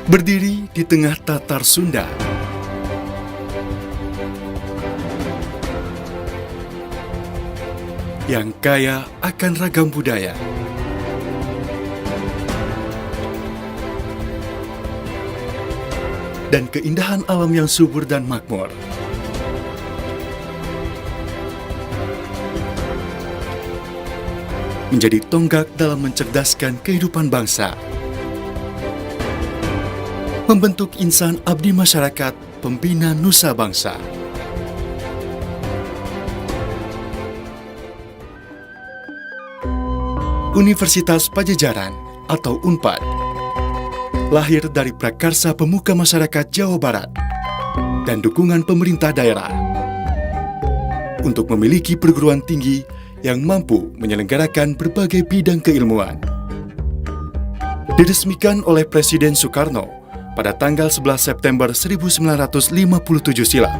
Berdiri di tengah Tatar Sunda, yang kaya akan ragam budaya, dan keindahan alam yang subur dan makmur. Menjadi tonggak dalam mencerdaskan kehidupan bangsa. Membentuk insan abdi masyarakat, pembina nusa bangsa. Universitas Padjadjaran atau Unpad lahir dari prakarsa pemuka masyarakat Jawa Barat dan dukungan pemerintah daerah untuk memiliki perguruan tinggi yang mampu menyelenggarakan berbagai bidang keilmuan. Diresmikan oleh Presiden Soekarno pada tanggal 11 September 1957 silam.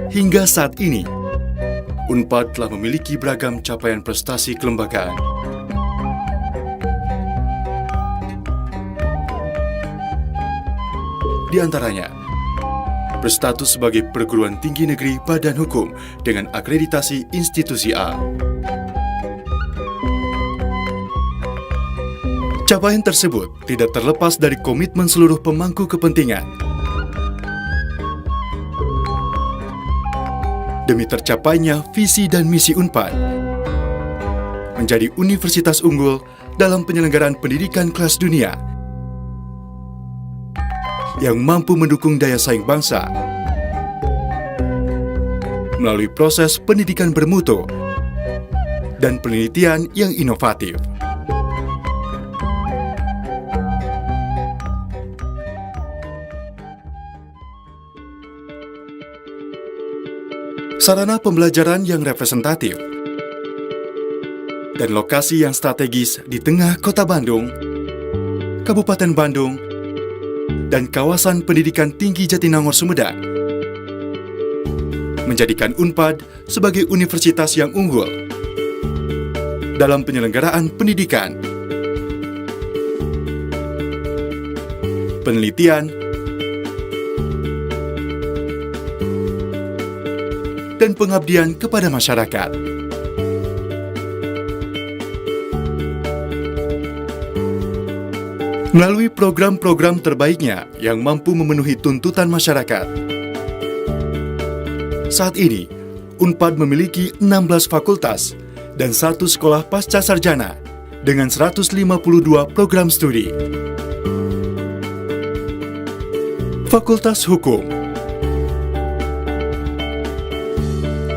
Hingga saat ini, Unpad telah memiliki beragam capaian prestasi kelembagaan. Di antaranya, berstatus sebagai perguruan tinggi negeri Badan Hukum dengan akreditasi institusi A. Capaian tersebut tidak terlepas dari komitmen seluruh pemangku kepentingan. Demi tercapainya visi dan misi Unpad, menjadi universitas unggul dalam penyelenggaraan pendidikan kelas dunia, yang mampu mendukung daya saing bangsa, melalui proses pendidikan bermutu dan penelitian yang inovatif. Sarana pembelajaran yang representatif dan lokasi yang strategis di tengah kota Bandung, Kabupaten Bandung, dan kawasan pendidikan tinggi Jatinangor Sumedang menjadikan Unpad sebagai universitas yang unggul dalam penyelenggaraan pendidikan, penelitian, dan pengabdian kepada masyarakat. Melalui program-program terbaiknya yang mampu memenuhi tuntutan masyarakat. Saat ini, Unpad memiliki 16 fakultas dan 1 sekolah pasca sarjana dengan 152 program studi. Fakultas Hukum,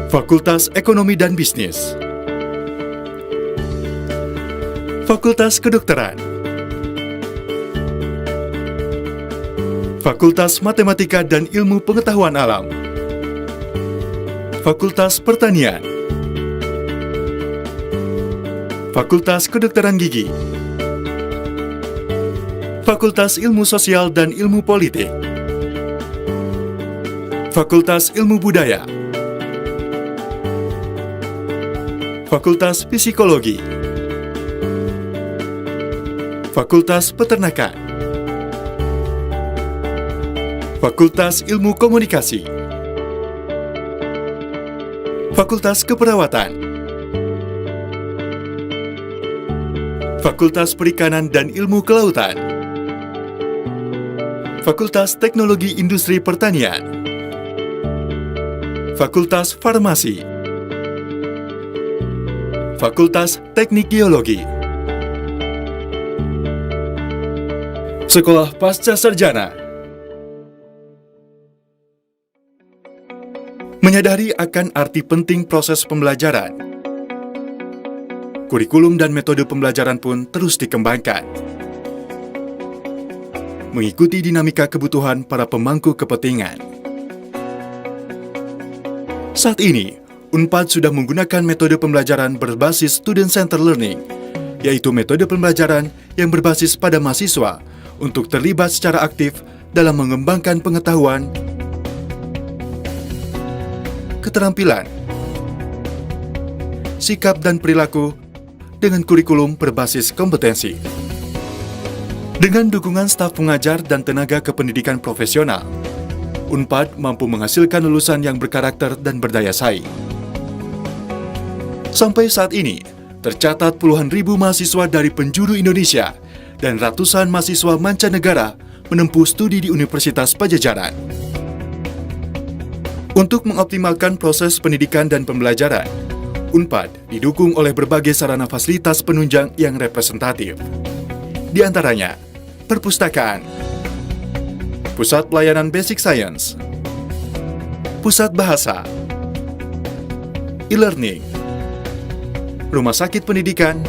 Fakultas Ekonomi dan Bisnis, Fakultas Kedokteran, Fakultas Matematika dan Ilmu Pengetahuan Alam, Fakultas Pertanian, Fakultas Kedokteran Gigi, Fakultas Ilmu Sosial dan Ilmu Politik, Fakultas Ilmu Budaya, Fakultas Psikologi, Fakultas Peternakan, Fakultas Ilmu Komunikasi, Fakultas Keperawatan, Fakultas Perikanan dan Ilmu Kelautan, Fakultas Teknologi Industri Pertanian, Fakultas Farmasi, Fakultas Teknik Geologi, Sekolah Pasca Sarjana. Menyadari akan arti penting proses pembelajaran, kurikulum dan metode pembelajaran pun terus dikembangkan. Mengikuti dinamika kebutuhan para pemangku kepentingan. Saat ini, Unpad sudah menggunakan metode pembelajaran berbasis student-centered learning, yaitu metode pembelajaran yang berbasis pada mahasiswa untuk terlibat secara aktif dalam mengembangkan pengetahuan, keterampilan, sikap dan perilaku dengan kurikulum berbasis kompetensi. Dengan dukungan staf pengajar dan tenaga kependidikan profesional, Unpad mampu menghasilkan lulusan yang berkarakter dan berdaya saing. Sampai saat ini, tercatat puluhan ribu mahasiswa dari penjuru Indonesia dan ratusan mahasiswa mancanegara menempuh studi di Universitas Padjadjaran. Untuk mengoptimalkan proses pendidikan dan pembelajaran, Unpad didukung oleh berbagai sarana fasilitas penunjang yang representatif. Di antaranya, perpustakaan, pusat pelayanan basic science, pusat bahasa, e-learning, rumah sakit pendidikan,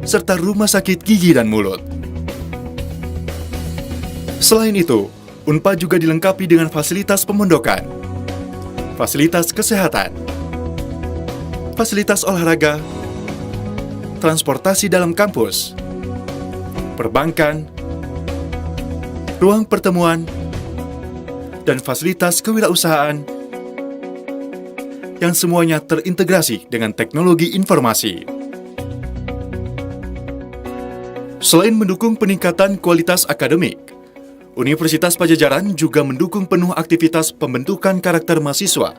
serta rumah sakit gigi dan mulut. Selain itu, Unpad juga dilengkapi dengan fasilitas pemondokan, fasilitas kesehatan, fasilitas olahraga, transportasi dalam kampus, perbankan, ruang pertemuan, dan fasilitas kewirausahaan yang semuanya terintegrasi dengan teknologi informasi. Selain mendukung peningkatan kualitas akademik, Universitas Padjadjaran juga mendukung penuh aktivitas pembentukan karakter mahasiswa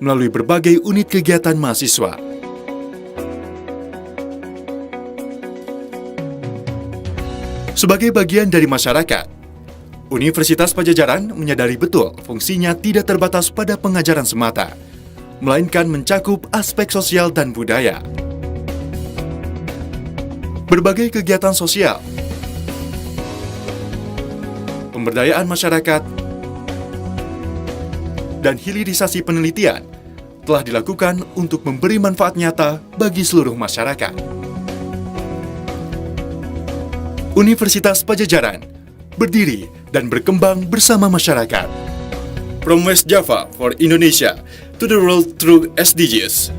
melalui berbagai unit kegiatan mahasiswa. Sebagai bagian dari masyarakat, Universitas Padjadjaran menyadari betul fungsinya tidak terbatas pada pengajaran semata, melainkan mencakup aspek sosial dan budaya. Berbagai kegiatan sosial, pemberdayaan masyarakat, dan hilirisasi penelitian telah dilakukan untuk memberi manfaat nyata bagi seluruh masyarakat. Universitas Padjadjaran berdiri dan berkembang bersama masyarakat. From West Java for Indonesia to the world through SDGs.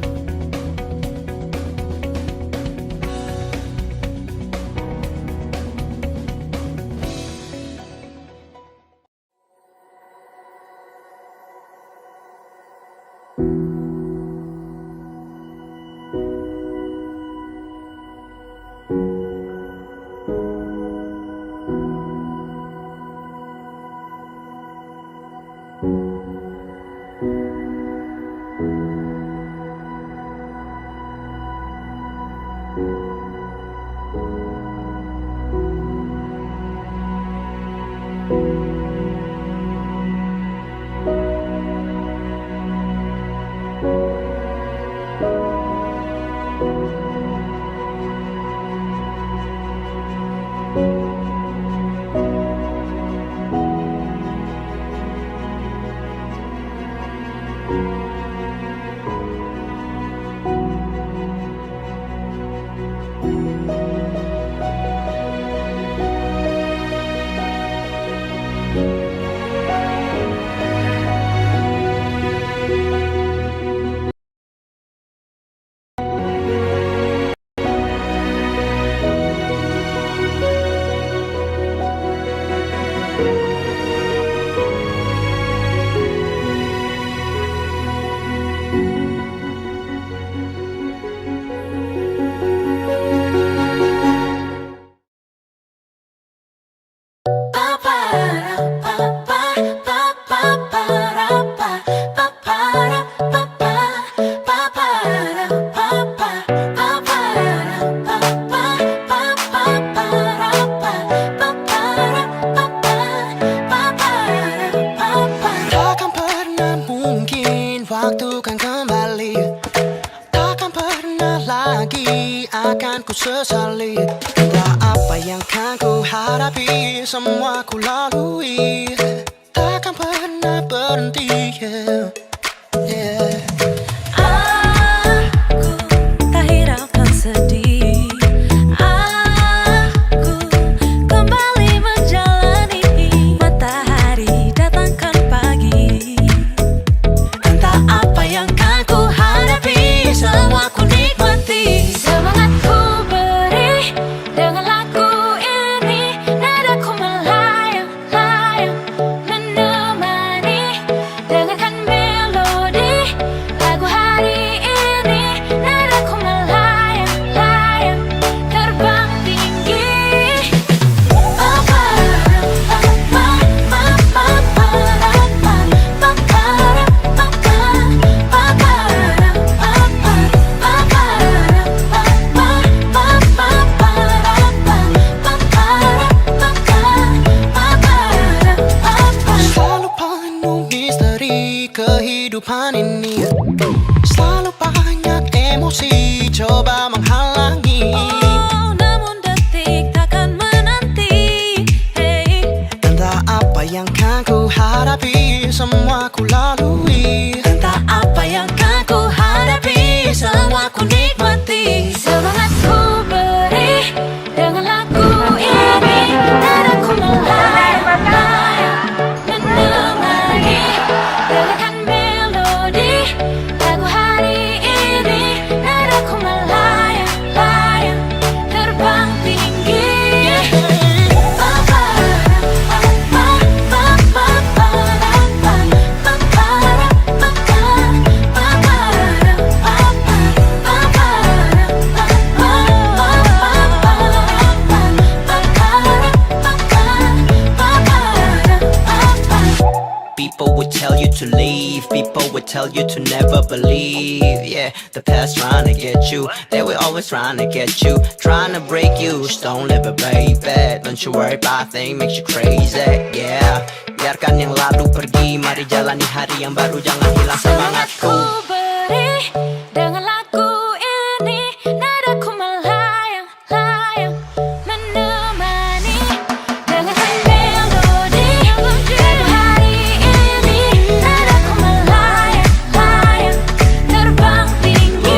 akan ku sesali. Entah apa yang kan ku hadapi, semua ku lalui, takkan pernah berhenti. Yeah. Aku tak hiraukan sedih, aku kembali menjalani, matahari datangkan pagi. Entah apa yang kan ku hadapi, semua ku nikmati. Semangatku beri dengan lagu ini, nadaku melayang-layang menemani, dengarkan melodi kehidupan ini. Selalu banyak emosi coba menghalangi. Oh, namun detik takkan menanti. Hey. Entah apa yang kan ku hadapi, semua ku lalui. Entah apa yang kan ku hadapi, semua ku nikmati. Semangatku beri dengan lagu ini, nadaku melayang-layang menemani. Dengarkan melodi lagu hari ini, nadaku melayang-layang terbang tinggi. People would tell you to leave, people would tell you to never believe. Yeah, the past trying to get you, they were always trying to get you, trying to break you. Just don't live it, baby. Don't you worry about things makes you crazy. Yeah, biarkan yang lalu pergi, mari jalani hari yang baru, jangan hilang semangatku. Ku beri dengan lagu ini, nadaku melayang-layang menemani. Dengarkan melodi lagu hari ini, nadaku melayang-layang terbang tinggi.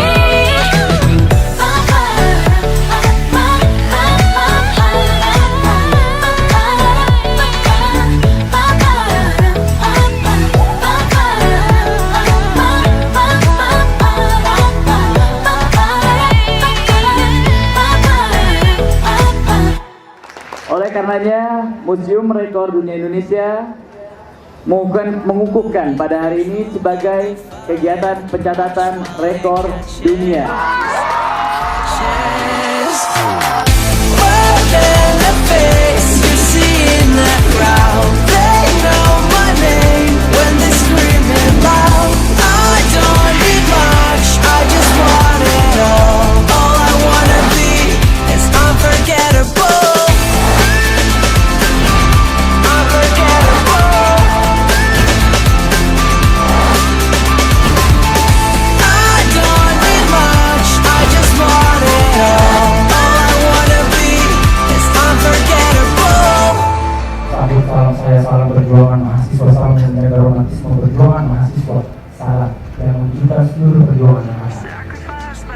Oleh karenanya, Museum Rekor Dunia Indonesia mengukuhkan pada hari ini sebagai kegiatan pencatatan rekor dunia. Salam perjuangan mahasiswa, salam menjaga romantisme perjuangan mahasiswa, salam yang menunjukkan seluruh perjuangan mahasiswa.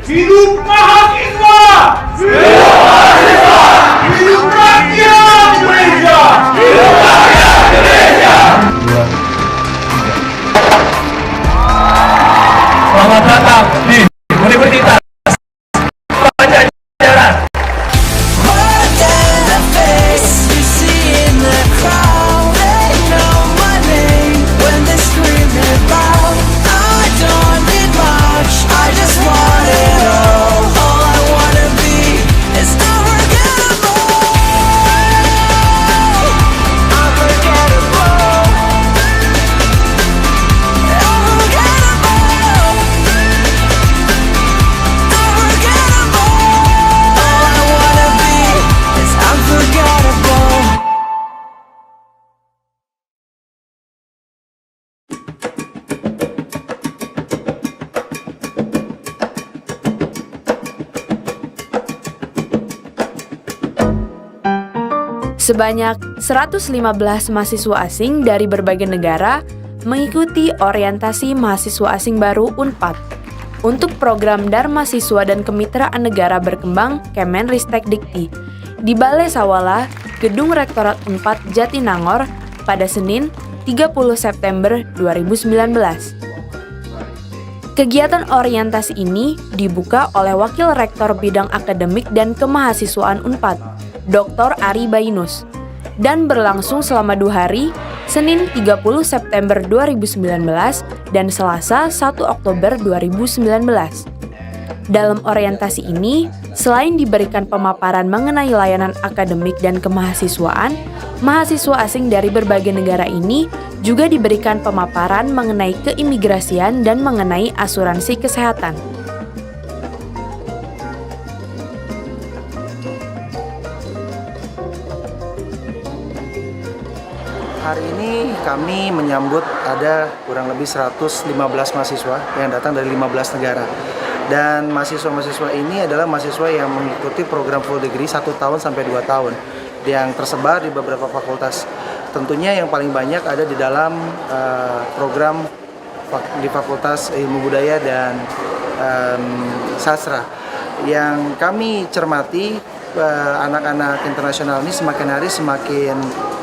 Hidup mahasiswa! Hidup mahasiswa! Hidup rakyat Indonesia! Hidup rakyat Indonesia! Selamat datang di Universitas Padjadjaran. Sebanyak 115 mahasiswa asing dari berbagai negara mengikuti orientasi mahasiswa asing baru Unpad untuk program Dharma Siswa dan Kemitraan Negara Berkembang Kemenristek-Dikti di Balai Sawala, Gedung Rektorat Unpad Jatinangor pada Senin 30 September 2019. Kegiatan orientasi ini dibuka oleh Wakil Rektor Bidang Akademik dan Kemahasiswaan Unpad, Dr. Ari Bainus, dan berlangsung selama 2 hari, Senin 30 September 2019 dan Selasa 1 Oktober 2019. Dalam orientasi ini, selain diberikan pemaparan mengenai layanan akademik dan kemahasiswaan, mahasiswa asing dari berbagai negara ini juga diberikan pemaparan mengenai keimigrasian dan mengenai asuransi kesehatan. Hari ini ini kami menyambut ada kurang lebih 115 mahasiswa yang datang dari 15 negara. Dan mahasiswa-mahasiswa ini adalah mahasiswa yang mengikuti program full degree 1 tahun sampai 2 tahun yang tersebar di beberapa fakultas. Tentunya yang paling banyak ada di dalam program di Fakultas Ilmu Budaya dan Sastra. Yang kami cermati, anak-anak internasional ini semakin hari semakin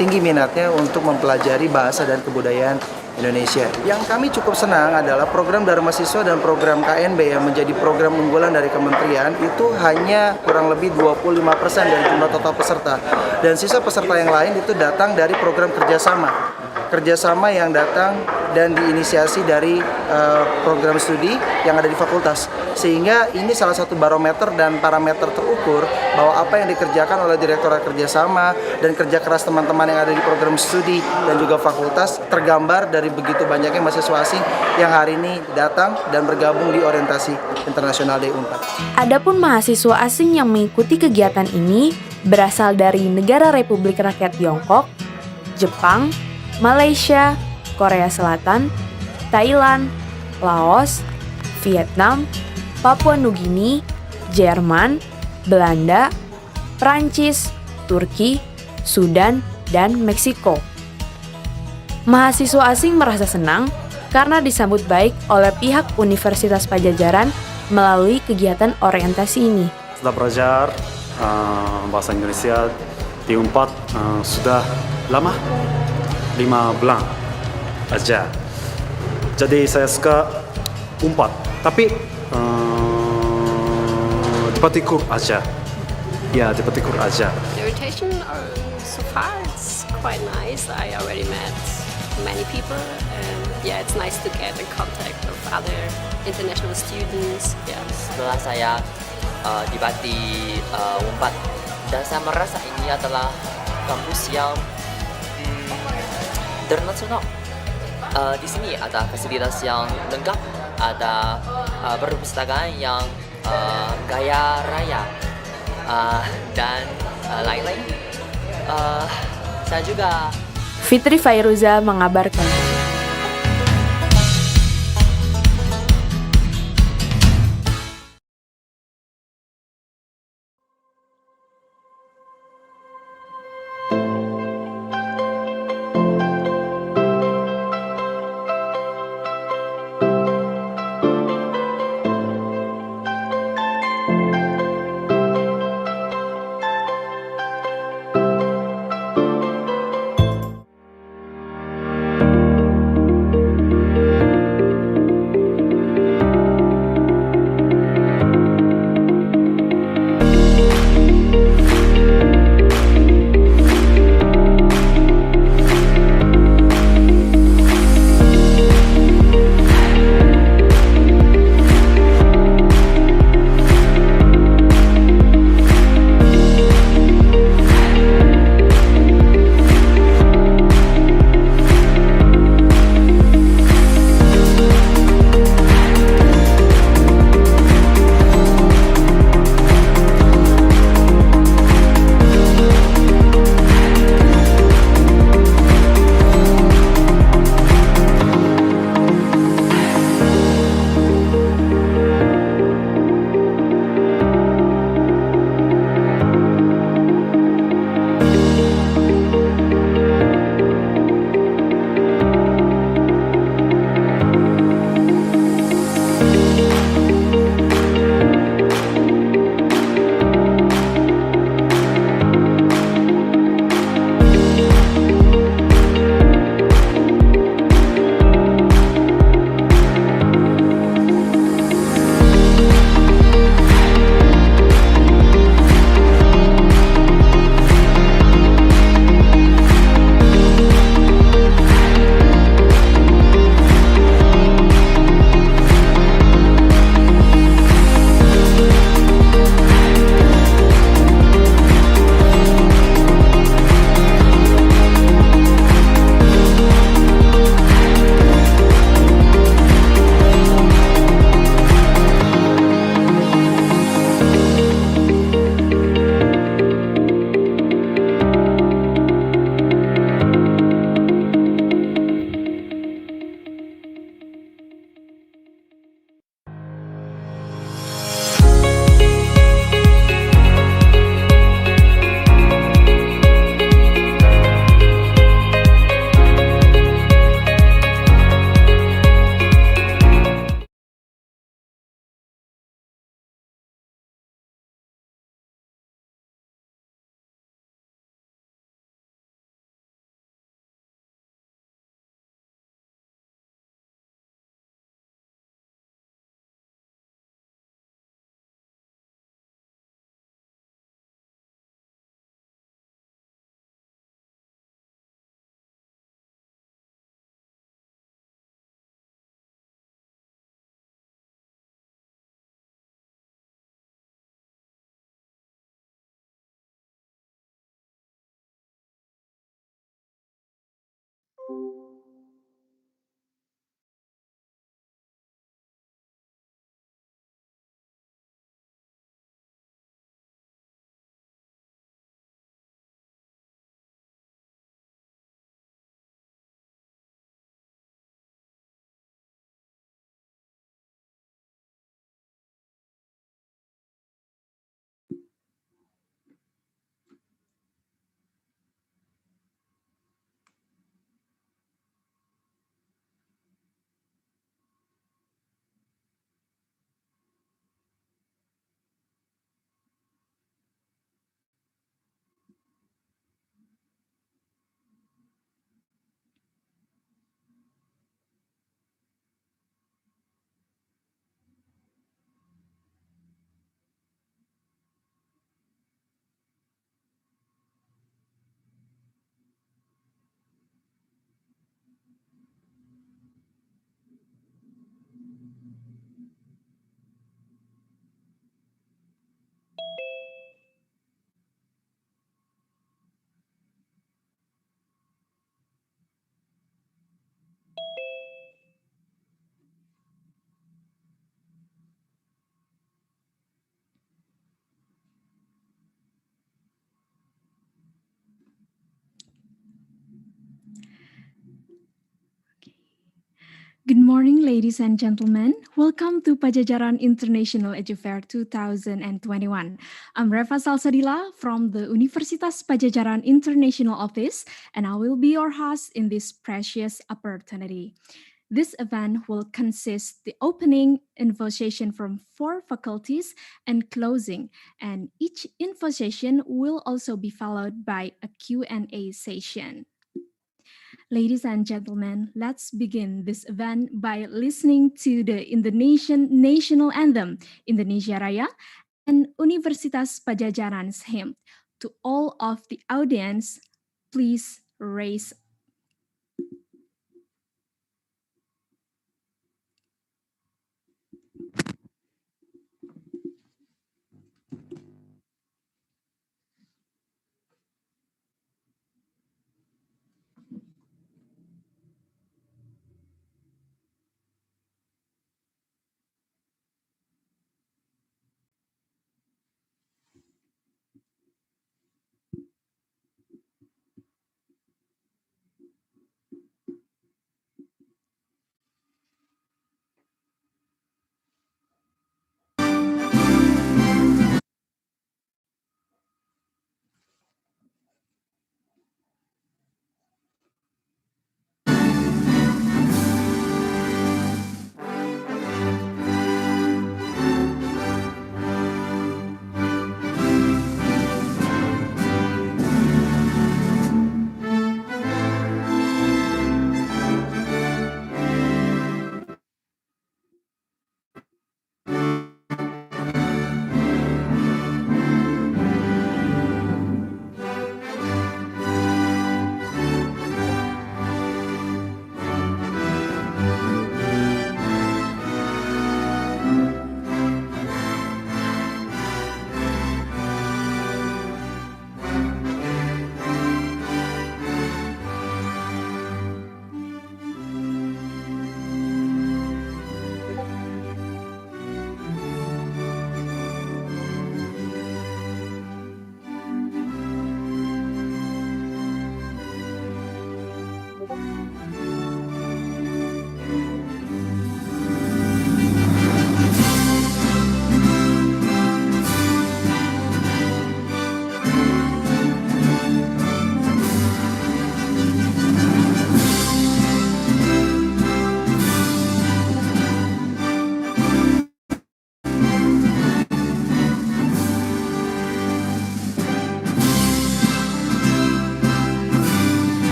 tinggi minatnya untuk mempelajari bahasa dan kebudayaan Indonesia. Yang kami cukup senang adalah program Dharma Siswa dan program KNB yang menjadi program unggulan dari kementerian itu hanya kurang lebih 25% dari jumlah total peserta. Dan sisa peserta yang lain itu datang dari program kerjasama yang datang dan diinisiasi dari program studi yang ada di fakultas. Sehingga ini salah satu barometer dan parameter terukur bahwa apa yang dikerjakan oleh Direktorat Kerjasama dan kerja keras teman-teman yang ada di program studi dan juga fakultas tergambar dari begitu banyaknya mahasiswa asing yang hari ini datang dan bergabung di orientasi internasional di Unpad. Adapun mahasiswa asing yang mengikuti kegiatan ini berasal dari negara Republik Rakyat Tiongkok, Jepang, Malaysia, Korea Selatan, Thailand, Laos, Vietnam, Papua Nugini, Jerman, Belanda, Prancis, Turki, Sudan, dan Meksiko. Mahasiswa asing merasa senang karena disambut baik oleh pihak Universitas Padjadjaran melalui kegiatan orientasi ini. Setelah belajar bahasa Indonesia di Unpad sudah lama, 5 bulan aja. Jadi saya suka Unpad, tapi di Patikur aja. Ya, di Patikur aja. The orientation so far it's quite nice. I already met many people and yeah, it's nice to get in contact with other international students. Yeah. Setelah saya di Unpad dan saya merasa ini adalah kampus yang internasional. Di sini ada fasilitas yang lengkap, ada perpustakaan yang gaya raya dan lain-lain. Saya juga Fitri Fairuza mengabarkan. Good morning, ladies and gentlemen. Welcome to Padjadjaran International Edufair 2021. I'm Reva Salsadila from the Universitas Padjadjaran International Office, and I will be your host in this precious opportunity. This event will consist the opening info session from 4 faculties and closing, and each info session will also be followed by a Q&A session. Ladies and gentlemen, let's begin this event by listening to the Indonesian national anthem, Indonesia Raya, and Universitas Padjadjaran's hymn. To all of the audience, please raise.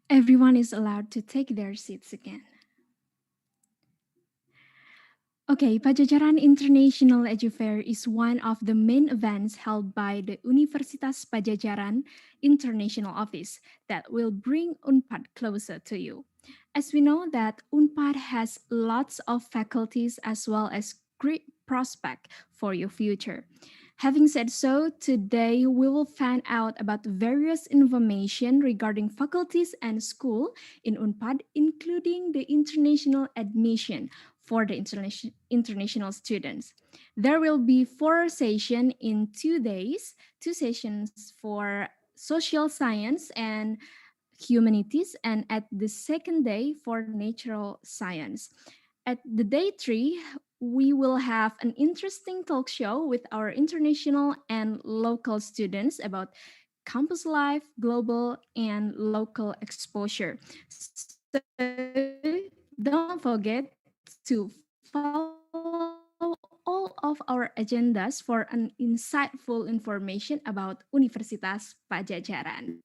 Everyone is allowed to take their seats again. Okay, Padjadjaran International Edufair is one of the main events held by the Universitas Padjadjaran International Office that will bring Unpad closer to you. As we know that Unpad has lots of faculties as well as great prospect for your future. Having said so, today we will find out about various information regarding faculties and school in Unpad, including the international admission for the international students. There will be 4 sessions in 2 days, 2 sessions for social science and humanities, and at the second day for natural science. At the day 3, we will have an interesting talk show with our international and local students about campus life, global, and local exposure. So don't forget to follow all of our agendas for an insightful information about Universitas Padjadjaran.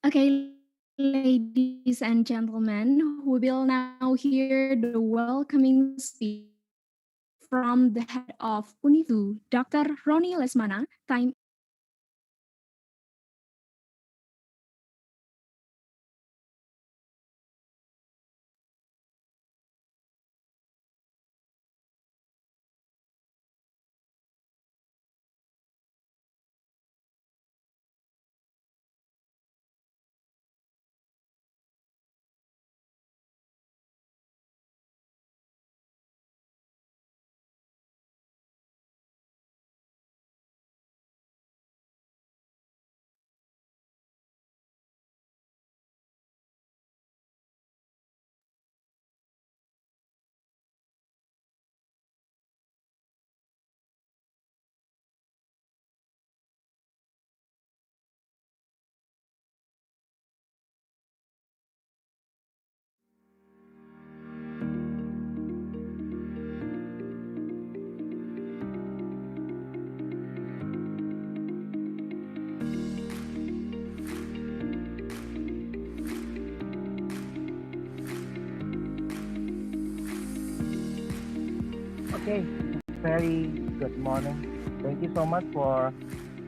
Okay, ladies and gentlemen, we will now hear the welcoming speech from the head of Unifu, Dr. Roni Lesmana. Time is now. Okay, very good morning. Thank you so much for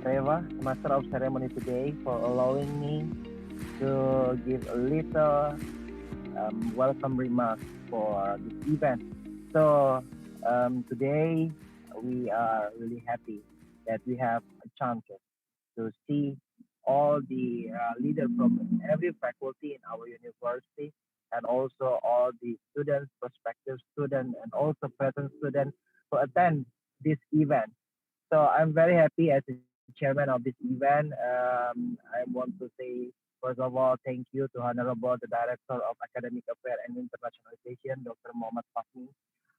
Reva, Master of Ceremony today, for allowing me to give a little welcome remarks for this event. So today we are really happy that we have a chance to see all the leaders from every faculty in our university, and also all the students, prospective students, and also present students to attend this event. So I'm very happy as the chairman of this event. I want to say, first of all, thank you to Honorable the Director of Academic Affairs and Internationalization, Dr. Muhammad Fahmi,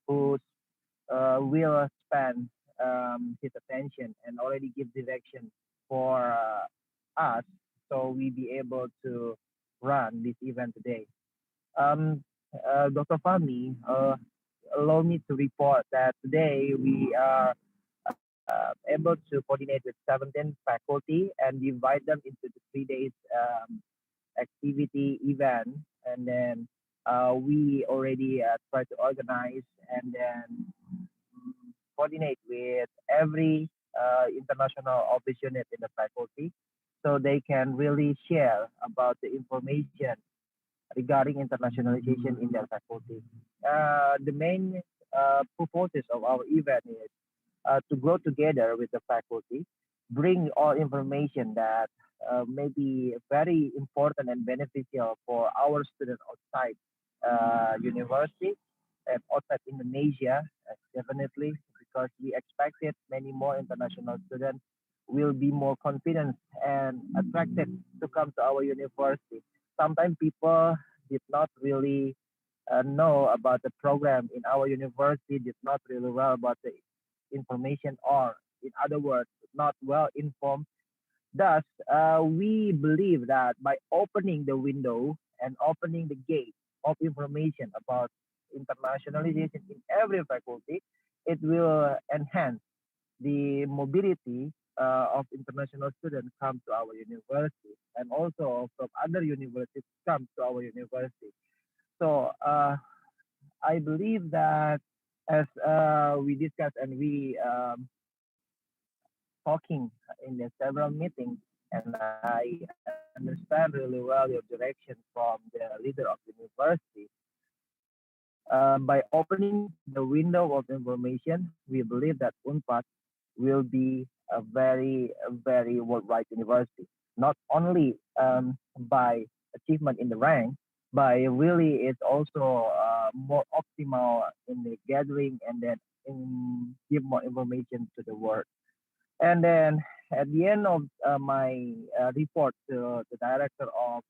who will spend his attention and already give direction for us, so we be able to run this event today. Um, Dr. Fahmi, allow me to report that today we are able to coordinate with 17 faculty and divide them into the 3 days activity event, and then we already try to organize and then coordinate with every international office unit in the faculty, so they can really share about the information regarding internationalization in their faculty. The main purposes of our event is to grow together with the faculty, bring all information that may be very important and beneficial for our students outside university and outside Indonesia, definitely, because we expected many more international students will be more confident and attracted to come to our university. Sometimes people did not really know about the program in our university, did not really well about the information, or in other words, not well informed. Thus, we believe that by opening the window and opening the gate of information about internationalization in every faculty, it will enhance the mobility of international students come to our university. and also from other universities come to our university. So I believe that as we discussed and we talking in the several meetings, and I understand really well your direction from the leader of the university. By opening the window of information, we believe that Unpad will be a very worldwide university, not only by achievement in the rank, but really it's also more optimal in the gathering and then give more information to the world. And then at the end of my report to the director of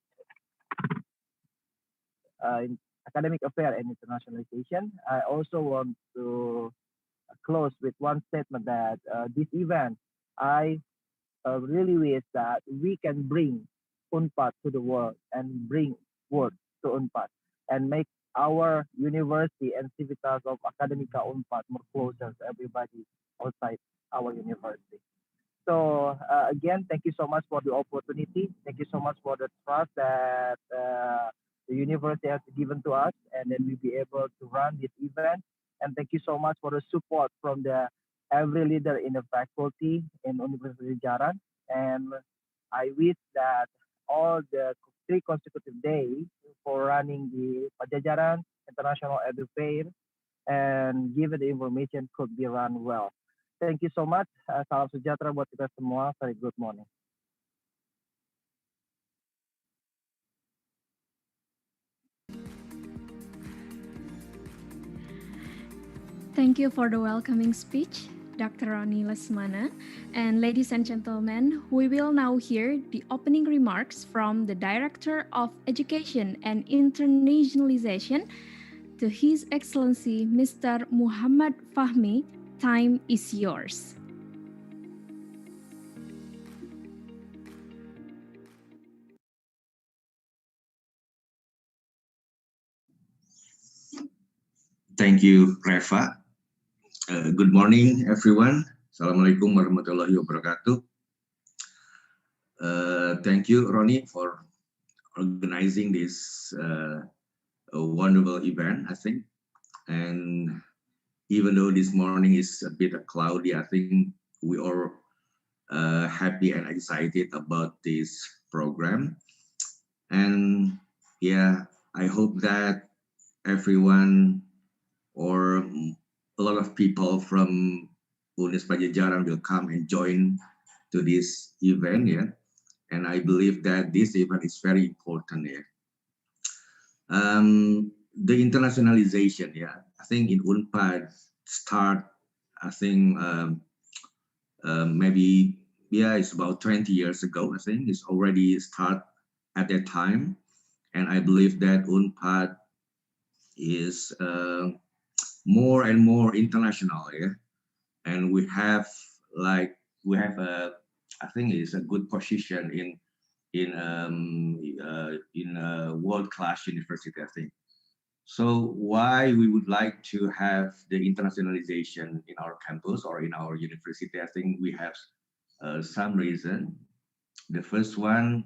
academic affair and internationalization, I also want to close with one statement that this event, I really wish that we can bring Unpad to the world and bring world to Unpad and make our university and Civitas of Academica Unpad more closer to everybody outside our university. So again, thank you so much for the opportunity. Thank you so much for the trust that the university has given to us, and then we'll be able to run this event. And thank you so much for the support from the every leader in the faculty in Universitas Padjadjaran. And I wish that all the 3 consecutive days for running the Padjadjaran International Edufair and given the information could be run well. Thank you so much. Salam sejahtera buat kita semua. Very good morning. Thank you for the welcoming speech, Dr. Roni Lesmana. And ladies and gentlemen, we will now hear the opening remarks from the Director of Education and Internationalization, to His Excellency Mr. Muhammad Fahmi. Time is yours. Thank you, Reva. Good morning, everyone. Assalamualaikum warahmatullahi wabarakatuh. Thank you, Ronnie, for organizing this a wonderful event, I think. And even though this morning is a bit cloudy, I think we are happy and excited about this program. And yeah, I hope that everyone or a lot of people from Universitas Padjadjaran will come and join to this event, yeah. And I believe that this event is very important, yeah. The internationalization, yeah, I think in Unpad start, I think maybe, yeah, it's about 20 years ago, I think it's already start at that time. And I believe that Unpad is more and more international, yeah. And we have a, I think it's a good position in a world-class university, I think. So why we would like to have the internationalization in our campus or in our university, I think we have some reason. The first one,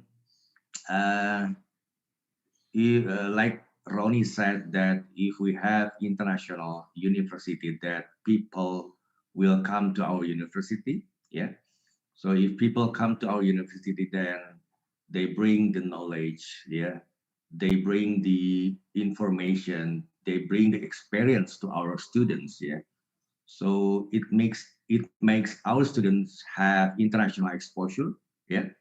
like Ronnie said, that if we have international university, that people will come to our university, yeah. So if people come to our university, then they bring the knowledge, yeah. They bring the information, they bring the experience to our students, yeah. So it makes our students have international exposure, yeah.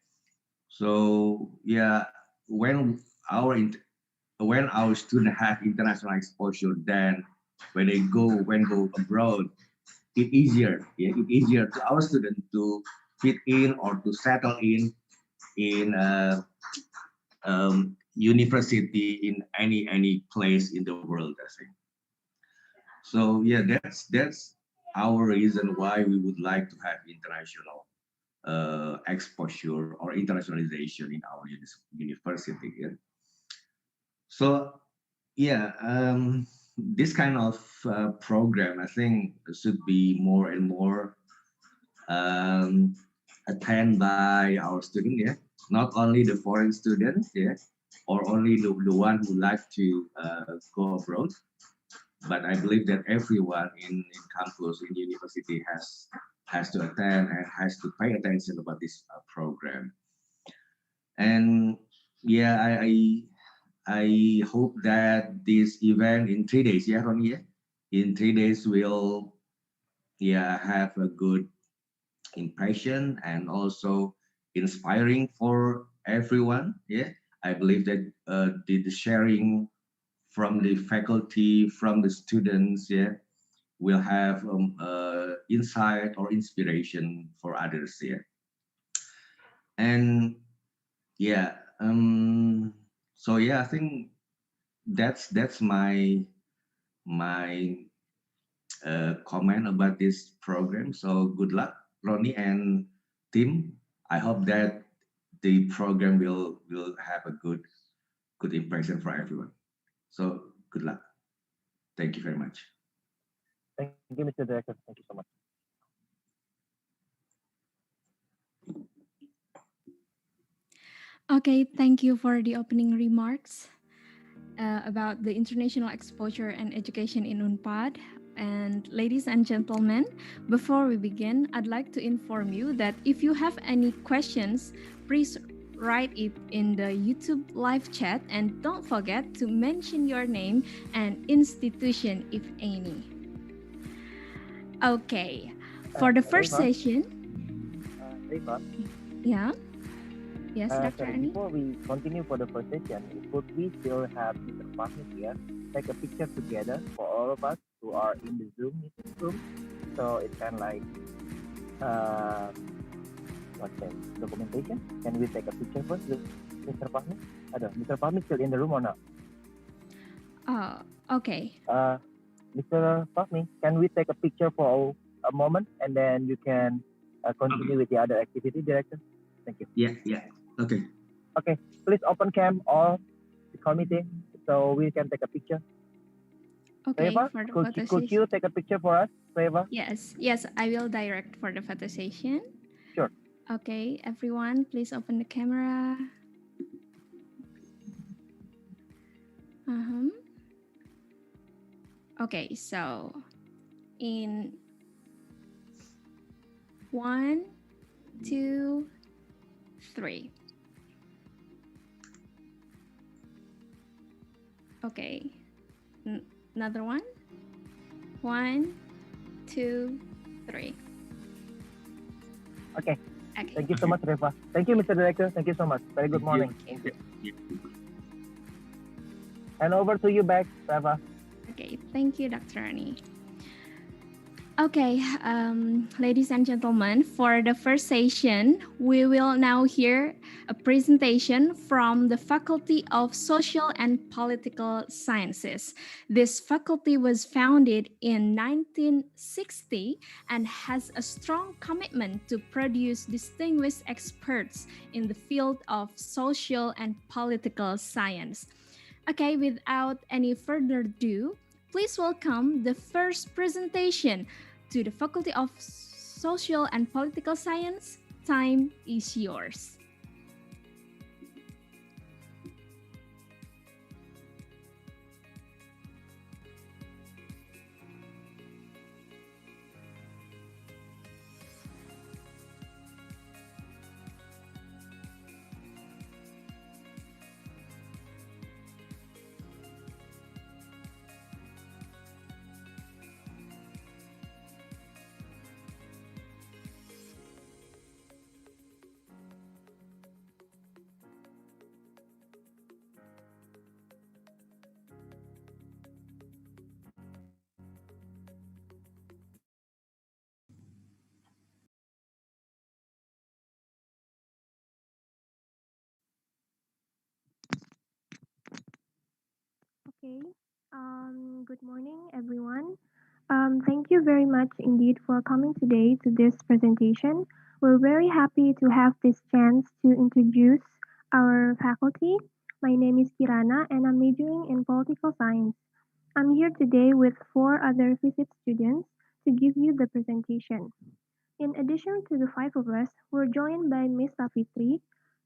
So yeah, when our students have international exposure, then when they go abroad, it's easier, yeah, it's easier to our students to fit in or to settle in university in any place in the world, I think. So yeah, that's our reason why we would like to have international exposure or internationalization in our university. Yeah. So yeah, this kind of program, I think, should be more and more attended by our students. Yeah. not only the foreign students, yeah, or only the one who like to go abroad, but I believe that everyone in campus, in university has to attend and has to pay attention about this program. And yeah, I hope that this event in 3 days, yeah, Ronnie, yeah, in 3 days will yeah have a good impression and also inspiring for everyone. Yeah, I believe that the sharing from the faculty, from the students, yeah, will have insight or inspiration for others. Yeah, and yeah, so yeah, I think that's my comment about this program. So good luck, Ronnie and Tim. I hope that the program will have a good impression for everyone. So good luck. Thank you very much. Thank you, Mr. Director. Thank you so much. Okay, thank you for the opening remarks about the international exposure and education in Unpad. And ladies and gentlemen, before we begin, I'd like to inform you that if you have any questions, please write it in the YouTube live chat and don't forget to mention your name and institution if any. Okay, for the first Reva, session, Reva, yeah, yes, Dr. sorry, Annie. before we continue for the first session, could we still have Mr. Fahmi here take a picture together for all of us who are in the Zoom meeting room? So it's kind of like, what's that, documentation? Can we take a picture first with Mr. Fahmi? I don't know, Mr. Fahmi still in the room or not? Okay. Mr. Fahmi, can we take a picture for a moment and then you can continue with the other activity, Director? Thank you. Yeah. Okay. Okay, please open cam all the committee so we can take a picture. Okay, Reva, for the could photo you session. take a picture for us, Reva? Yes, I will direct for the photo session. Sure. Okay, everyone, please open the camera. Okay, so in 1, 2, 3. Okay, another one. 1, 2, 3. Okay. Thank you so much, Reva. Thank you, Mr. Director. Thank you so much. Very good morning. Thank you. And over to you back, Reva. Okay, thank you, Dr. Annie. Okay, ladies and gentlemen, for the first session, we will now hear a presentation from the Faculty of Social and Political Sciences. This faculty was founded in 1960 and has a strong commitment to produce distinguished experts in the field of social and political science. Okay, without any further ado, please welcome the first presentation to the Faculty of Social and Political Science. Time is yours. Okay. Good morning, everyone. Thank you very much indeed for coming today to this presentation. We're very happy to have this chance to introduce our faculty. My name is Kirana and I'm majoring in political science. I'm here today with 4 other physics students to give you the presentation. In addition to the 5 of us, we're joined by Ms. Safitri,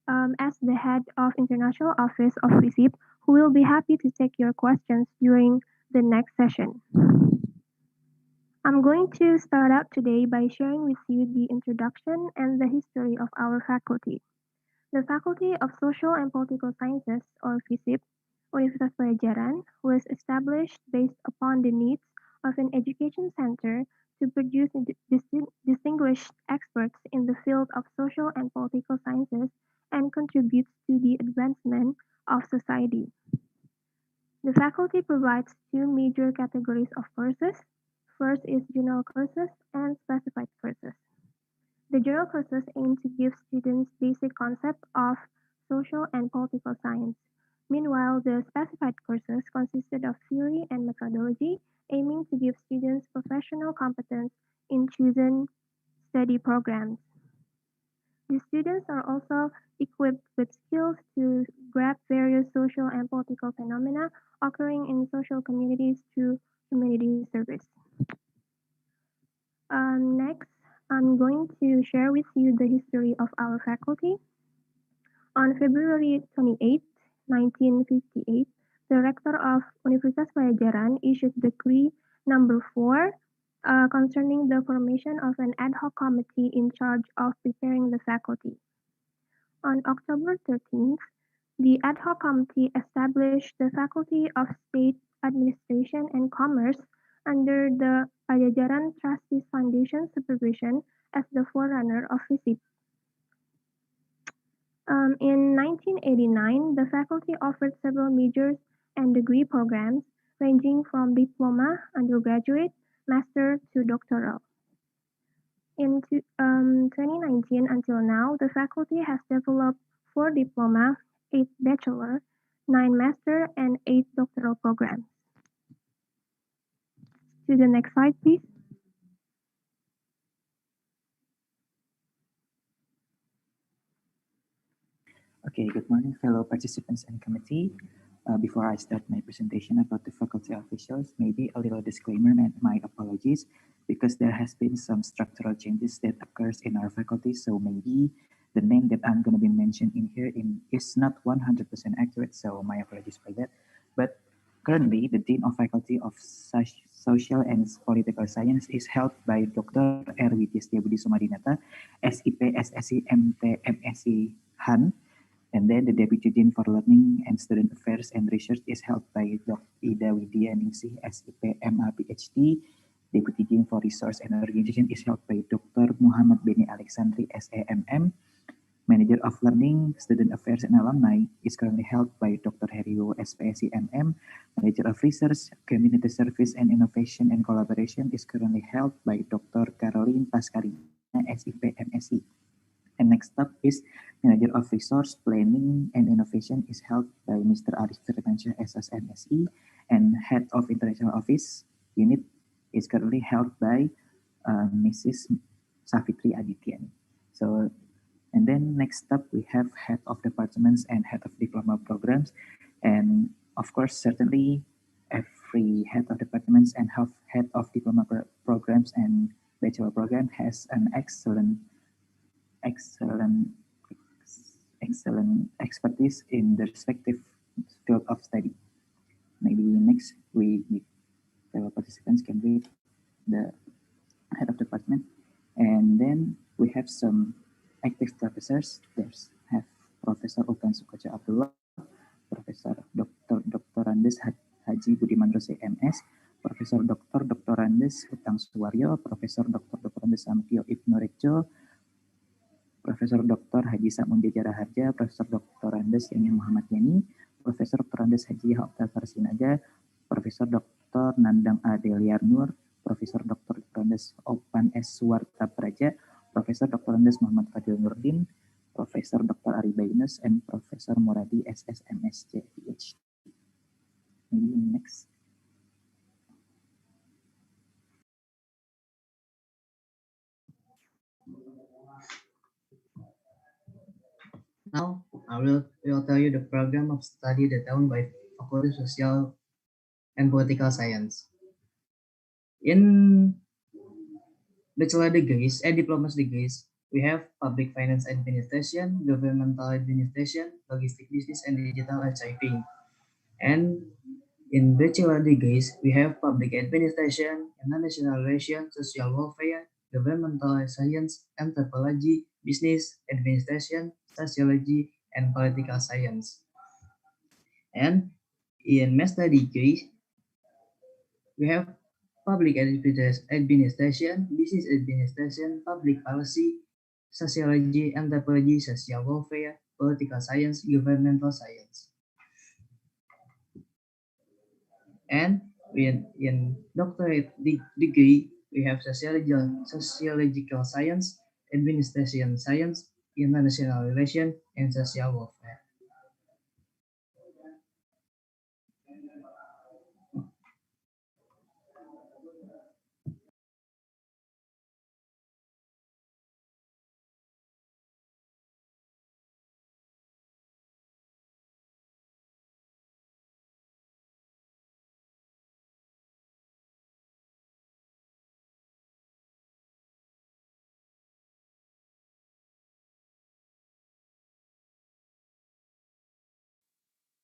as the head of International Office of FISIP, who will be happy to take your questions during the next session. I'm going to start out today by sharing with you the introduction and the history of our faculty. The Faculty of Social and Political Sciences, or FISIP, Universitas Padjadjaran, was established based upon the needs of an education center to produce distinguished experts in the field of social and political sciences and contributes to the advancement of society. The faculty provides two major categories of courses. First is general courses and specified courses. The general courses aim to give students basic concepts of social and political science. Meanwhile, the specified courses consisted of theory and methodology, aiming to give students professional competence in chosen study programs. The students are also equipped with skills to grasp various social and political phenomena occurring in social communities through community service. Next, I'm going to share with you the history of our faculty. On February 28, 1958, the rector of Universitas Padjadjaran issued Decree Number 4 concerning the formation of an ad hoc committee in charge of preparing the faculty. On October 13th, the ad hoc committee established the Faculty of State Administration and Commerce under the Padjadjaran Trustees Foundation supervision as the forerunner of FISIP. In 1989, the faculty offered several majors and degree programs ranging from diploma, undergraduate, master to doctoral. In 2019 until now, the faculty has developed 4 diploma, 8 bachelor, 9 master, and 8 doctoral programs. To the next slide, please. Okay, good morning, fellow participants and committee. Before I start my presentation about the faculty officials, maybe a little disclaimer and my apologies because there has been some structural changes that occurs in our faculty. So maybe the name that I'm going to be mentioned in here is not 100% accurate. So my apologies for that. But currently, the Dean of Faculty of Social and Political Science is held by Dr. Erwi Budi Sumadinata, SIP, SSC, MT, MSc, Han. And then the Deputy Dean for Learning and Student Affairs and Research is held by Dr. Ida Widya Ningsih, SIP, MA, PhD. Deputy Dean for Resource and Organization is held by Dr. Muhammad Beni Alexandri, SAMM. Manager of Learning, Student Affairs and Alumni is currently held by Dr. Herio, SPSC, MM. Manager of Research, Community Service and Innovation and Collaboration is currently held by Dr. Caroline Pascarina, SIP, MSc. And next up is Manager of Resource Planning and Innovation is held by Mr. Arif Firmansyah, SSMSE, and Head of International Office Unit is currently held by Mrs. Safitri Adityan. So, and then next up we have Head of Departments and Head of Diploma Programs, and of course certainly every Head of Departments and Head of Diploma Programs and Bachelor Program has an excellent expertise in the respective field of study. Maybe next fellow participants can read the head of department, and then we have some active professors. There's have Professor Ukan Sukoca Abdullah, Professor Dr. Andes Haji Budiman Rose MS, Profesor Dr. Andes Utang Suwaryo, Profesor Dr. Andes Samtio Ibnu Rejo, Profesor Dr. Haji Samudia Jaraharja, Profesor Dr. Andes Yani Muhammad Yani, Profesor Dr. Andes Haji Yahya Farsinaja, Profesor Dr. Nandang Adeliar Nur, Profesor Dr. Andes Opan S. Suwarta Praja, Profesor Dr. Andes Muhammad Fadil Nurdin, Profesor Dr. Ari Bainus, and Profesor Muradi SSMSC PhD. Maybe next. Now, I will tell you the program of study that done by Faculty of Social and Political Science. In bachelor degrees and diploma degrees, we have public finance administration, governmental administration, logistic business, and digital archiving. And in bachelor degrees, we have public administration, international relations, social welfare, governmental science, anthropology, business administration, sociology, and political science. And in master degree, we have public administration, business administration, public policy, sociology, anthropology, social welfare, political science, governmental science. And in doctorate degree, we have sociological science, administration science, international relations, and social welfare.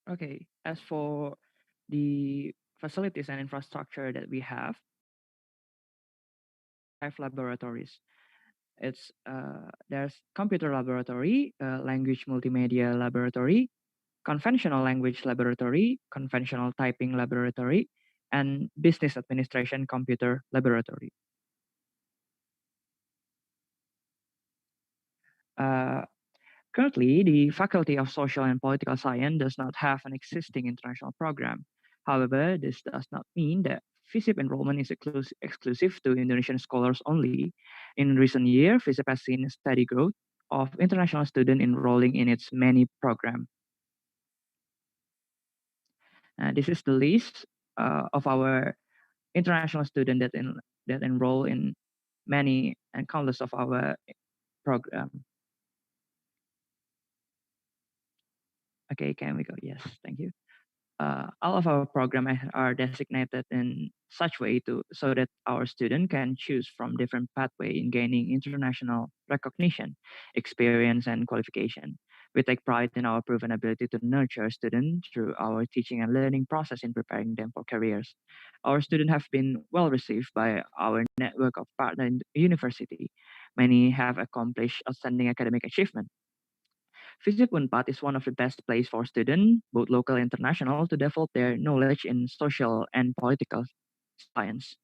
Okay, as for the facilities and infrastructure that we have, 5 laboratories. There's computer laboratory, language multimedia laboratory, conventional language laboratory, conventional typing laboratory, and business administration computer laboratory. Uh, Currently, the Faculty of Social and Political Science does not have an existing international program. However, this does not mean that FISIP enrollment is exclusive to Indonesian scholars only. In recent years, FISIP has seen a steady growth of international students enrolling in its many programs. This is the list of our international students that enroll in many and countless of our program. Okay, can we go? Yes, thank you. All of our programs are designated in such way so that our student can choose from different pathway in gaining international recognition, experience, and qualification. We take pride in our proven ability to nurture students through our teaching and learning process in preparing them for careers. Our students have been well received by our network of partner university. Many have accomplished outstanding academic achievement. FISIP Unpad is one of the best places for students, both local and international, to develop their knowledge in social and political science.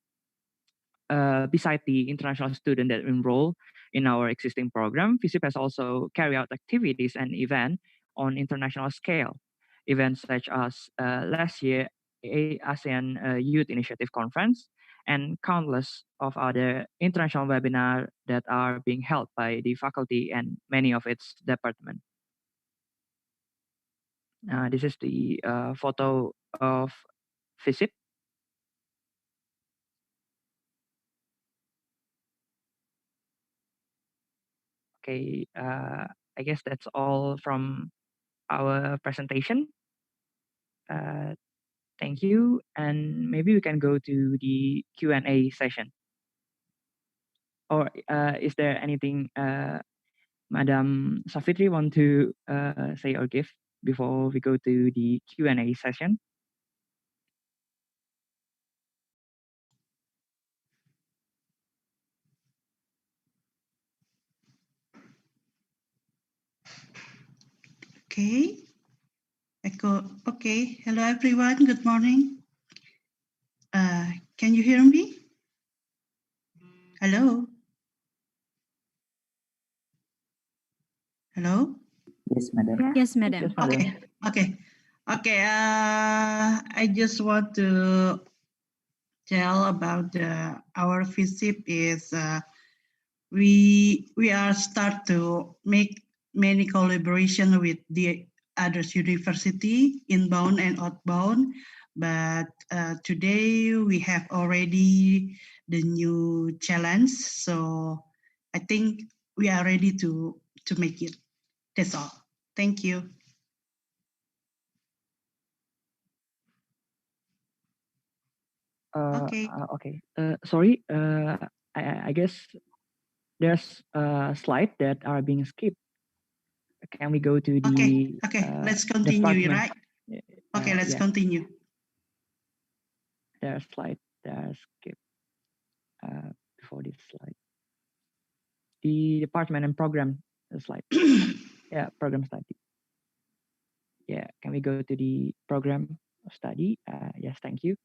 Beside the international students that enroll in our existing program, FISIP has also carried out activities and events on international scale. Events such as last year ASEAN Youth Initiative Conference and countless of other international webinars that are being held by the faculty and many of its departments. This is the photo of FISIP. Okay, I guess that's all from our presentation. Thank you, and maybe we can go to the Q&A session. Or is there anything Madam Safitri want to say or give before we go to the Q&A session? Okay. Okay. Hello, everyone. Good morning. Can you hear me? Hello. Hello. Yes, madam. Yes, madam. Yes, madam. Okay. I just want to tell about our FISIP is we are start to make many collaboration with the other university inbound and outbound, but today we have already the new challenge, so I think we are ready to make it. That's all. Thank you. Okay. Okay. Sorry. I guess there's a slide that are being skipped. Can we go to Okay, the let's continue, department? right? Okay, let's Yeah, continue. there's slide that skipped before this slide. The department and program slide. Yeah, program study. Yeah, can we go to the program of study? Yes, thank you.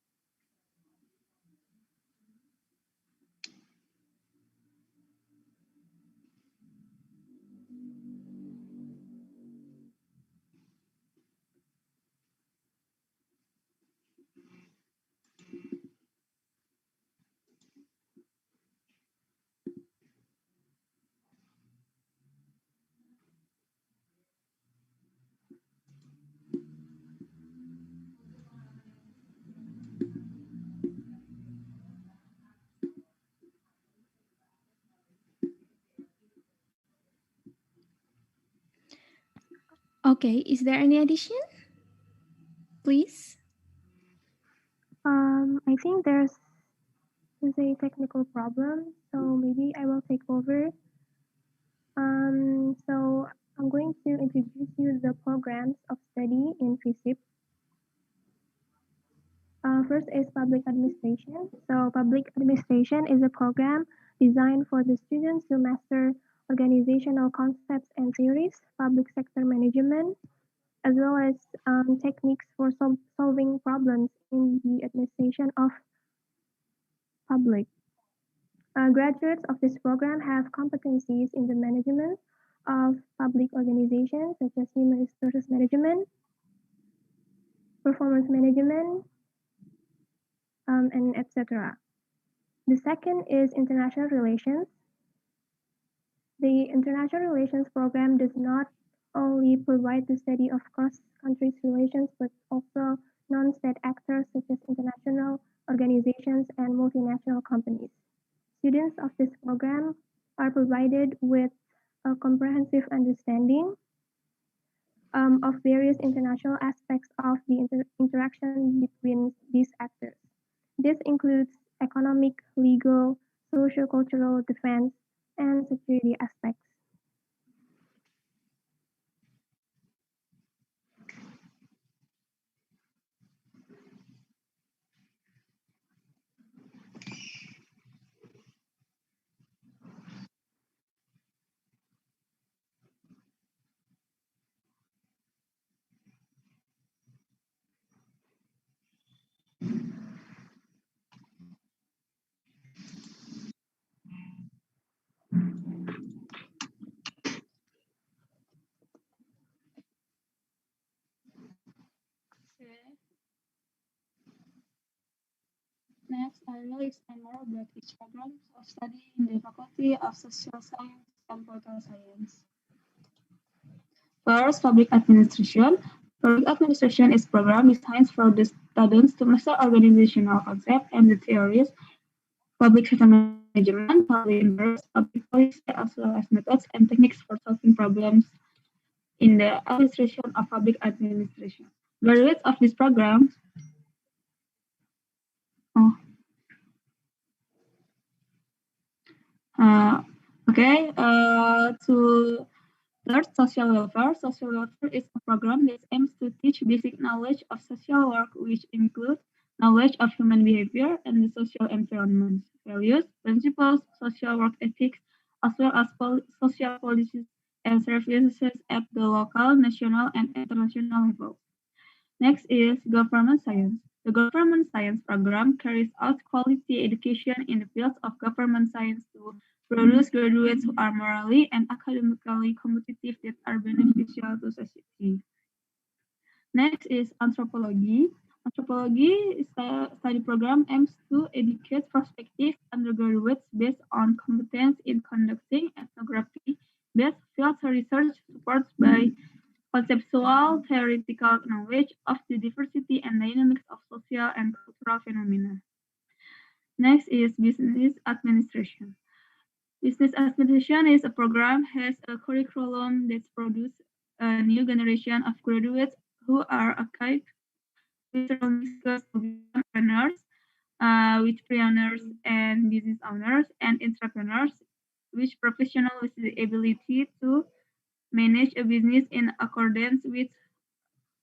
Okay, is there any addition? Please. I think there's a technical problem, so maybe I will take over. So I'm going to introduce you the programs of study in FISIP. First is public administration. So public administration is a program designed for the students to master organizational concepts and theories, public sector management, as well as techniques for solving problems in the administration of public. Graduates of this program have competencies in the management of public organizations such as human resources management, performance management, and etc. The second is international relations. The international relations program does not only provide the study of cross-country relations, but also non-state actors such as international organizations and multinational companies. Students of this program are provided with a comprehensive understanding of various international aspects of the interaction between these actors. This includes economic, legal, socio-cultural, defense, and security aspects. Next, I will explain more about each program of study in the Faculty of Social Science and Political Science. First, public administration. Public administration is a program designed for the students to master organizational concepts and the theories, public sector management, public interest, public policy, as well as methods and techniques for solving problems in the administration of public administration. Graduates of this program to third, social welfare. Social welfare is a program that aims to teach basic knowledge of social work, which include knowledge of human behavior and the social environment, values, principles, social work ethics, as well as social policies and services at the local, national, and international level. Next is government science. The government science program carries out quality education in the fields of government science to produce graduates who are morally and academically competitive that are beneficial to society. Next is anthropology. Anthropology is a study program aims to educate prospective undergraduates based on competence in conducting ethnography-based field research supported by conceptual theoretical knowledge of the diversity and dynamics of social and cultural phenomena. Next is business administration. Business administration is a program has a curriculum that produces a new generation of graduates who are equipped with strong skills to become entrepreneurs, with pioneers and business owners and entrepreneurs which professional with the ability to manage a business in accordance with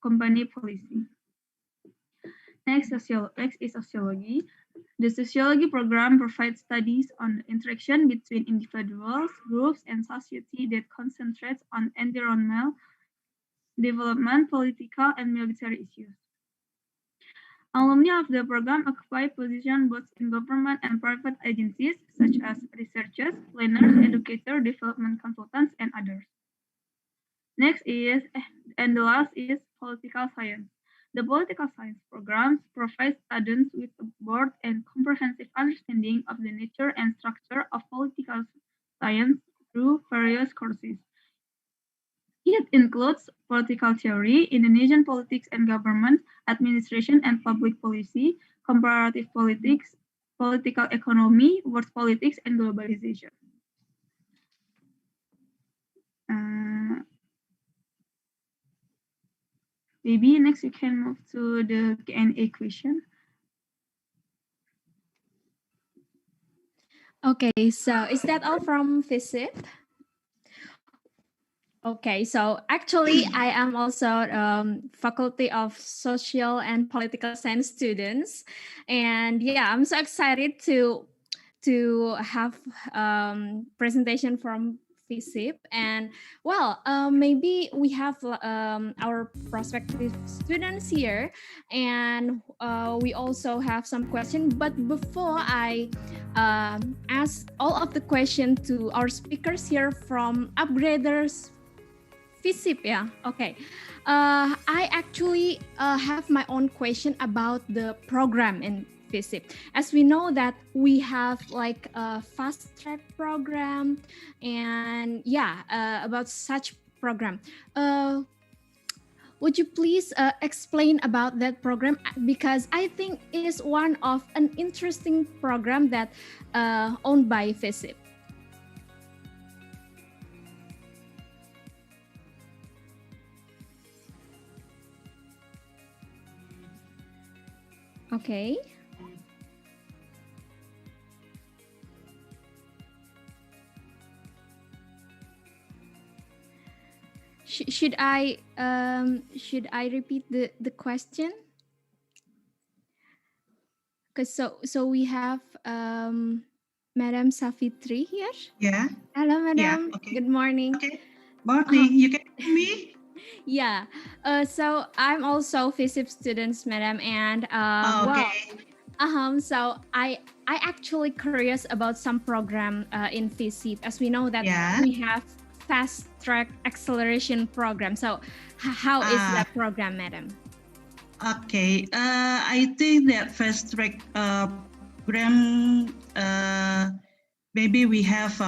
company policy. Next is sociology. The sociology program provides studies on the interaction between individuals, groups, and society that concentrates on environmental, development, political, and military issues. Alumni of the program occupy positions both in government and private agencies, such as researchers, planners, educators, development consultants, and others. Next is, and the last is political science. The political science programs provide students with a broad and comprehensive understanding of the nature and structure of political science through various courses. It includes political theory, Indonesian politics and government, administration and public policy, comparative politics, political economy, world politics, and globalization. Maybe next you can move to the Q&A question. Okay, so is that all from FISIP? Okay, so actually I am also Faculty of Social and Political Science students, and yeah, I'm so excited to have presentation from FISIP. And well, maybe we have our prospective students here, and we also have some questions. But before I ask all of the questions to our speakers here from Upgraders FISIP, yeah, okay. I actually have my own question about the program in FISIP. As we know that we have like a fast track program, and yeah, about such program. Would you please explain about that program? Because I think it is one of an interesting program that owned by FISIP. Okay. Should I repeat the question? Because so we have Madam Safitri here. Yeah. Hello, Madam. Yeah, okay. Good morning. Okay. Morning. You can hear me? Yeah. So I'm also FISIP students, Madam, and Okay. well, so I actually curious about some program in FISIP, as we know that we have fast track acceleration program. So how is that program, Madam? Okay. I think that fast track program, maybe we have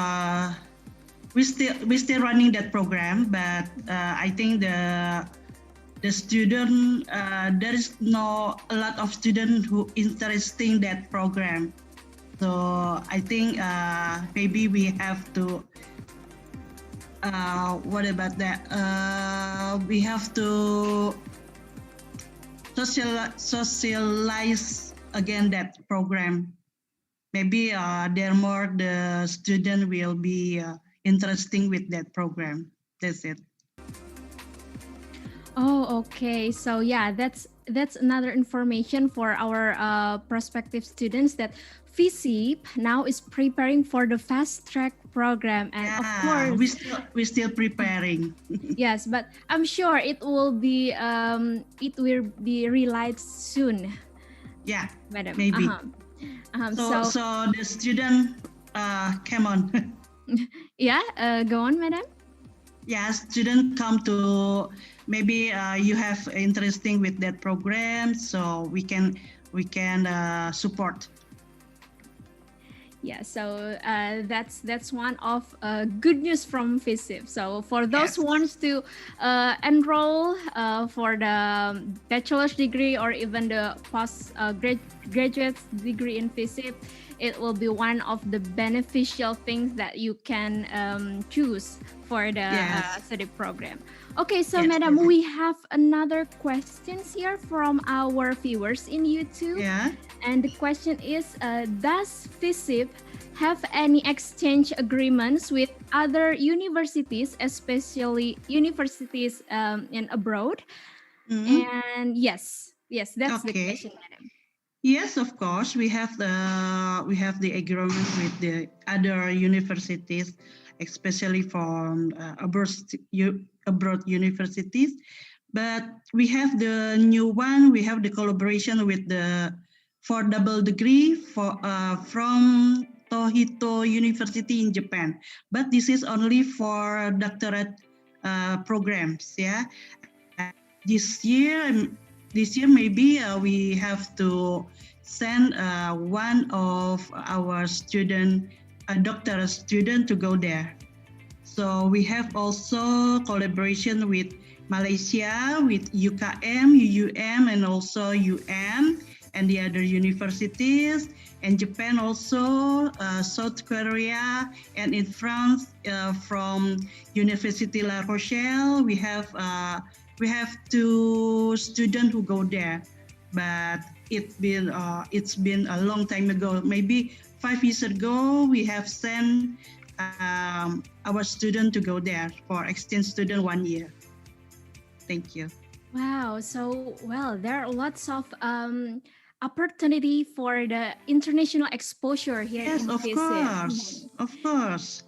we still running that program, but I think the student there is no a lot of students who interested in that program. So I think maybe we have to what about that? We have to socialize again that program. Maybe there more the student will be interesting with that program. That's it. Oh, okay. So yeah, that's another information for our prospective students that FISIP now is preparing for the fast track program, and of course we're still preparing. Yes, but I'm sure it will be realized soon. Yeah, Madam. maybe. So the student come on. Yeah, go on, Madam. Yeah, student come to maybe you have interesting with that program, so we can support. Yeah, so that's one of good news from FISIP. So for those who wants to enroll for the bachelor's degree or even the graduate degree in physics, it will be one of the beneficial things that you can choose for the study program. Okay, so Madam, we have another questions here from our viewers in YouTube. And the question is, does FISIP have any exchange agreements with other universities, especially universities in abroad? And yes, that's the question, Madam. Yes, of course, we have the agreement with the other universities, especially from abroad universities. But we have the new one. We have the collaboration with the for double degree from Tohito University in Japan. But this is only for doctorate programs. Yeah, this year maybe we have to send one of our student, a doctoral student, to go there. So we have also collaboration with Malaysia, with UKM, UUM, and also UM, and the other universities, and Japan also, South Korea, and in France from University La Rochelle, we have 2 students who go there, but it's been a long time ago. Maybe 5 years ago, we have sent our student to go there for exchange student 1 year. Thank you. Wow, so well, there are lots of opportunity for the international exposure here in FISIP. Of course.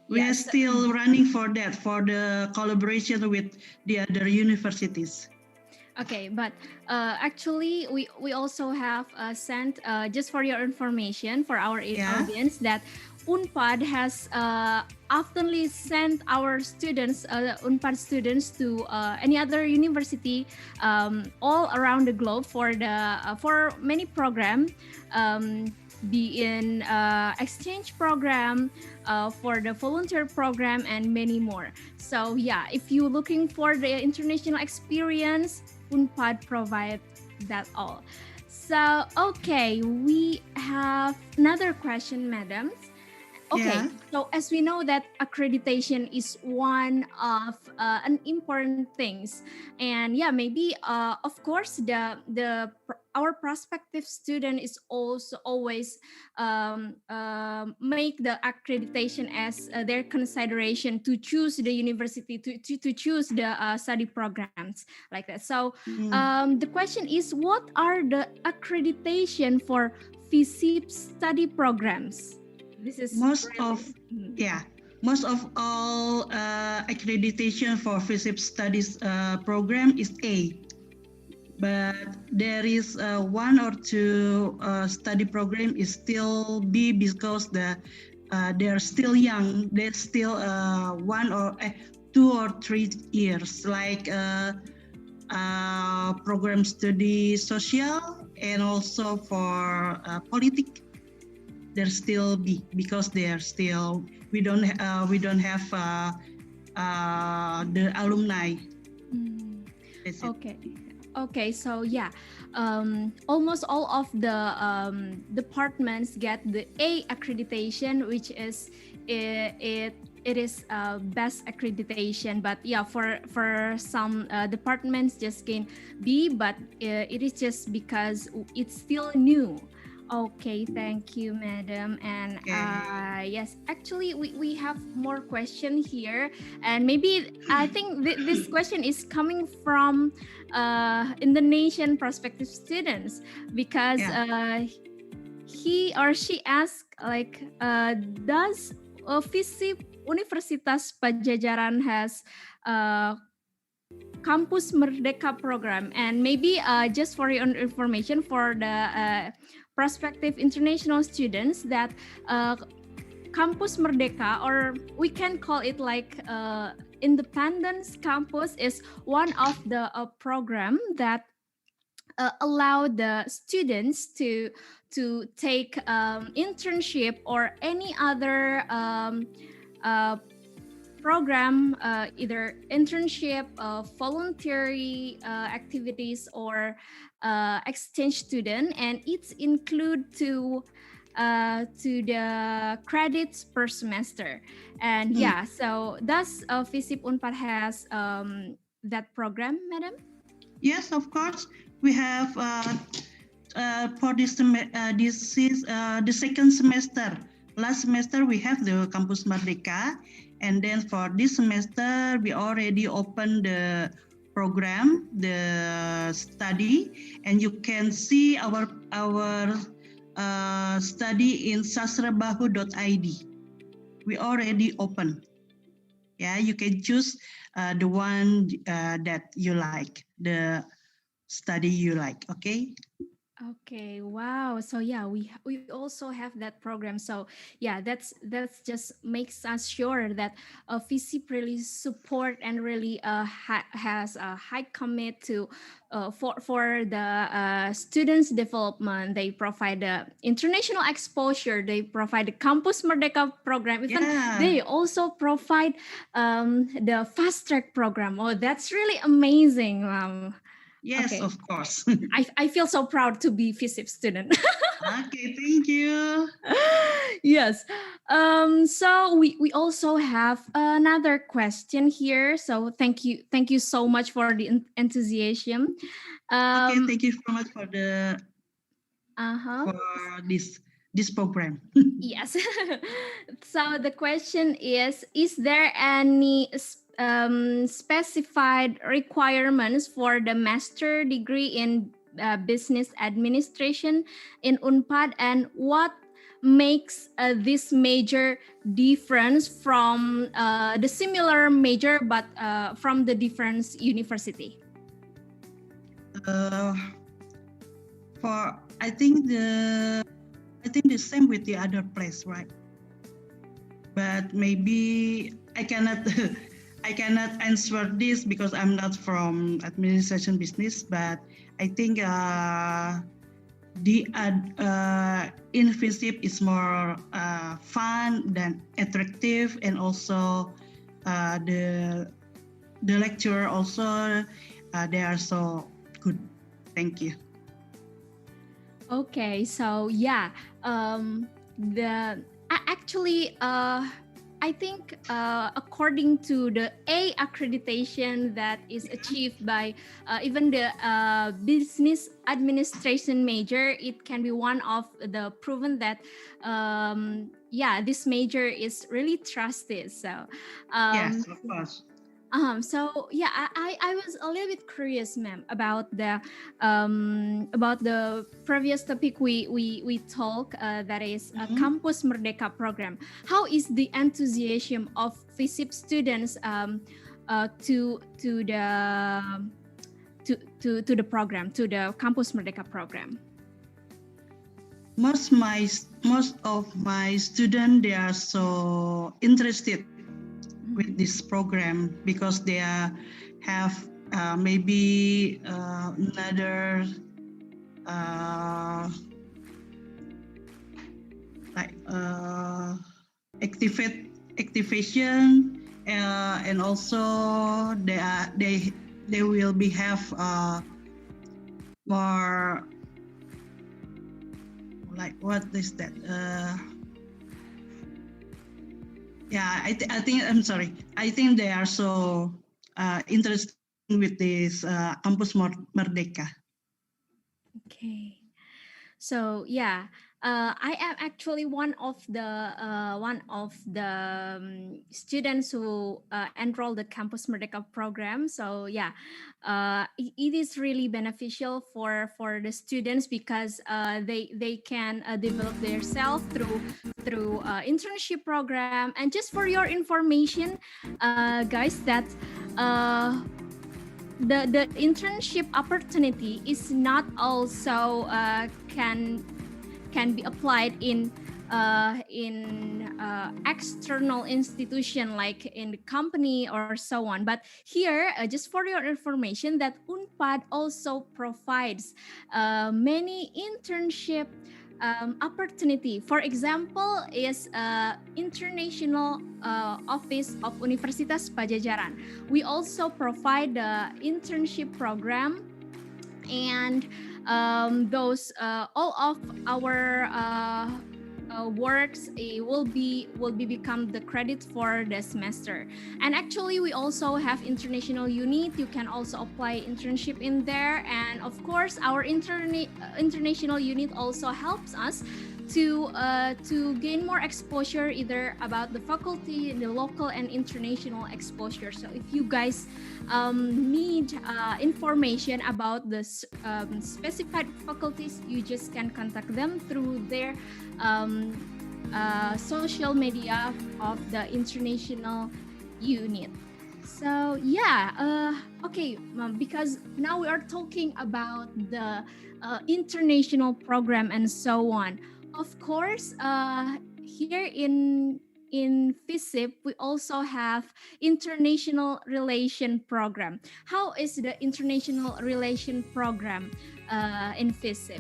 We are still running for that, for the collaboration with the other universities. Okay, but actually, we also have sent, just for your information, for our audience, that Unpad has oftenly sent our students, Unpad students, to any other university all around the globe for many programs. Be in exchange program, for the volunteer program, and many more. So yeah, if you're looking for the international experience, Unpad provide that all. So okay, we have another question, madam. Okay, so as we know that accreditation is one of an important things, and yeah, maybe of course our prospective student is also always make the accreditation as their consideration to choose the university, to choose the study programs like that. So the question is, what are the accreditation for FISIP study programs? This is most of all accreditation for FISIP studies program is A, but there is 1 or 2 study program is still B because they're still young. They're still 1 or 2 or 3 years, like program study social and also for politics. They're still B because they're still we don't have the alumni. Okay, so yeah, almost all of the departments get the A accreditation, which is it is best accreditation. But yeah, for some departments just gain B, but it is just because it's still new. Okay, thank you, madam. And yes, actually, we have more question here, and maybe I think this question is coming from Indonesian prospective students, because he or she asked, like, does FISIP Universitas Padjadjaran has Campus Merdeka program? And maybe just for your information, for the prospective international students, that Campus Merdeka, or we can call it like Independence Campus, is one of the program that allow the students to take internship or any other program, either internship, voluntary activities, or exchange student, and it's include to the credits per semester. And yeah, so does FISIP Unpad has that program, madam? Yes, of course. We have for this is the second semester. Last semester we have the Campus Merdeka, and then for this semester we already opened the program, the study, and you can see our study in sasrabahu.id. We already open. Yeah, you can choose the one that you like, the study you like. Okay. Okay, wow. So yeah, we also have that program. So yeah, that's just makes us sure that FISIP really support and really has a high commit to for the students' development. They provide the international exposure. They provide the Campus Merdeka program. Even they also provide the fast track program. Oh, that's really amazing. Yes, Okay. of course. I feel so proud to be FISIP student. Okay, thank you. Yes. So we also have another question here. So thank you so much for the enthusiasm. Okay, thank you so much for the for this program. Yes. So the question is there any specified requirements for the master degree in business administration in Unpad, and what makes this major difference from the similar major but from the different university? I think the same with the other place, right? But maybe I cannot I cannot answer this because I'm not from administration business. But I think in FISIP is more fun than attractive, and also the lecturer also they are so good. Thank you. Okay, so yeah, I think according to the A accreditation that is achieved by even the business administration major, it can be one of the proven that this major is really trusted. So yes, of course. So yeah, I was a little bit curious, ma'am, about the previous topic we talked, that is a Campus Merdeka program. How is the enthusiasm of FISIP students to the program, to the Campus Merdeka program? Most of my students, they are so interested with this program because they have maybe another activation, and also they will be have more like, what is that? I think I'm sorry. I think they are so interested with this Campus Merdeka. Okay, so yeah, I am actually one of the students who enrolled the Campus Merdeka program. So yeah, it is really beneficial for the students because they can develop themselves through internship program. And just for your information, guys, that the internship opportunity is not also can be applied in external institution like in the company or so on. But here, just for your information, that Unpad also provides many internship opportunity. For example, is international office of Universitas Padjadjaran. We also provide the internship program and those all of our works will be become the credit for the semester. And actually we also have international unit. You can also apply internship in there, and of course our international unit also helps us to gain more exposure either about the faculty, the local and international exposure. So if you guys need information about the specified faculties, you just can contact them through their social media of the international unit. So yeah, okay, because now we are talking about the international program and so on. Of course, here in FISIP, we also have international relation program. How is the international relation program in FISIP?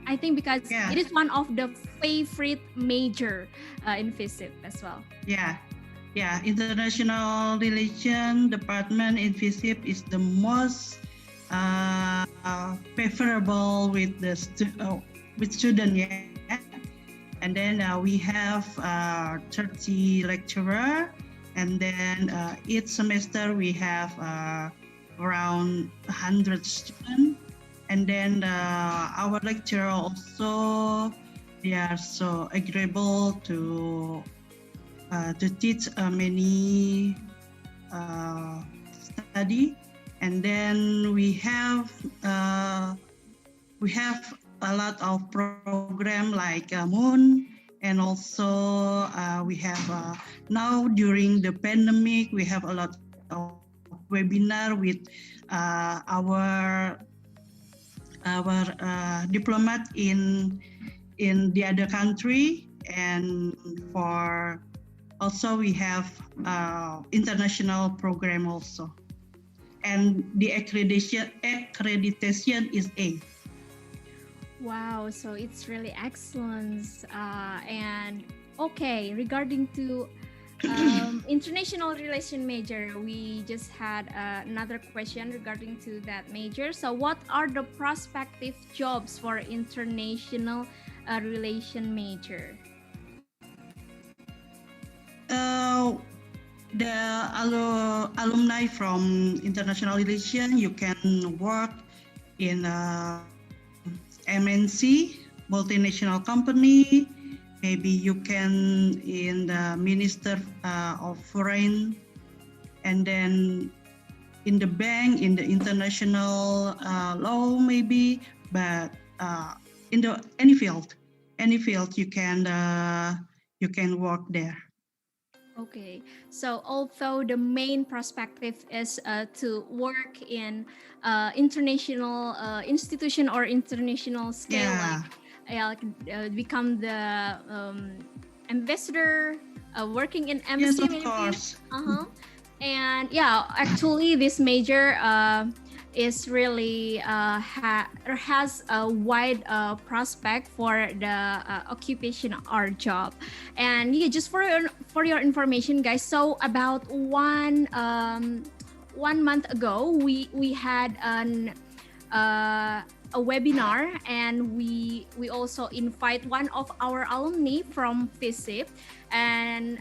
I think because it is one of the favorite major in FISIP as well. Yeah, international relation department in FISIP is the most favorable with the student, yeah. And then we have 30 lecturer, and then each semester we have around 100 students. And then our lecturer also, they are so agreeable to teach many study. And then we have a lot of program like Moon, and also we have now during the pandemic we have a lot of webinar with our diplomat in the other country, and for also we have international program also, and the accreditation is A. Wow, so it's really excellent. And okay, regarding to international relation major, we just had another question regarding to that major. So what are the prospective jobs for international relation major? The alumni from international relation, you can work in MNC, multinational company. Maybe you can in the Minister of Foreign, and then in the bank, in the international law maybe, but in the any field you can work there. Okay, so although the main perspective is to work in international institution or international scale, become the ambassador, working in embassy. Yes, of course. And yeah, actually this major is really has a wide prospect for the occupation or job. And yeah, just for your information, guys, so about 1 month ago we had a webinar, and we also invite one of our alumni from FISIP, and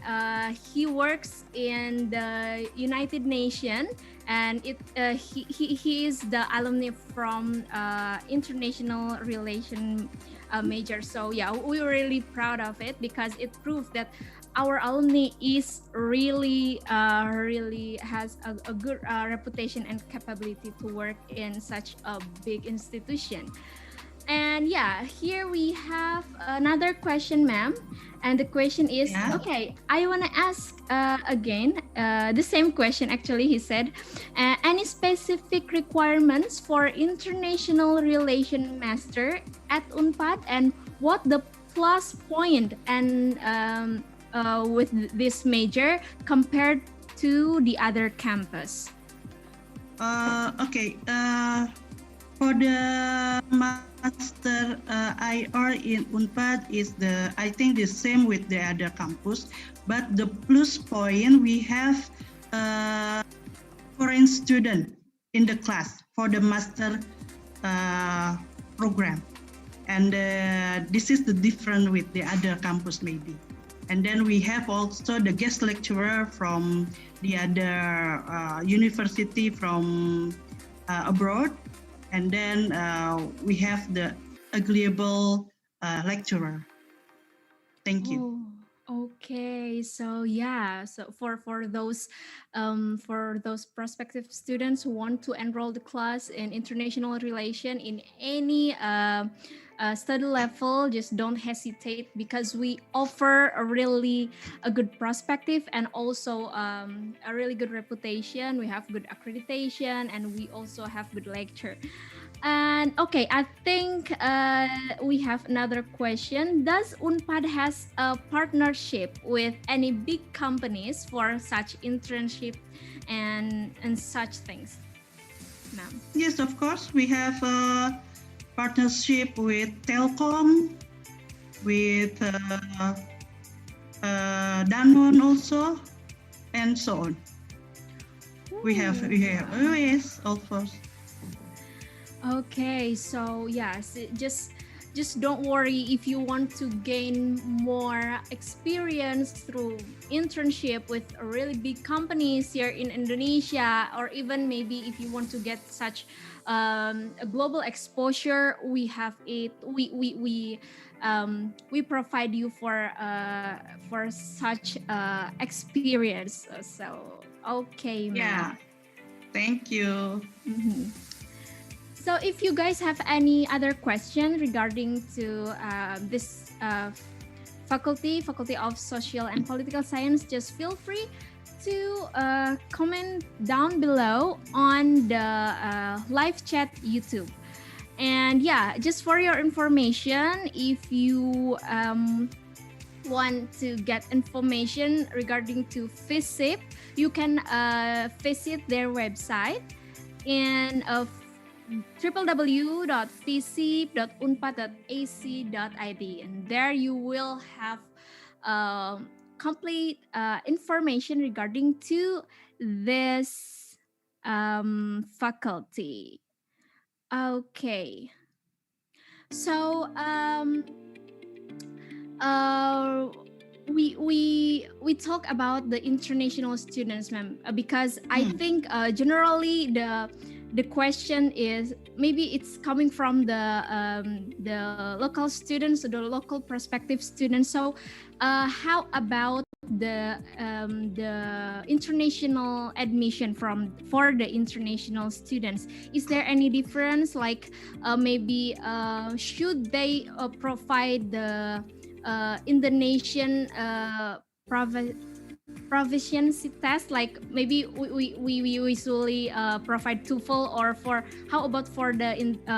he works in the United Nations, and he is the alumni from international relation major. So yeah, we were really proud of it because it proves that our alumni is really has a good reputation and capability to work in such a big institution. And yeah, here we have another question, ma'am. And the question is, okay, I want to ask again the same question. Actually, he said, any specific requirements for international relation master at Unpad, and what the plus point and with this major compared to the other campus? Okay, for the master IR in Unpad is I think the same with the other campus, but the plus point, we have foreign student in the class for the master program. And this is the different with the other campus maybe. And then we have also the guest lecturer from the other university from abroad. And then we have the agreeable lecturer. Thank you. Okay, so yeah, so for those prospective students who want to enroll the class in international relation in any study level, just don't hesitate because we offer a good perspective and also a really good reputation. We have good accreditation and we also have good lecture. And okay, I think we have another question. Does Unpad has a partnership with any big companies for such internship and such things? Ma'am. Yes, of course. We have a partnership with Telkom, with Danone also, and so on. We have yes, of course. Okay, so yes, just don't worry if you want to gain more experience through internship with really big companies here in Indonesia, or even maybe if you want to get such a global exposure, we have it. We provide you for such experience. So okay, yeah, thank you. Mm-hmm. So if you guys have any other question regarding to this faculty of Social and Political Science, just feel free to comment down below on the live chat YouTube. And yeah, just for your information, if you want to get information regarding to FISIP, you can visit their website in www.fisip.unpad.ac.id, and there you will have complete information regarding to this faculty. Okay, so we talk about the international students, ma'am, because I think generally the question is maybe it's coming from the local students, the local prospective students. So how about the international admission for the international students? Is there any difference? Like maybe should they provide the Indonesian proficiency test, like maybe we usually provide TOEFL, or how about for the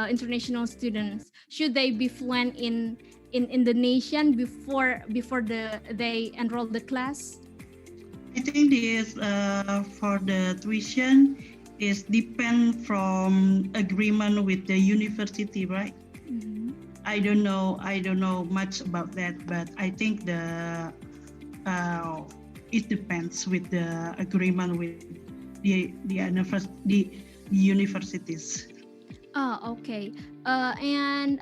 international students, should they be fluent in Indonesian before they enroll the class? I think this for the tuition is depend from agreement with the university, right? Mm-hmm. I don't know much about that, but I think it depends with the agreement with the universities. Oh, okay. And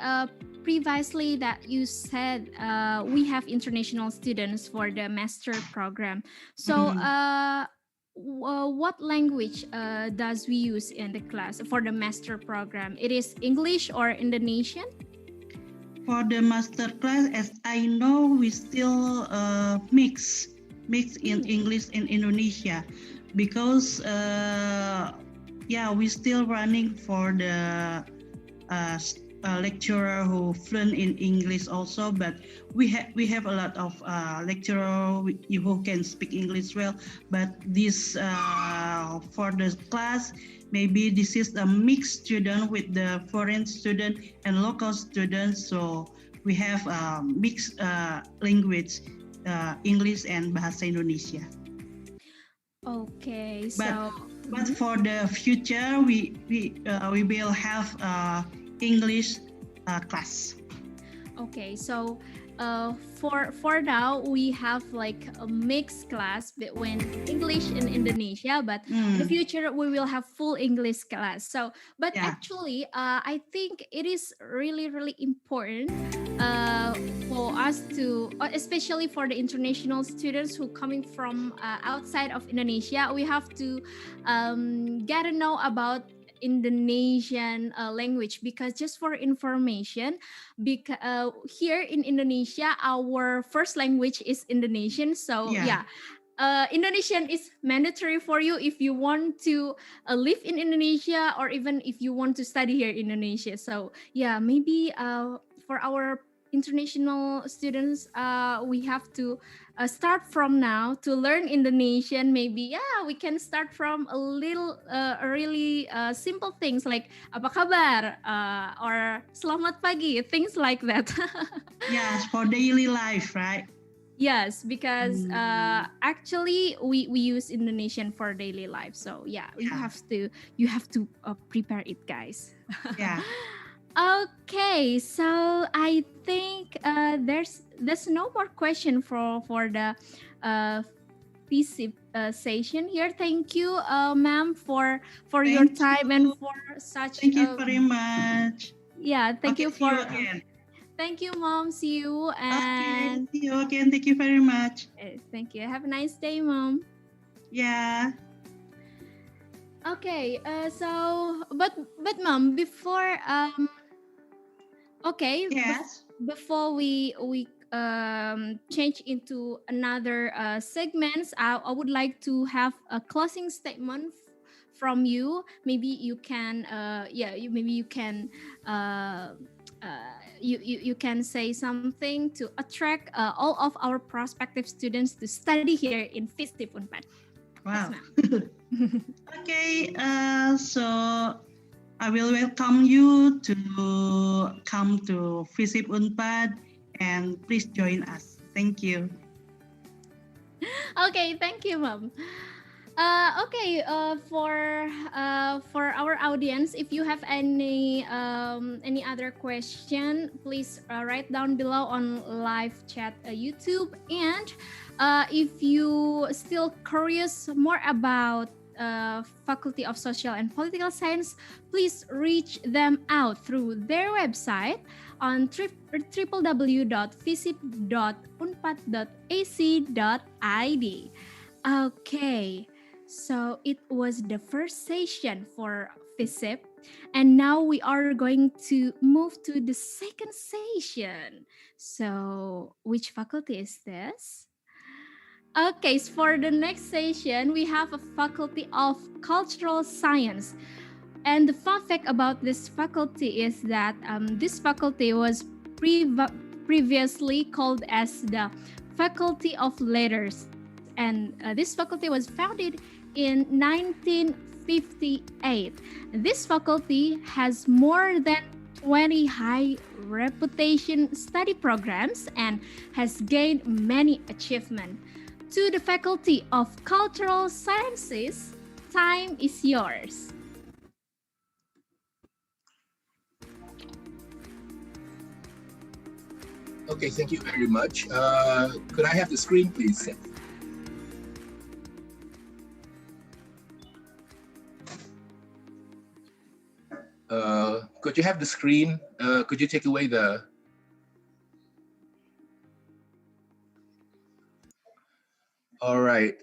previously that you said we have international students for the master program. So what language does we use in the class for the master program? It is English or Indonesian? For the master class, as I know, we still mix in English and Indonesia, because we still running for the lecturer who fluent in English also, but we have a lot of lecturer who can speak English well. But this for the class, maybe this is a mixed student with the foreign student and local students. So we have mixed language, English and Bahasa Indonesia. Okay, but for the future, we will have English class. Okay, so for now we have like a mixed class between English and Indonesia, but in the future we will have full English class. So, but actually, I think it is really important for us to, especially for the international students who coming from outside of Indonesia, we have to get to know about Indonesian language, because just for information, because here in Indonesia our first language is Indonesian, so Indonesian is mandatory for you if you want to live in Indonesia, or even if you want to study here in Indonesia. So maybe for our international students, we have to start from now to learn Indonesian. Maybe we can start from a little really simple things like apa kabar, or selamat pagi, things like that. Yes, for daily life, right? Yes, because actually we use Indonesian for daily life. So you have to prepare it, guys. Yeah. Okay, so I think there's no more question for the PSIP session here. Thank you, ma'am, for your time and for such. Thank you very much. Yeah, thank you for. See you again. Thank you, mom. See you and. Okay, see you again. Thank you very much. Thank you. Have a nice day, mom. Yeah. Okay. So, but mom, before okay. Yes. Before we change into another segments, I would like to have a closing statement from you. Maybe you can you can say something to attract all of our prospective students to study here in FISIP Unpad. Wow. Okay. So I will welcome you to come to FISIP Unpad, and please join us. Thank you. Okay, thank you, mom. Okay, for our audience, if you have any other question, please write down below on live chat YouTube. And if you still curious more about Faculty of Social and Political Science, please reach them out through their website on www.fisip.unpad.ac.id. Okay, so it was the first session for FISIP, and now we are going to move to the second session. So, which faculty is this? Okay, so for the next session, we have a Faculty of Cultural Science. And the fun fact about this faculty is that this faculty was previously called as the Faculty of Letters. And this faculty was founded in 1958. This faculty has more than 20 high reputation study programs and has gained many achievements. To the Faculty of Cultural Sciences, time is yours. Okay, thank you very much. Could I have the screen, please? Could you have the screen? Could you take away the... All right.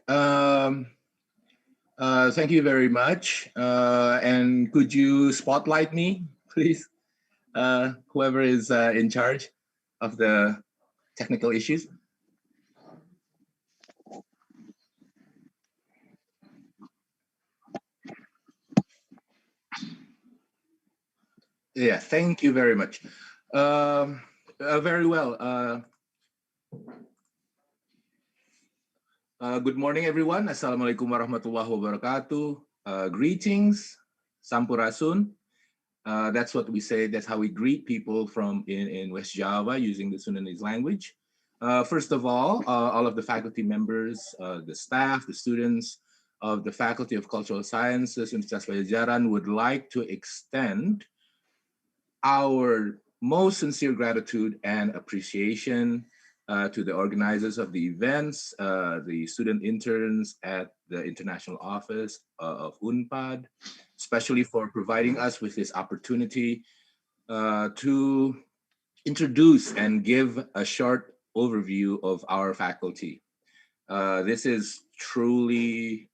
Thank you very much. And could you spotlight me, please? Whoever is in charge of the technical issues. Yeah, thank you very much. Very well. Good morning, everyone. Assalamualaikum warahmatullahi wabarakatuh. Greetings, Sampurasun. That's what we say. That's how we greet people from in West Java using the Sundanese language. First of all of the faculty members, the staff, the students of the Faculty of Cultural Sciences, Universitas Padjadjaran would like to extend our most sincere gratitude and appreciation to the organizers of the events, the student interns at the international office of Unpad, especially for providing us with this opportunity to introduce and give a short overview of our faculty. This is truly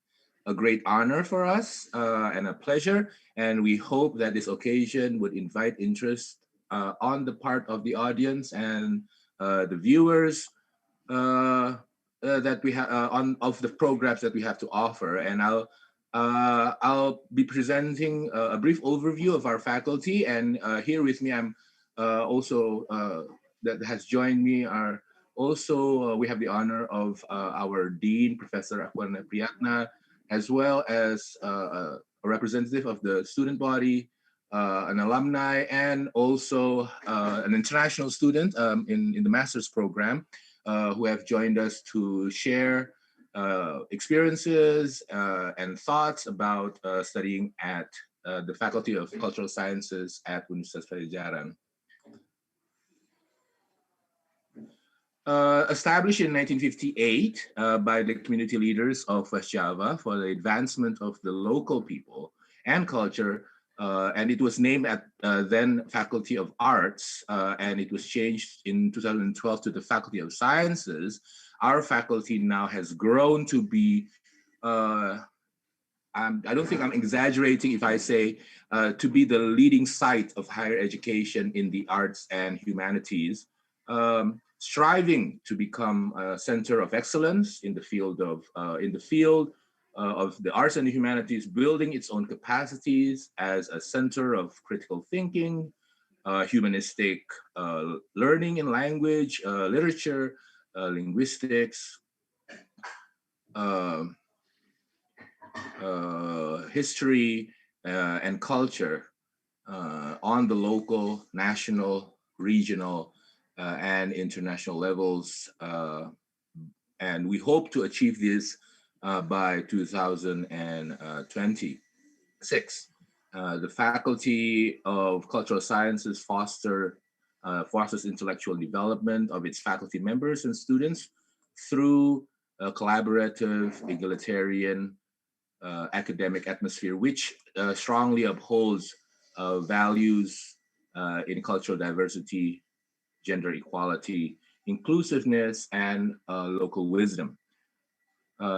a great honor for us and a pleasure, and we hope that this occasion would invite interest on the part of the audience and the viewers that we have on of the programs that we have to offer. And I'll be presenting a brief overview of our faculty, and here with me I'm also that has joined me are also we have the honor of our dean, Professor Akwan Priyatna, as well as a representative of the student body, an alumni, and also an international student in the master's program who have joined us to share experiences and thoughts about studying at the Faculty of Cultural Sciences at Universitas Padjadjaran. Established in 1958 by the community leaders of West Java for the advancement of the local people and culture, and it was named at then Faculty of Arts, and it was changed in 2012 to the Faculty of Sciences. Our faculty now has grown to be, I don't think I'm exaggerating if I say, to be the leading site of higher education in the arts and humanities. Striving to become a center of excellence in the field of the arts and the humanities, building its own capacities as a center of critical thinking, humanistic learning in language, literature, linguistics, history, and culture on the local, national, regional, and international levels. And we hope to achieve this by 2026. The Faculty of Cultural Sciences fosters intellectual development of its faculty members and students through a collaborative, egalitarian academic atmosphere, which strongly upholds values in cultural diversity, gender equality, inclusiveness, and local wisdom.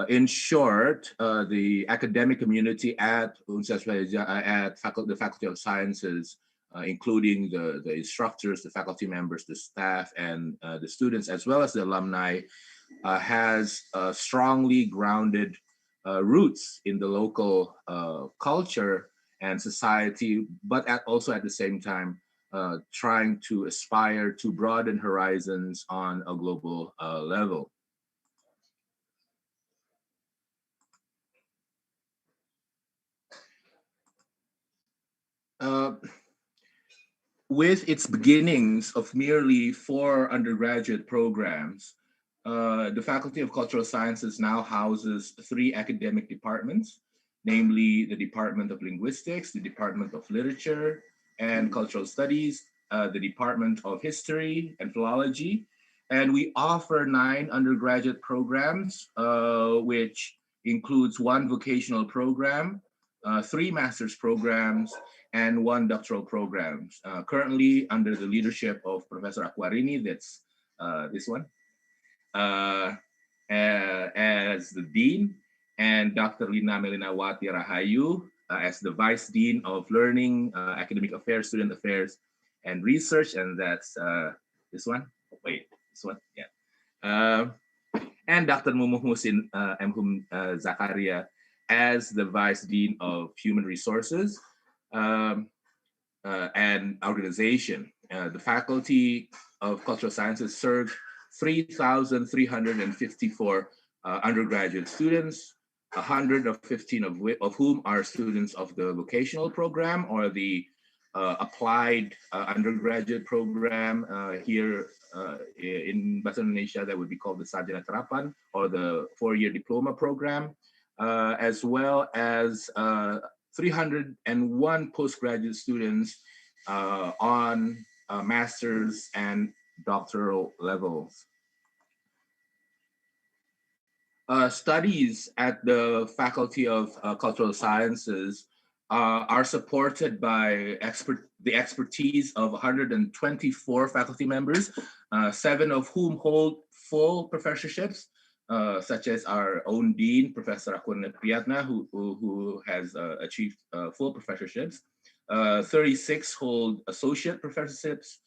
In short, the academic community at the Faculty of Sciences, including the instructors, the faculty members, the staff, and the students, as well as the alumni, has strongly grounded roots in the local culture and society, but also at the same time, trying to aspire to broaden horizons on a global level. With its beginnings of merely 4 undergraduate programs, the Faculty of Cultural Sciences now houses 3 academic departments, namely the Department of Linguistics, the Department of Literature and Cultural Studies, the Department of History and Philology, and we offer 9 undergraduate programs, which includes 1 vocational program, 3 master's programs, and 1 doctoral program. Currently under the leadership of Professor Akwarini, that's this one, as the Dean, and Dr. Lina Melinawati Rahayu as the Vice Dean of Learning, Academic Affairs, Student Affairs, and Research, and that's this one. Wait, this one, yeah. And Dr. Mumuh Musin Zakaria as the Vice Dean of Human Resources and Organization. The Faculty of Cultural Sciences served 3,354 undergraduate students, 115 of whom are students of the vocational program or the applied undergraduate program here in Bahasa Indonesia that would be called the Sarjana Terapan or the 4-year diploma program, as well as 301 postgraduate students on master's and doctoral levels. Studies at the Faculty of Cultural Sciences are supported by the expertise of 124 faculty members, 7 of whom hold full professorships, such as our own dean, Professor Akun Priyatna, who has achieved full professorships. 36 hold associate professorships,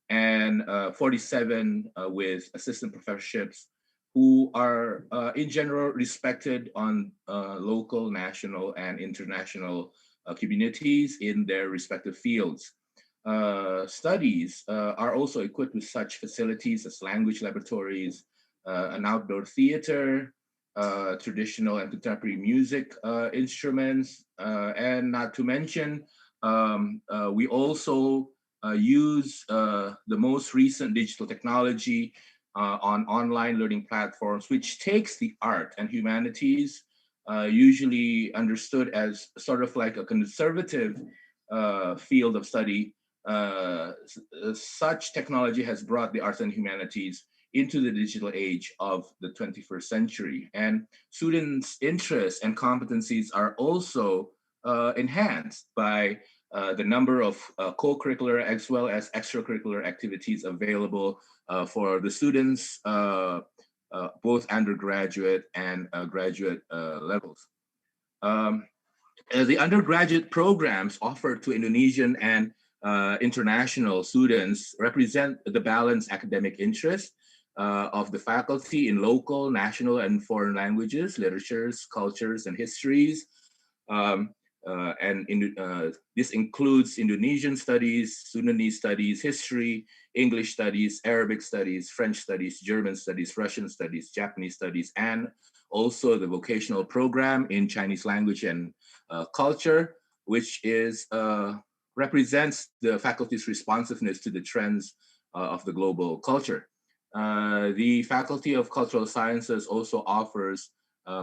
and 47 with assistant professorships, who are in general respected on local, national, and international communities in their respective fields. Studies are also equipped with such facilities as language laboratories, an outdoor theater, traditional and contemporary music instruments, and not to mention, we also use the most recent digital technology on online learning platforms, which takes the art and humanities, usually understood as sort of like a conservative field of study. Such technology has brought the arts and humanities into the digital age of the 21st century. And students' interests and competencies are also enhanced by the number of co-curricular as well as extracurricular activities available for the students, both undergraduate and graduate levels. The undergraduate programs offered to Indonesian and international students represent the balanced academic interest of the faculty in local, national, and foreign languages, literatures, cultures, and histories. This includes Indonesian studies, Sudanese studies, history, English studies, Arabic studies, French studies, German studies, Russian studies, Japanese studies, and also the vocational program in Chinese language and culture, which is represents the faculty's responsiveness to the trends of the global culture. The Faculty of Cultural Sciences also offers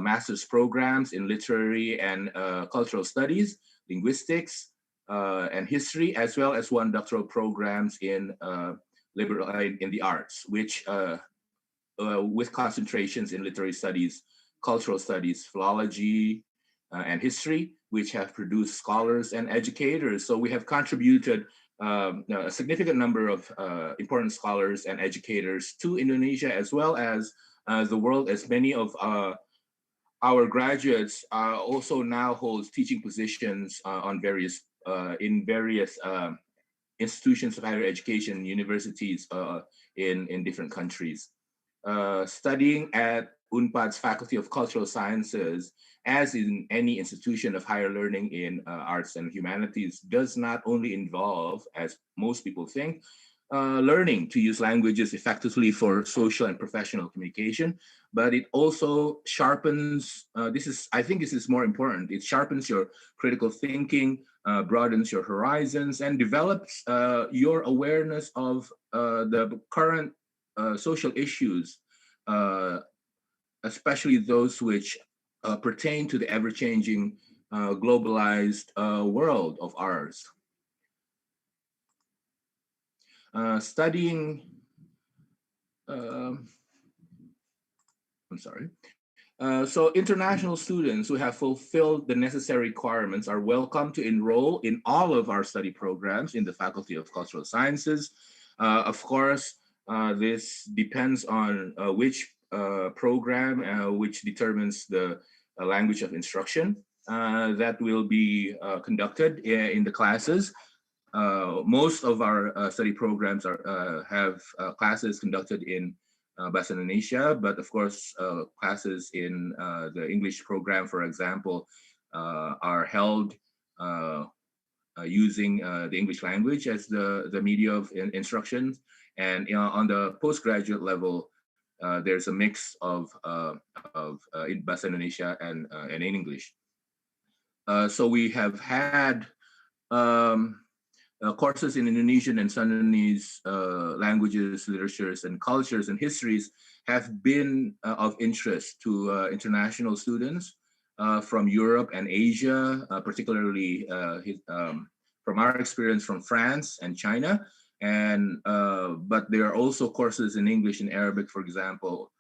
master's programs in literary and cultural studies, linguistics, and history, as well as one doctoral programs in the arts, which with concentrations in literary studies, cultural studies, philology, and history, which have produced scholars and educators. So we have contributed a significant number of important scholars and educators to Indonesia, as well as the world, as many of our graduates also now hold teaching positions on various institutions of higher education, universities in different countries. Studying at Unpad's Faculty of Cultural Sciences, as in any institution of higher learning in arts and humanities, does not only involve, as most people think, learning to use languages effectively for social and professional communication, but it also sharpens, I think this is more important, it sharpens your critical thinking, broadens your horizons, and develops your awareness of the current social issues, especially those which pertain to the ever-changing globalized world of ours. Studying, I'm sorry. So international students who have fulfilled the necessary requirements are welcome to enroll in all of our study programs in the Faculty of Cultural Sciences. Of course, this depends on which program, which determines the language of instruction that will be conducted in the classes. Most of our study programs have classes conducted in Bahasa Indonesia, but of course, classes in the English program, for example, are held using the English language as the media of instruction. And on the postgraduate level, there's a mix of in Bahasa Indonesia and in English. So we have had courses in Indonesian and Sundanese languages, literatures, and cultures and histories have been of interest to international students from Europe and Asia, particularly from our experience from France and China. And but there are also courses in English and Arabic, for example,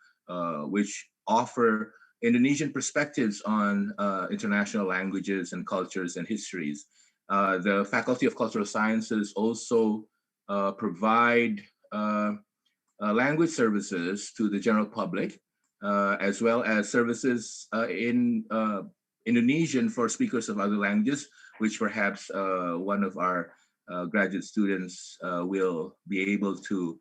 which offer Indonesian perspectives on international languages and cultures and histories. The Faculty of Cultural Sciences also provide language services to the general public, as well as services in Indonesian for speakers of other languages, which perhaps one of our graduate students will be able to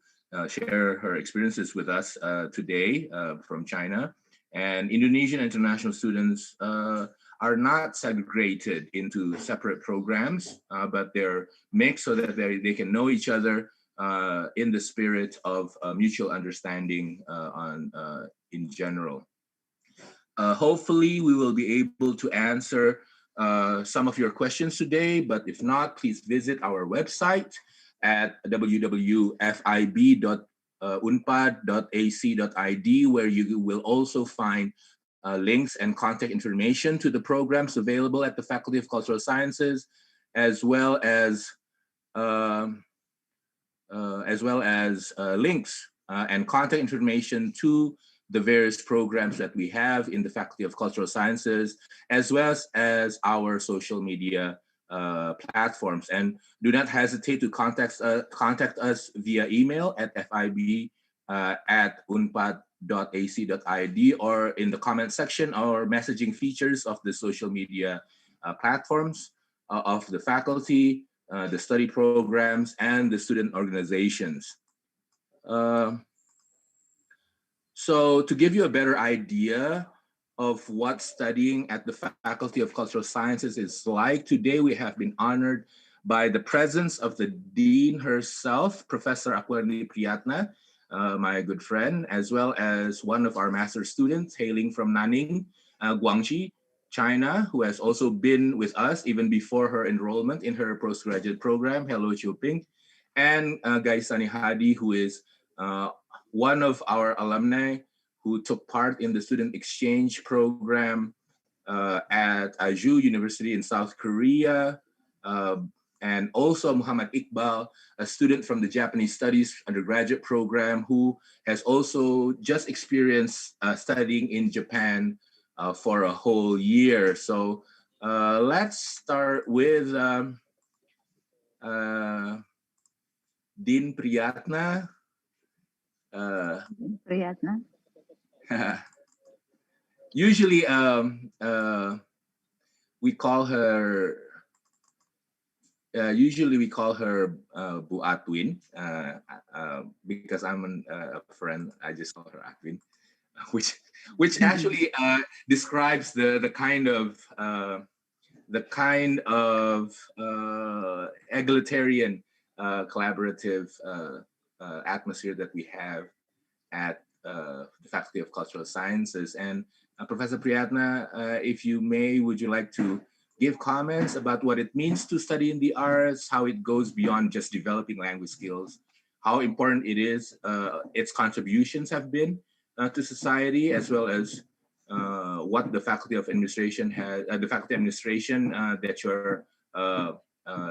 share her experiences with us today from China. And Indonesian international students are not segregated into separate programs, but they're mixed so that they can know each other in the spirit of mutual understanding in general. Hopefully, we will be able to answer some of your questions today, but if not, please visit our website at www.fib.unpad.ac.id, where you will also find links and contact information to the programs available at the Faculty of Cultural Sciences, as well as links and contact information to the various programs that we have in the Faculty of Cultural Sciences, as well as our social media platforms. And do not hesitate to contact us via email at fib@unpad.ac.id, or in the comment section or messaging features of the social media platforms of the faculty, the study programs, and the student organizations. So to give you a better idea of what studying at the Faculty of Cultural Sciences is like, today we have been honored by the presence of the Dean herself, Professor Apurni Priyatna, my good friend, as well as one of our master students hailing from Nanning, Guangxi, China, who has also been with us even before her enrollment in her postgraduate program. Hello, Chuping. And Gaisani Hadi, who is one of our alumni who took part in the student exchange program at Aju University in South Korea, and also Muhammad Iqbal, a student from the Japanese Studies undergraduate program, who has also just experienced studying in Japan for a whole year. So let's start with Dean Priyatna. Priyatna. Usually, we call her. We call her Bu Atwin because I'm a friend. I just call her Atwin, which actually describes the kind of egalitarian, collaborative atmosphere that we have at the Faculty of Cultural Sciences. And Professor Priyatna, if you may, would you like to give comments about what it means to study in the arts, how it goes beyond just developing language skills, how important it is, its contributions have been to society, as well as what the Faculty of Administration that you're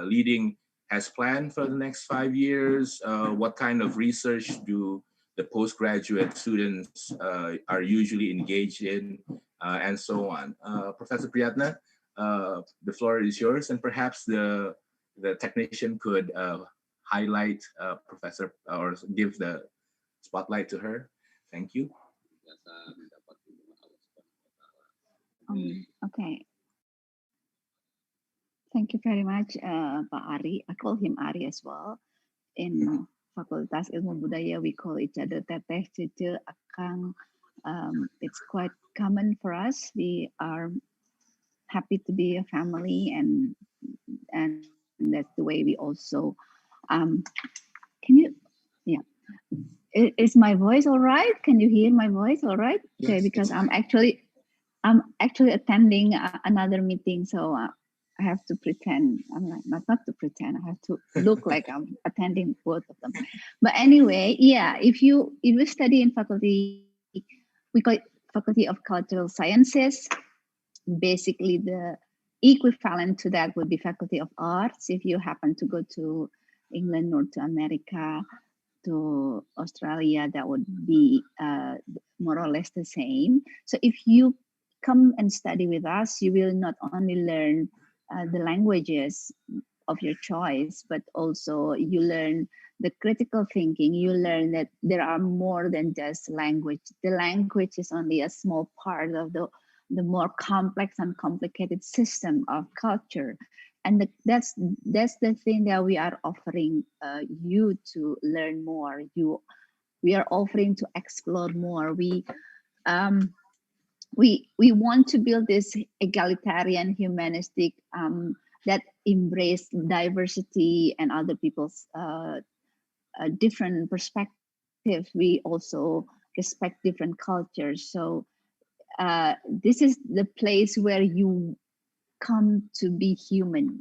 leading has planned for the next 5 years? What kind of research do the postgraduate students are usually engaged in, and so on? Professor Priyatna, the floor is yours, and perhaps the technician could highlight Professor or give the spotlight to her. Thank you. Okay. Thank you very much, Pak Ari. I call him Ari as well. In Fakultas Ilmu Budaya, we call each other Teteh, Cece, Akang. It's quite common for us. We are happy to be a family, and that's the way we also. Can you? Yeah. Is my voice all right? Can you hear my voice all right? Yes, Okay, because I'm actually attending another meeting, so I have to pretend. I'm like not to pretend. I have to look like I'm attending both of them. But anyway, yeah. If you study in faculty, we call it Faculty of Cultural Sciences. Basically, the equivalent to that would be Faculty of Arts if you happen to go to England or to America, to Australia, that would be more or less the same. So if you come and study with us, you will not only learn the languages of your choice, but also you learn the critical thinking. You learn that there are more than just language. The language is only a small part of the more complex and complicated system of culture. And that's the thing that we are offering you to learn more. We are offering to explore more. We want to build this egalitarian, humanistic that embrace diversity and other people's different perspectives. We also respect different cultures. So this is the place where you come to be human.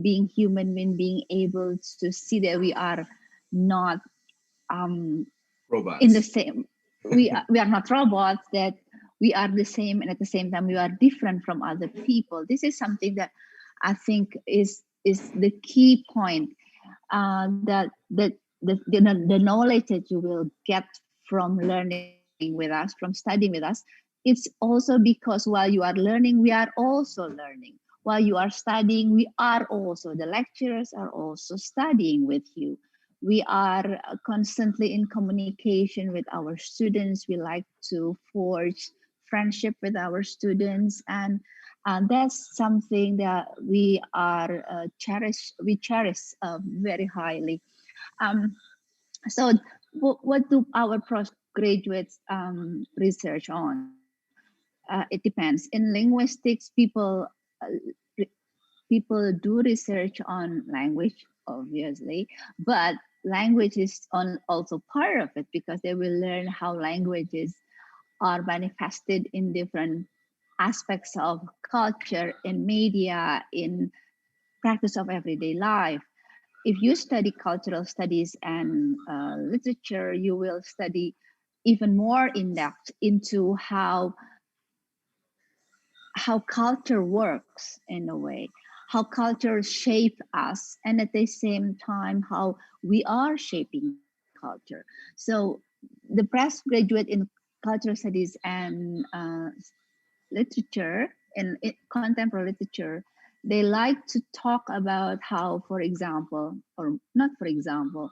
Being human means being able to see that we are not robots. in the same. We are not robots. That we are the same, and at the same time we are different from other people. This is something that I think is the key point. That the knowledge that you will get from learning with us, from studying with us, it's also because while you are learning, we are also learning. While you are studying, we are also, the lecturers are also studying with you. We are constantly in communication with our students. We like to forge friendship with our students, and that's something that we cherish very highly. So what do our postgraduates research on? It depends. In linguistics, people do research on language, obviously, but language is also part of it, because they will learn how languages are manifested in different aspects of culture, in media, in practice of everyday life. If you study cultural studies and literature, you will study even more in depth into how culture works, in a way, how culture shape us, and at the same time how we are shaping culture. So the postgraduate in cultural studies and literature, in contemporary literature, they like to talk about how, for example, or not for example,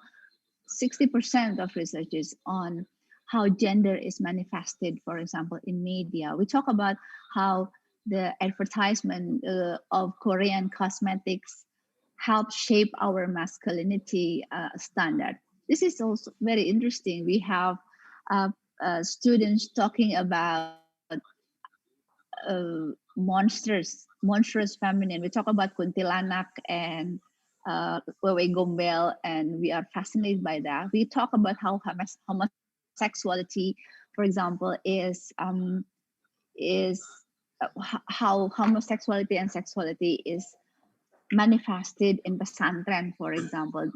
60% of research is on how gender is manifested, for example, in media. We talk about how the advertisement of Korean cosmetics help shape our masculinity standard. This is also very interesting. We have students talking about monstrous feminine. We talk about kuntilanak and wewe gombel, and we are fascinated by that. We talk about how homosexuality, for example, is how homosexuality and sexuality is manifested in pesantren, for example.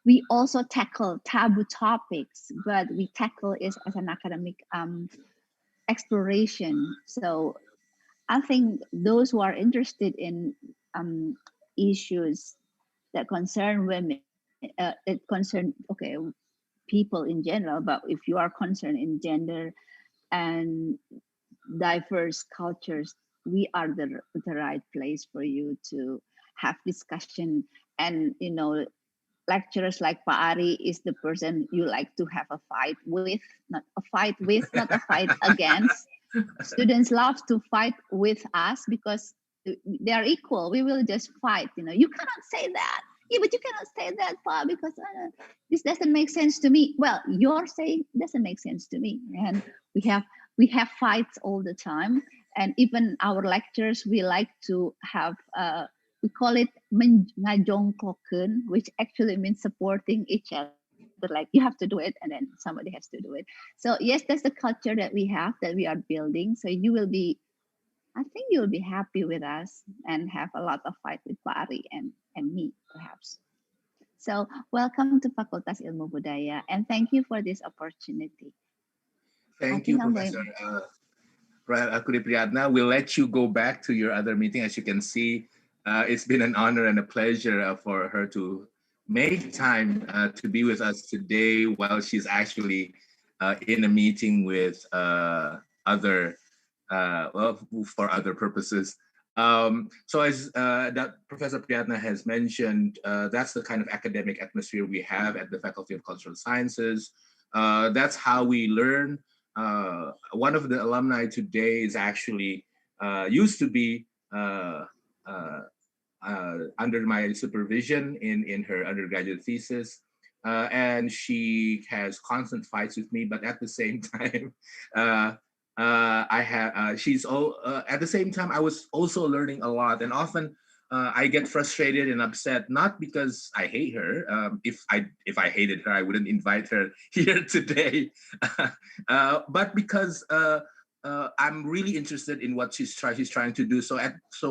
We also tackle taboo topics, but we tackle it as an academic exploration. So I think those who are interested in issues that concern women, that concern people in general, but if you are concerned in gender and diverse cultures, we are the right place for you to have discussion. And lecturers like Pak Ari is the person you like to have a fight with, not a fight against. Students love to fight with us because they are equal. We will just fight. You cannot say that. Yeah, but you cannot say that, Pa, because this doesn't make sense to me. Well, you're saying doesn't make sense to me, and we have fights all the time. And even our lectures, we like to have. We call it ngajongkloken, which actually means supporting each other. Like you have to do it, and then somebody has to do it. So yes, that's the culture that we have, that we are building. So I think you'll be happy with us and have a lot of fight with Pak Ari and me, perhaps. So welcome to Fakultas Ilmu Budaya, and thank you for this opportunity. Thank you, Professor. Kuri Priyatna. We'll let you go back to your other meeting. As you can see, it's been an honor and a pleasure for her to make time to be with us today while she's actually in a meeting with other, well, for other purposes. So as that Professor Priyatna has mentioned, that's the kind of academic atmosphere we have at the Faculty of Cultural Sciences. That's how we learn. One of the alumni today is actually used to be under my supervision in her undergraduate thesis. And she has constant fights with me, but at the same time, at the same time, I was also learning a lot, and often I get frustrated and upset, not because I hate her. If I hated her, I wouldn't invite her here today, but because I'm really interested in what she's trying to do. So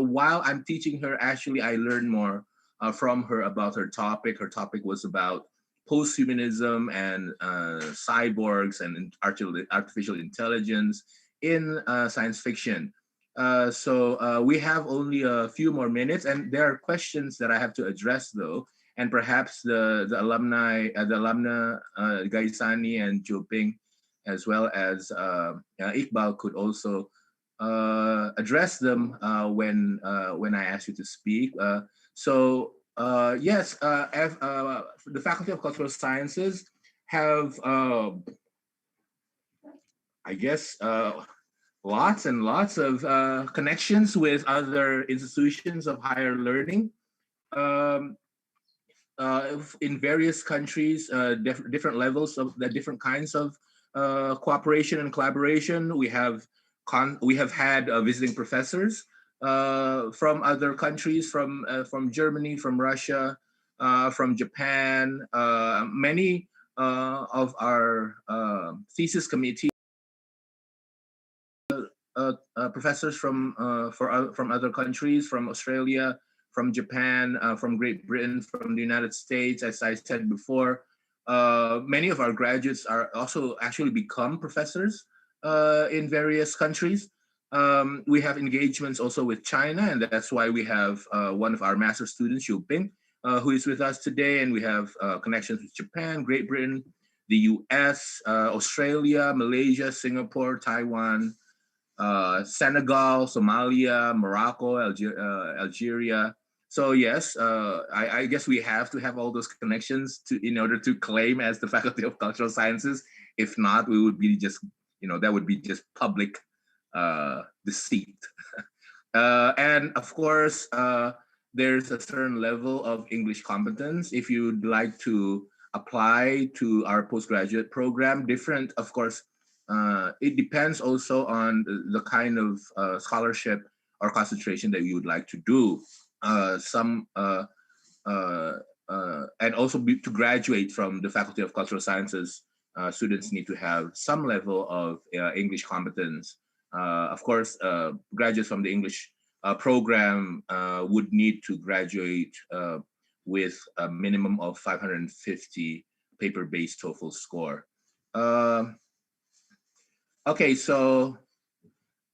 while I'm teaching her, actually, I learn more from her about her topic. Her topic was about post-humanism and cyborgs and artificial intelligence in science fiction. So we have only a few more minutes, and there are questions that I have to address, though, and perhaps the alumna Gaisani and Joping, as well as Iqbal, could also address them when I ask you to speak. Yes, the Faculty of Cultural Sciences have, I guess, lots and lots of connections with other institutions of higher learning in various countries, different levels of the different kinds of cooperation and collaboration. We have had visiting professors from other countries, from Germany, from Russia, from Japan. Many of our thesis committee professors from other countries, from Australia, from Japan, from Great Britain, from the United States. As I said before, many of our graduates are also actually become professors in various countries. We have engagements also with China, and that's why we have one of our master students, Xiu Ping, who is with us today, and we have connections with Japan, Great Britain, the US, Australia, Malaysia, Singapore, Taiwan, Senegal, Somalia, Morocco, Algeria. So yes, I guess we have to have all those connections in order to claim as the Faculty of Cultural Sciences. If not, we would be just, that would be just public deceit. And of course, there's a certain level of English competence. If you'd like to apply to our postgraduate program, different, of course, it depends also on the kind of scholarship or concentration that you would like to do. And also to graduate from the Faculty of Cultural Sciences, students need to have some level of English competence. Of course, graduates from the English program would need to graduate with a minimum of 550 paper-based TOEFL score. Okay, so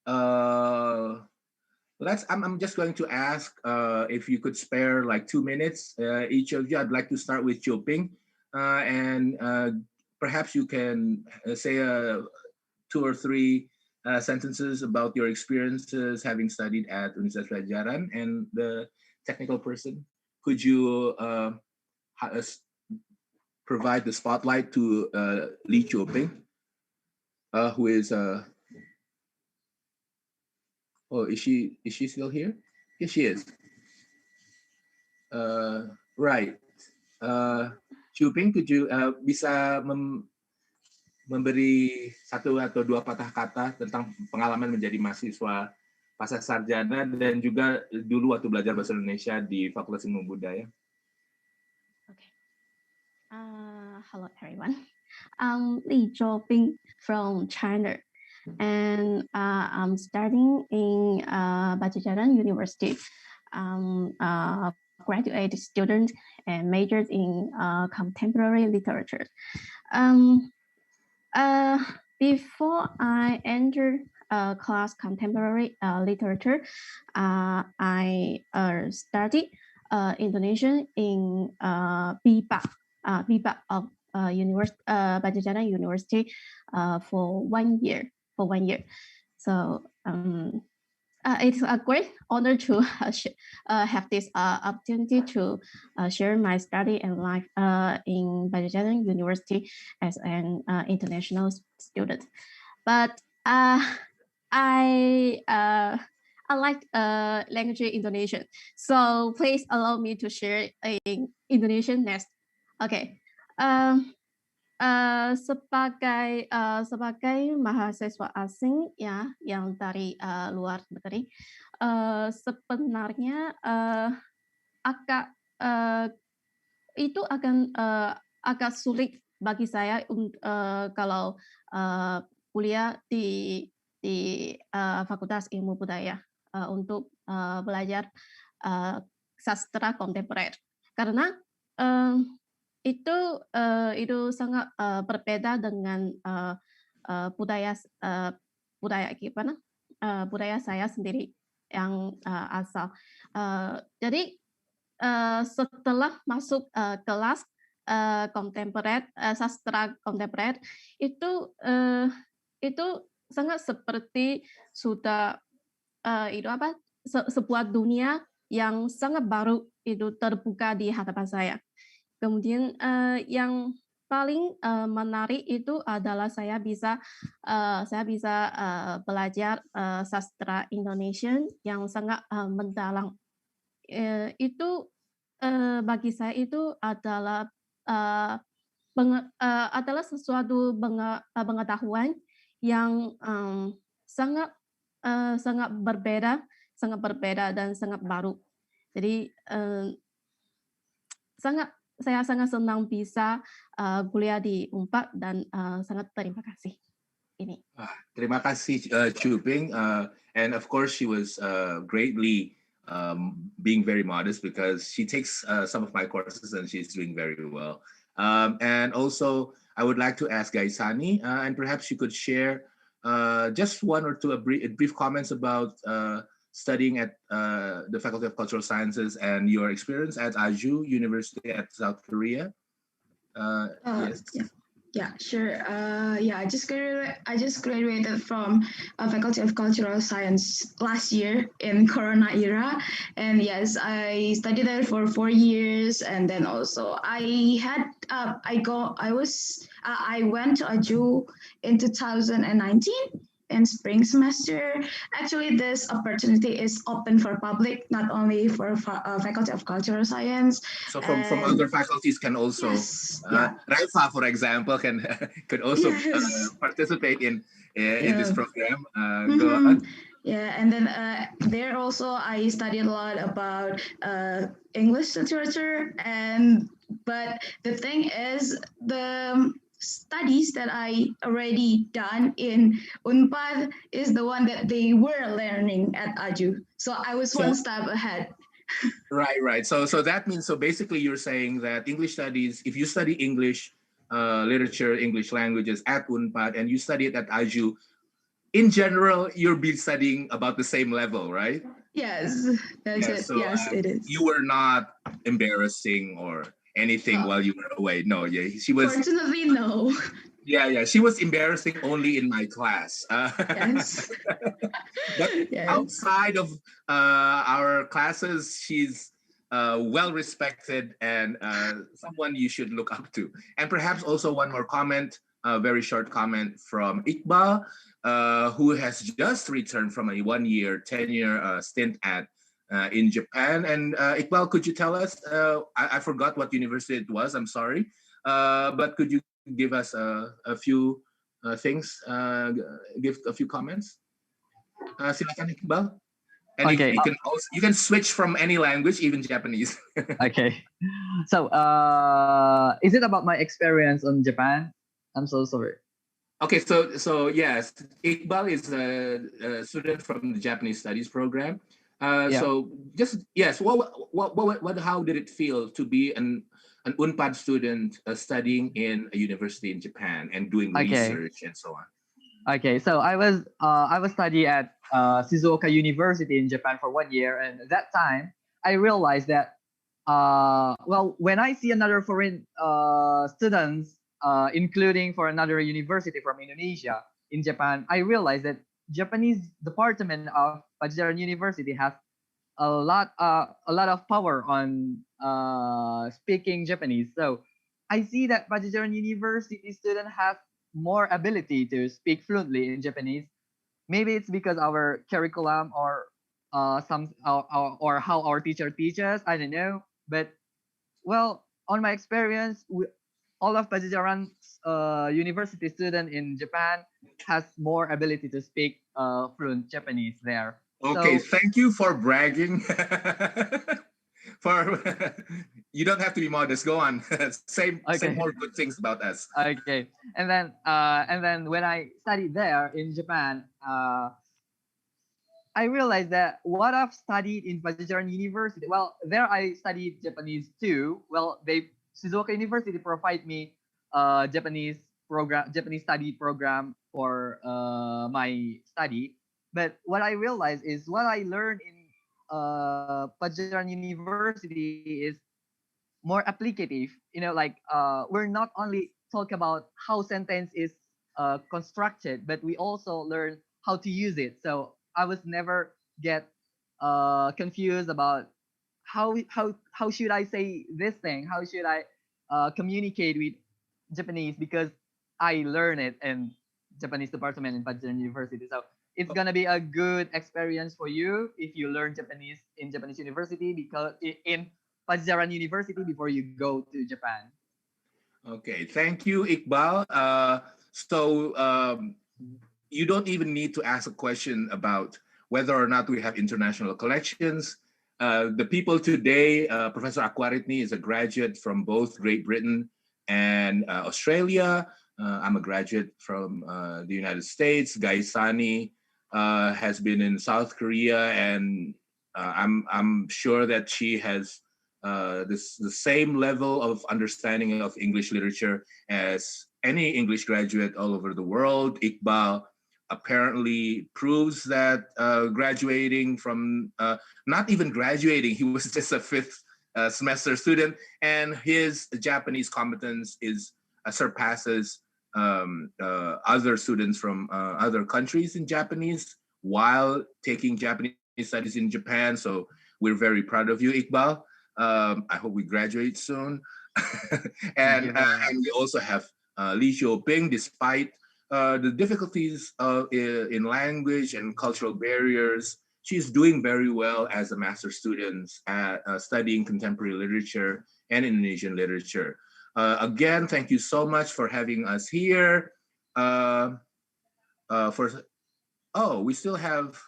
I'm just going to ask if you could spare like 2 minutes, each of you. I'd like to start with Choping, and perhaps you can say 2 or 3 sentences about your experiences having studied at Universitas Padjadjaran. And the technical person, could you provide the spotlight to Lee Choping, who is oh, is she still here? Yes, she is. Right. Chuping, could you bisa memberi 1 atau 2 patah kata tentang pengalaman menjadi mahasiswa pasca sarjana dan juga dulu waktu belajar bahasa Indonesia di Fakultas Ilmu Budaya? Okay. Hello everyone. I'm Li Zhouping from China, and I'm studying in Padjadjaran University. I'm a graduate student and majored in contemporary literature. Before I entered class contemporary literature. I studied Indonesian in BPAC of Padjadjaran University for 1 year. So it's a great honor to have this opportunity to share my study and life in Padjadjaran University as an international student. But I like language Indonesian, so please allow me to share in Indonesian next. Okay. Sebagai mahasiswa asing ya yang dari luar negeri, sebenarnya agak itu akan agak sulit bagi saya kalau kuliah di Fakultas Ilmu Budaya untuk belajar sastra kontemporer karena itu sangat berbeda dengan budaya budaya saya sendiri yang asal. Jadi setelah masuk kelas kontemporer sastra kontemporer itu sangat seperti sudah sebuah dunia yang sangat baru itu terbuka di hadapan saya. Kemudian yang paling menarik itu adalah saya bisa belajar sastra Indonesia yang sangat mendalam. Itu bagi saya itu adalah sesuatu pengetahuan yang sangat berbeda dan sangat baru. Jadi saya sangat senang bisa kuliah di Unpad dan sangat terima kasih. Ini. Terima kasih, Chuping. And of course, she was greatly being very modest because she takes some of my courses and she's doing very well. And also, I would like to ask Gaisani, and perhaps you could share just one or two brief comments about studying at the Faculty of Cultural Sciences and your experience at Aju University at South Korea. Yes. Yeah, sure. I just graduated from Faculty of Cultural Science last year in Corona era, and yes, I studied there for 4 years, and then also I went to Aju in 2019. In spring semester. Actually, this opportunity is open for public, not only for Faculty of Cultural Science. So from other faculties can also, Raifa, for example, could also participate in this program. Go on. Yeah, and then there also I studied a lot about English literature, but the thing is the studies that I already done in Unpad is the one that they were learning at Aju. So I was one step ahead. Right. So that means, so basically you're saying that English studies, if you study English literature, English languages at Unpad and you study it at Aju, in general, you'll be studying about the same level, right? Yes, that's it. So, yes, it is. You were not embarrassing or anything while you were away. No, she was. Fortunately, no. Yeah, she was embarrassing only in my class. Yes. But outside of our classes, she's well respected and someone you should look up to. And perhaps also one more comment, a very short comment from Iqbal, who has just returned from a 1-year tenure stint in Japan. And Iqbal, could you tell us, I forgot what university it was, I'm sorry, but could you give us a few things, give a few comments? Silakan Iqbal. And okay. You can switch from any language, even Japanese. Okay. So, is it about my experience in Japan? I'm so sorry. Okay, so yes, Iqbal is a student from the Japanese Studies program. So just how did it feel to be an Unpad student studying in a university in Japan and doing research and so on? Okay, so I was study at Shizuoka University in Japan for 1 year, and at that time I realized that well, when I see another foreign students, including for another university from Indonesia in Japan, I realized that Japanese department of Padjadjaran University has a lot of power on speaking Japanese. So I see that Padjadjaran University student have more ability to speak fluently in Japanese. Maybe it's because our curriculum or or how our teacher teaches. I don't know, but well, on my experience, all of Padjadjaran university student in Japan has more ability to speak fluent Japanese there. Okay, So thank you for bragging. For you don't have to be modest. Go on. Say okay. more good things about us. Okay, and then when I studied there in Japan, I realized that what I've studied in Padjadjaran University, well, there I studied Japanese too. Well, they Shizuoka University provide me Japanese study program for my study. But what I realized is what I learned in Padjadjaran University is more applicative. Like we're not only talk about how sentence is constructed, but we also learn how to use it. So I was never get confused about how should I say this thing, how should I communicate with Japanese, because I learn it in Japanese department in Padjadjaran University. So it's gonna be a good experience for you if you learn Japanese in Japanese university, because in Padjadjaran University before you go to Japan. Okay, thank you, Iqbal. So you don't even need to ask a question about whether or not we have international collections. The people today, Professor Akwaritni is a graduate from both Great Britain and Australia. I'm a graduate from the United States. Gaisani has been in South Korea, and I'm sure that she has the same level of understanding of English literature as any English graduate all over the world. Iqbal apparently proves that graduating from, not even graduating, he was just a fifth semester student, and his Japanese competence is surpasses other students from other countries in Japanese while taking Japanese studies in Japan. So we're very proud of you, Iqbal. I hope we graduate soon. And we also have Li Xiaoping, despite the difficulties in language and cultural barriers, she's doing very well as a master's student studying contemporary literature and Indonesian literature. Again, thank you so much for having us here. We still have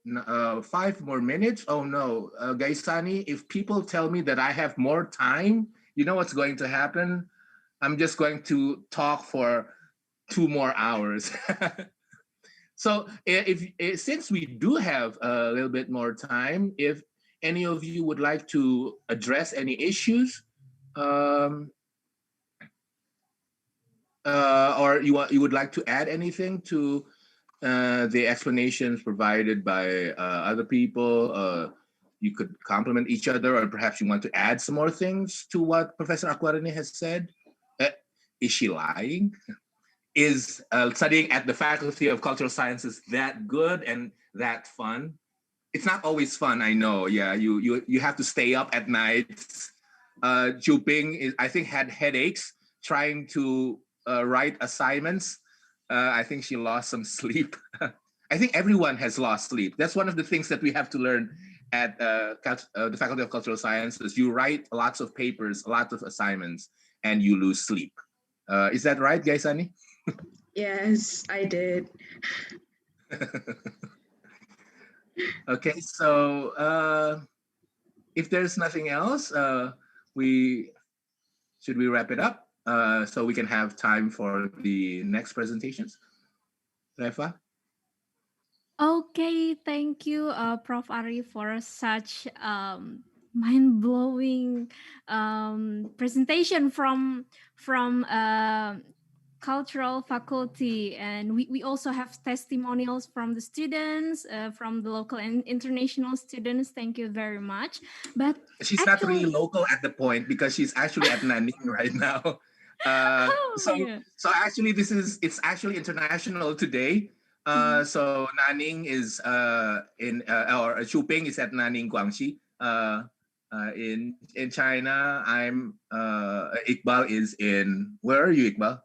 5 more minutes. Oh no, Gaisani, if people tell me that I have more time, you know what's going to happen? I'm just going to talk for 2 more hours. So if since we do have a little bit more time, if any of you would like to address any issues, or you would like to add anything to the explanations provided by other people, you could compliment each other, or perhaps you want to add some more things to what Professor Akwarini has said. Is she lying? Is studying at the Faculty of Cultural Sciences that good and that fun? It's not always fun, I know. Yeah, you have to stay up at night. Juping, I think, had headaches trying to write assignments. I think she lost some sleep. I think everyone has lost sleep. That's one of the things that we have to learn at the Faculty of Cultural Sciences. You write lots of papers, lots of assignments, and you lose sleep. Is that right, Gaisani? Yes, I did. Okay, so if there's nothing else, should we wrap it up so we can have time for the next presentations? Reva? Okay, thank you, Prof. Ari, for such mind-blowing presentation from cultural faculty, and we also have testimonials from the students, from the local and international students. Thank you very much. But she's not really local at the point because she's actually at Nanning right now. So actually it's actually international today. So Nanning is or Chuping is at Nanning, Guangxi. In China, I'm Iqbal is in, where are you, Iqbal?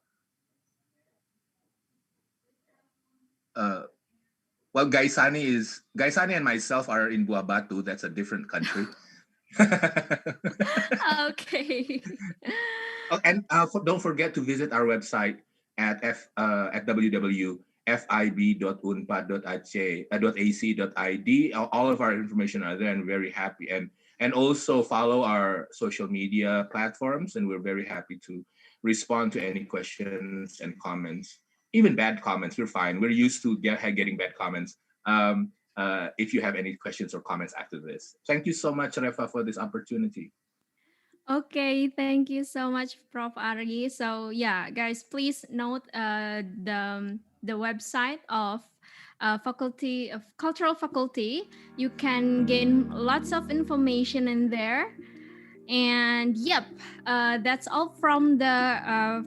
Well, Gaisani and myself are in Buah Batu. That's a different country. Okay. Oh, and don't forget to visit our website at www.fib.unpad.ac.id. All of our information are there, and very happy. And also follow our social media platforms, and we're very happy to respond to any questions and comments. Even bad comments, we're fine. We're used to getting bad comments. If you have any questions or comments after this. Thank you so much, Refa, for this opportunity. Okay, thank you so much, Prof. Ari. So yeah, guys, please note the website of Faculty of Cultural Faculty. You can gain lots of information in there. And yep, that's all from the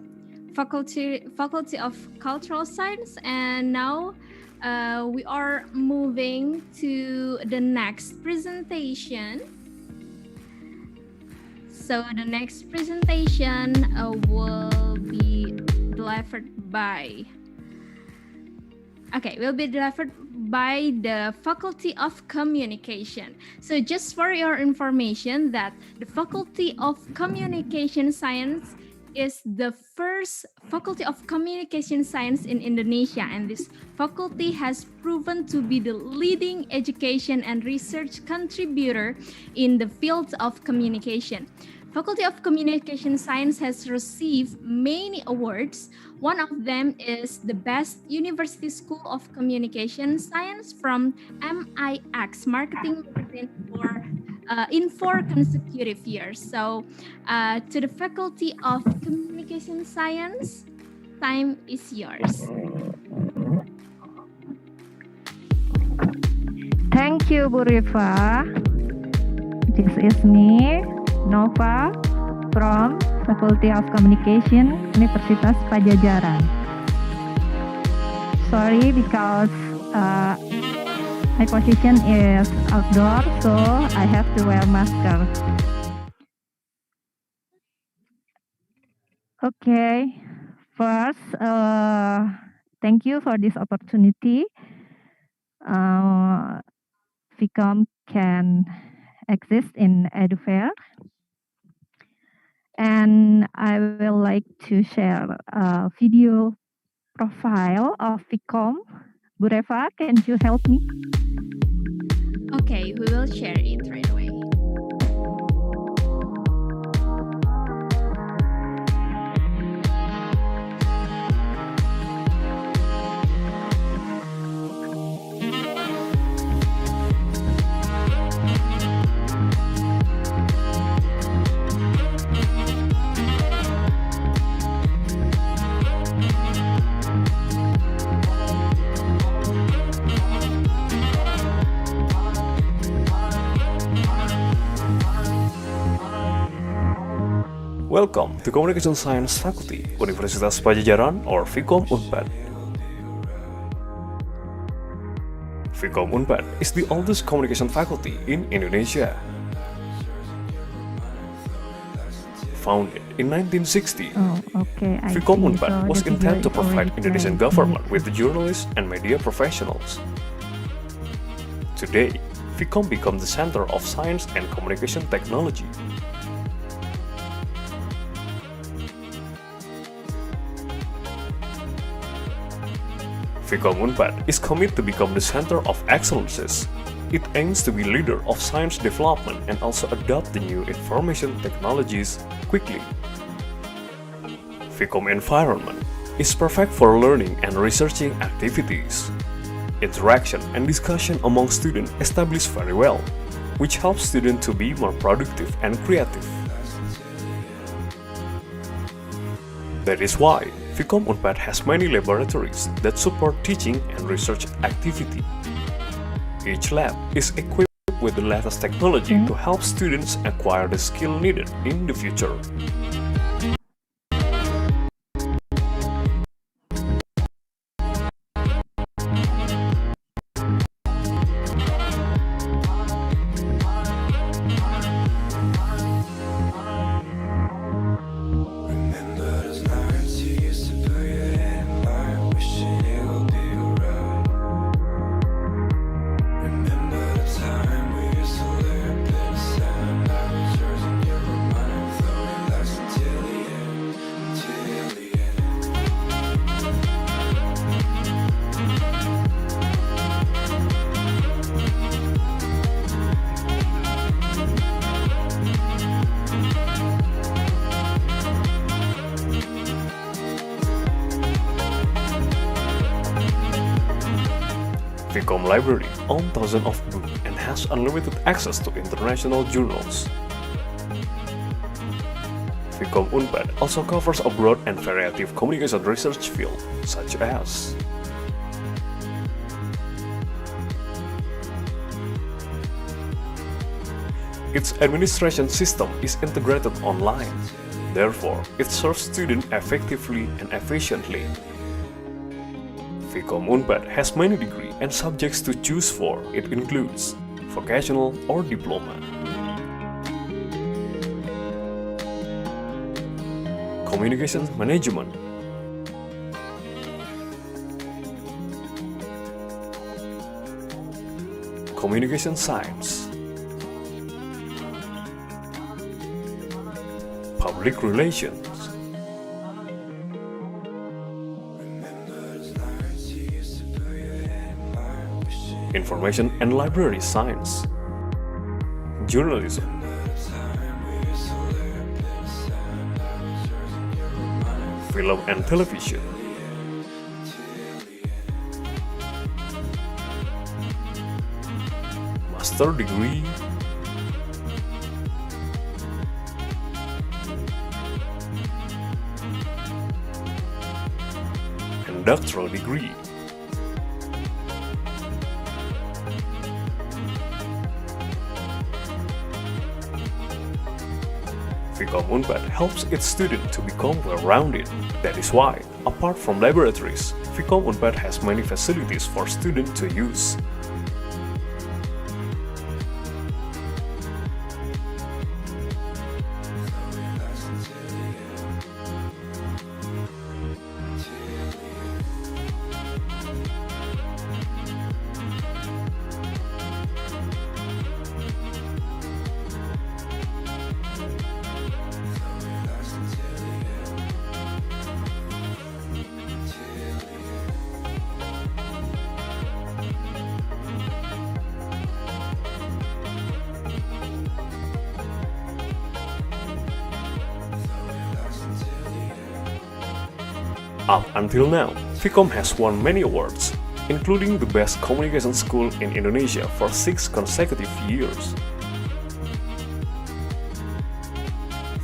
Faculty of Cultural Science. And now we are moving to the next presentation. So the next presentation will be delivered by the Faculty of Communication. So just for your information, that the Faculty of Communication Science is the first Faculty of Communication Science in Indonesia, and this faculty has proven to be the leading education and research contributor in the field of communication. Faculty of Communication Science has received many awards. One of them is the Best University School of Communication Science from MIX Marketing Magazine in 4 consecutive years. So to the Faculty of Communication Science, time is yours. Thank you, Bu Rifa. This is me, Nova, from Faculty of Communication, Universitas Padjadjaran. Sorry, because my position is outdoor, so I have to wear mask. Okay, first, thank you for this opportunity. FICOM can exist in Edufair. And I will like to share a video profile of FICOM. Bu Reva, can you help me? Okay, we will share it right away. Welcome to Communication Science Faculty, Universitas Padjadjaran or FICOM Unpad. FICOM Unpad is the oldest communication faculty in Indonesia. Founded in 1960, FICOM Unpad was intended to provide Indonesian government with journalists and media professionals. Today, FICOM became the center of science and communication technology. FICOM Unpad is committed to become the center of excellences. It aims to be leader of science development and also adopt the new information technologies quickly. FICOM environment is perfect for learning and researching activities. Interaction and discussion among students established very well, which helps students to be more productive and creative. That is why Ficom Unpad has many laboratories that support teaching and research activity. Each lab is equipped with the latest technology to help students acquire the skill needed in the future. Ficom Library owns thousands of books and has unlimited access to international journals. Ficom Unpad also covers a broad and variety of communication research fields, such as its administration system is integrated online. Therefore, it serves students effectively and efficiently. Ficom Unpad has many degrees and subjects to choose for. It includes vocational or diploma, communications management, communication science, public relations, information and library science, journalism, film and television, master degree, and doctoral degree. Ficom Unpad helps its students to become well-rounded. That is why, apart from laboratories, Ficom Unpad has many facilities for students to use. Up until now, Ficom has won many awards, including the Best Communication School in Indonesia for 6 consecutive years.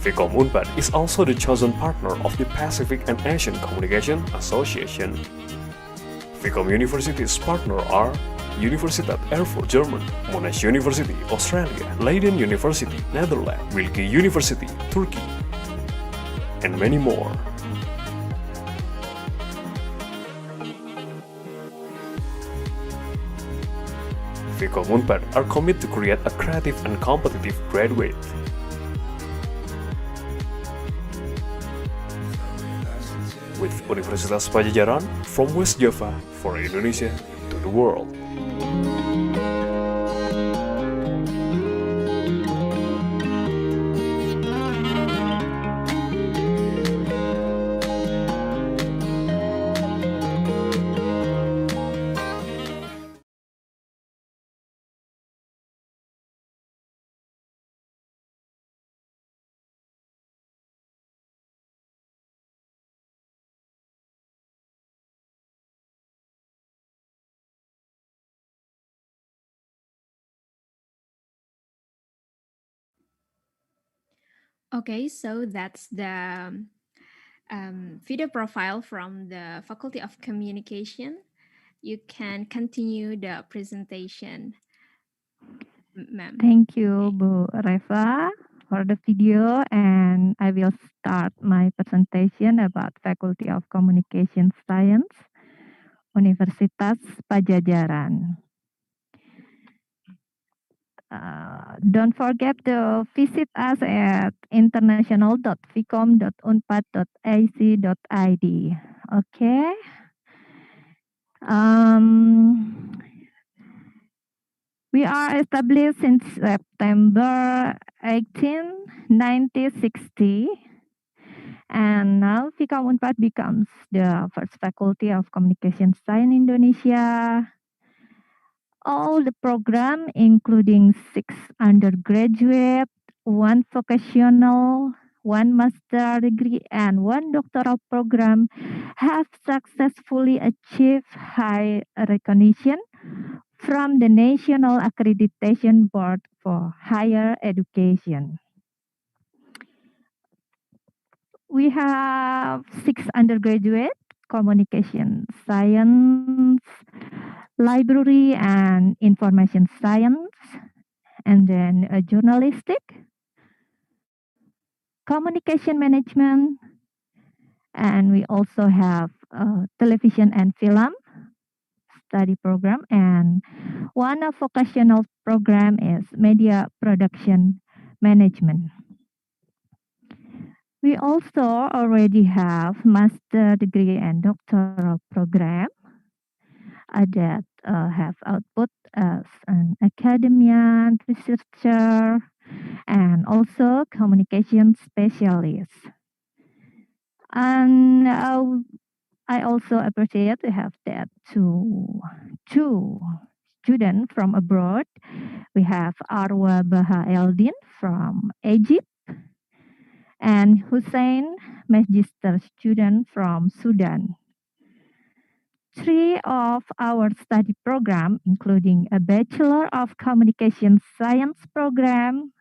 Ficom Unpad is also the chosen partner of the Pacific and Asian Communication Association. Ficom University's partners are Universitas Erfurt, Germany, Monash University, Australia, Leiden University, Netherlands, Wilke University, Turkey, and many more. Ficom Unpad are committed to create a creative and competitive graduate. With Universitas Padjadjaran from West Java for Indonesia to the world. Okay, so that's the video profile from the Faculty of Communication, you can continue the presentation, ma'am. Thank you, Bu Reva, for the video, and I will start my presentation about Faculty of Communication Science, Universitas Padjadjaran. Don't forget to visit us at international.ficom.unpad.ac.id. Okay. We are established since September 18, 1960, and now Ficom Unpad becomes the first faculty of communication science in Indonesia. All the program, including 6 undergraduate, 1 vocational, 1 master degree, and 1 doctoral program, have successfully achieved high recognition from the National Accreditation Board for Higher Education. We have 6 undergraduate, communication science, library and information science, and then journalistic, communication management, and we also have television and film study program, and one of vocational program is media production management. We also already have master degree and doctoral program that have output as an academician, researcher, and also communication specialist. And I also appreciate to have that two students from abroad. We have Arwa Baha Eldin from Egypt and Hussein, magister student from Sudan. 3 of our study program, including a Bachelor of Communication Science program,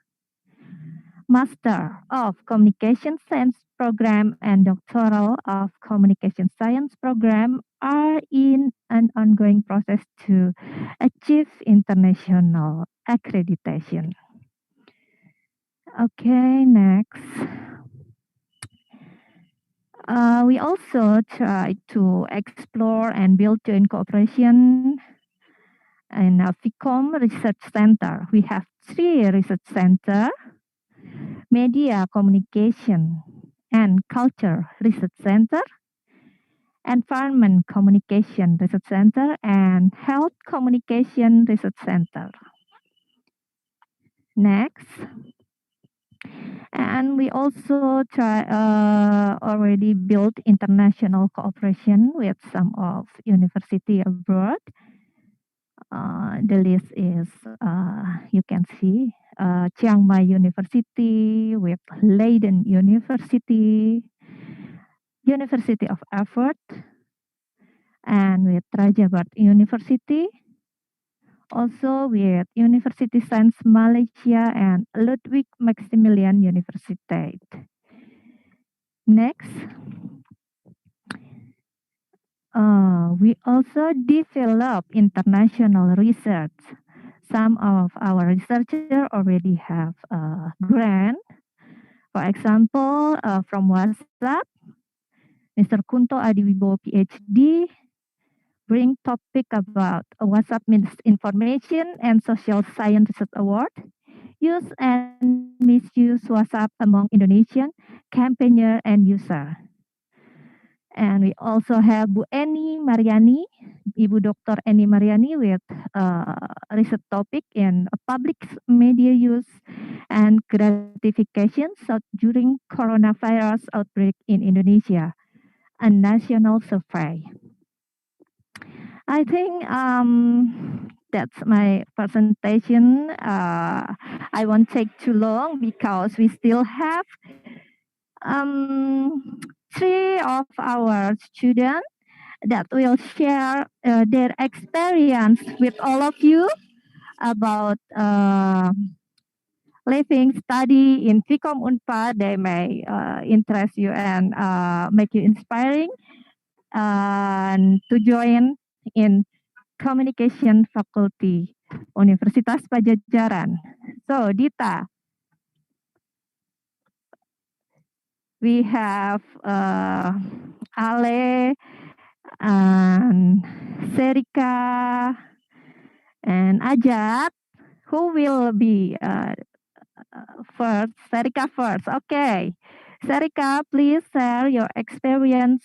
Master of Communication Science program, and Doctoral of Communication Science program, are in an ongoing process to achieve international accreditation. Okay, next. We also try to explore and build joint cooperation in a FICOM Research Center. We have 3 research centers: Media Communication and Culture Research Center, Environment Communication Research Center, and Health Communication Research Center. Next. And we also already built international cooperation with some of university abroad. The list is, you can see, Chiang Mai University, with Leiden University, University of Erfurt, and with Raja Ampat University, also with University Science Malaysia and Ludwig Maximilian University. Next. We also develop international research. Some of our researchers already have a grant. For example, from WhatsApp, Mr. Kunto Adiwibowo, PhD, bring topic about WhatsApp misinformation and social science research award. Use and misuse WhatsApp among Indonesian campaigner and user. And we also have Bu Eni Mariani, Ibu Dr. Eni Mariani, with research topic in public media use and gratification during coronavirus outbreak in Indonesia, a national survey. I think that's my presentation. I won't take too long because we still have 3 of our students that will share their experience with all of you about living, study in Ficom Unpad, they may interest you and make you inspiring and to join in communication faculty Universitas Padjadjaran. So Dita, we have Ale and Serika and Ajat, who will be first? Serika first. Okay. Serika, please share your experience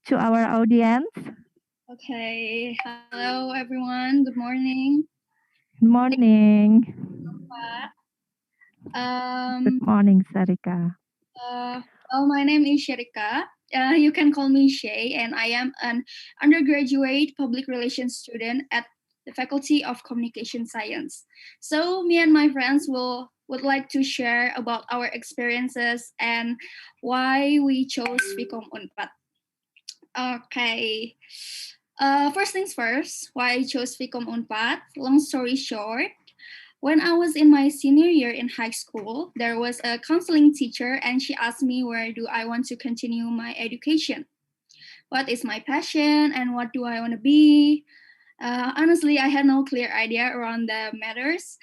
to our audience. Okay. Hello, everyone. Good morning. Good morning. Good Um, morning, Serika. well, my name is Sherika. You can call me Shay, and I am an undergraduate public relations student at the Faculty of Communication Science. So, me and my friends would like to share about our experiences and why we chose Ficom Unpad. Okay. First things first, why I chose Ficom Unpad. Long story short, when I was in my senior year in high school, there was a counseling teacher and she asked me where do I want to continue my education. What is my passion and what do I want to be? Honestly, I had no clear idea around the matters.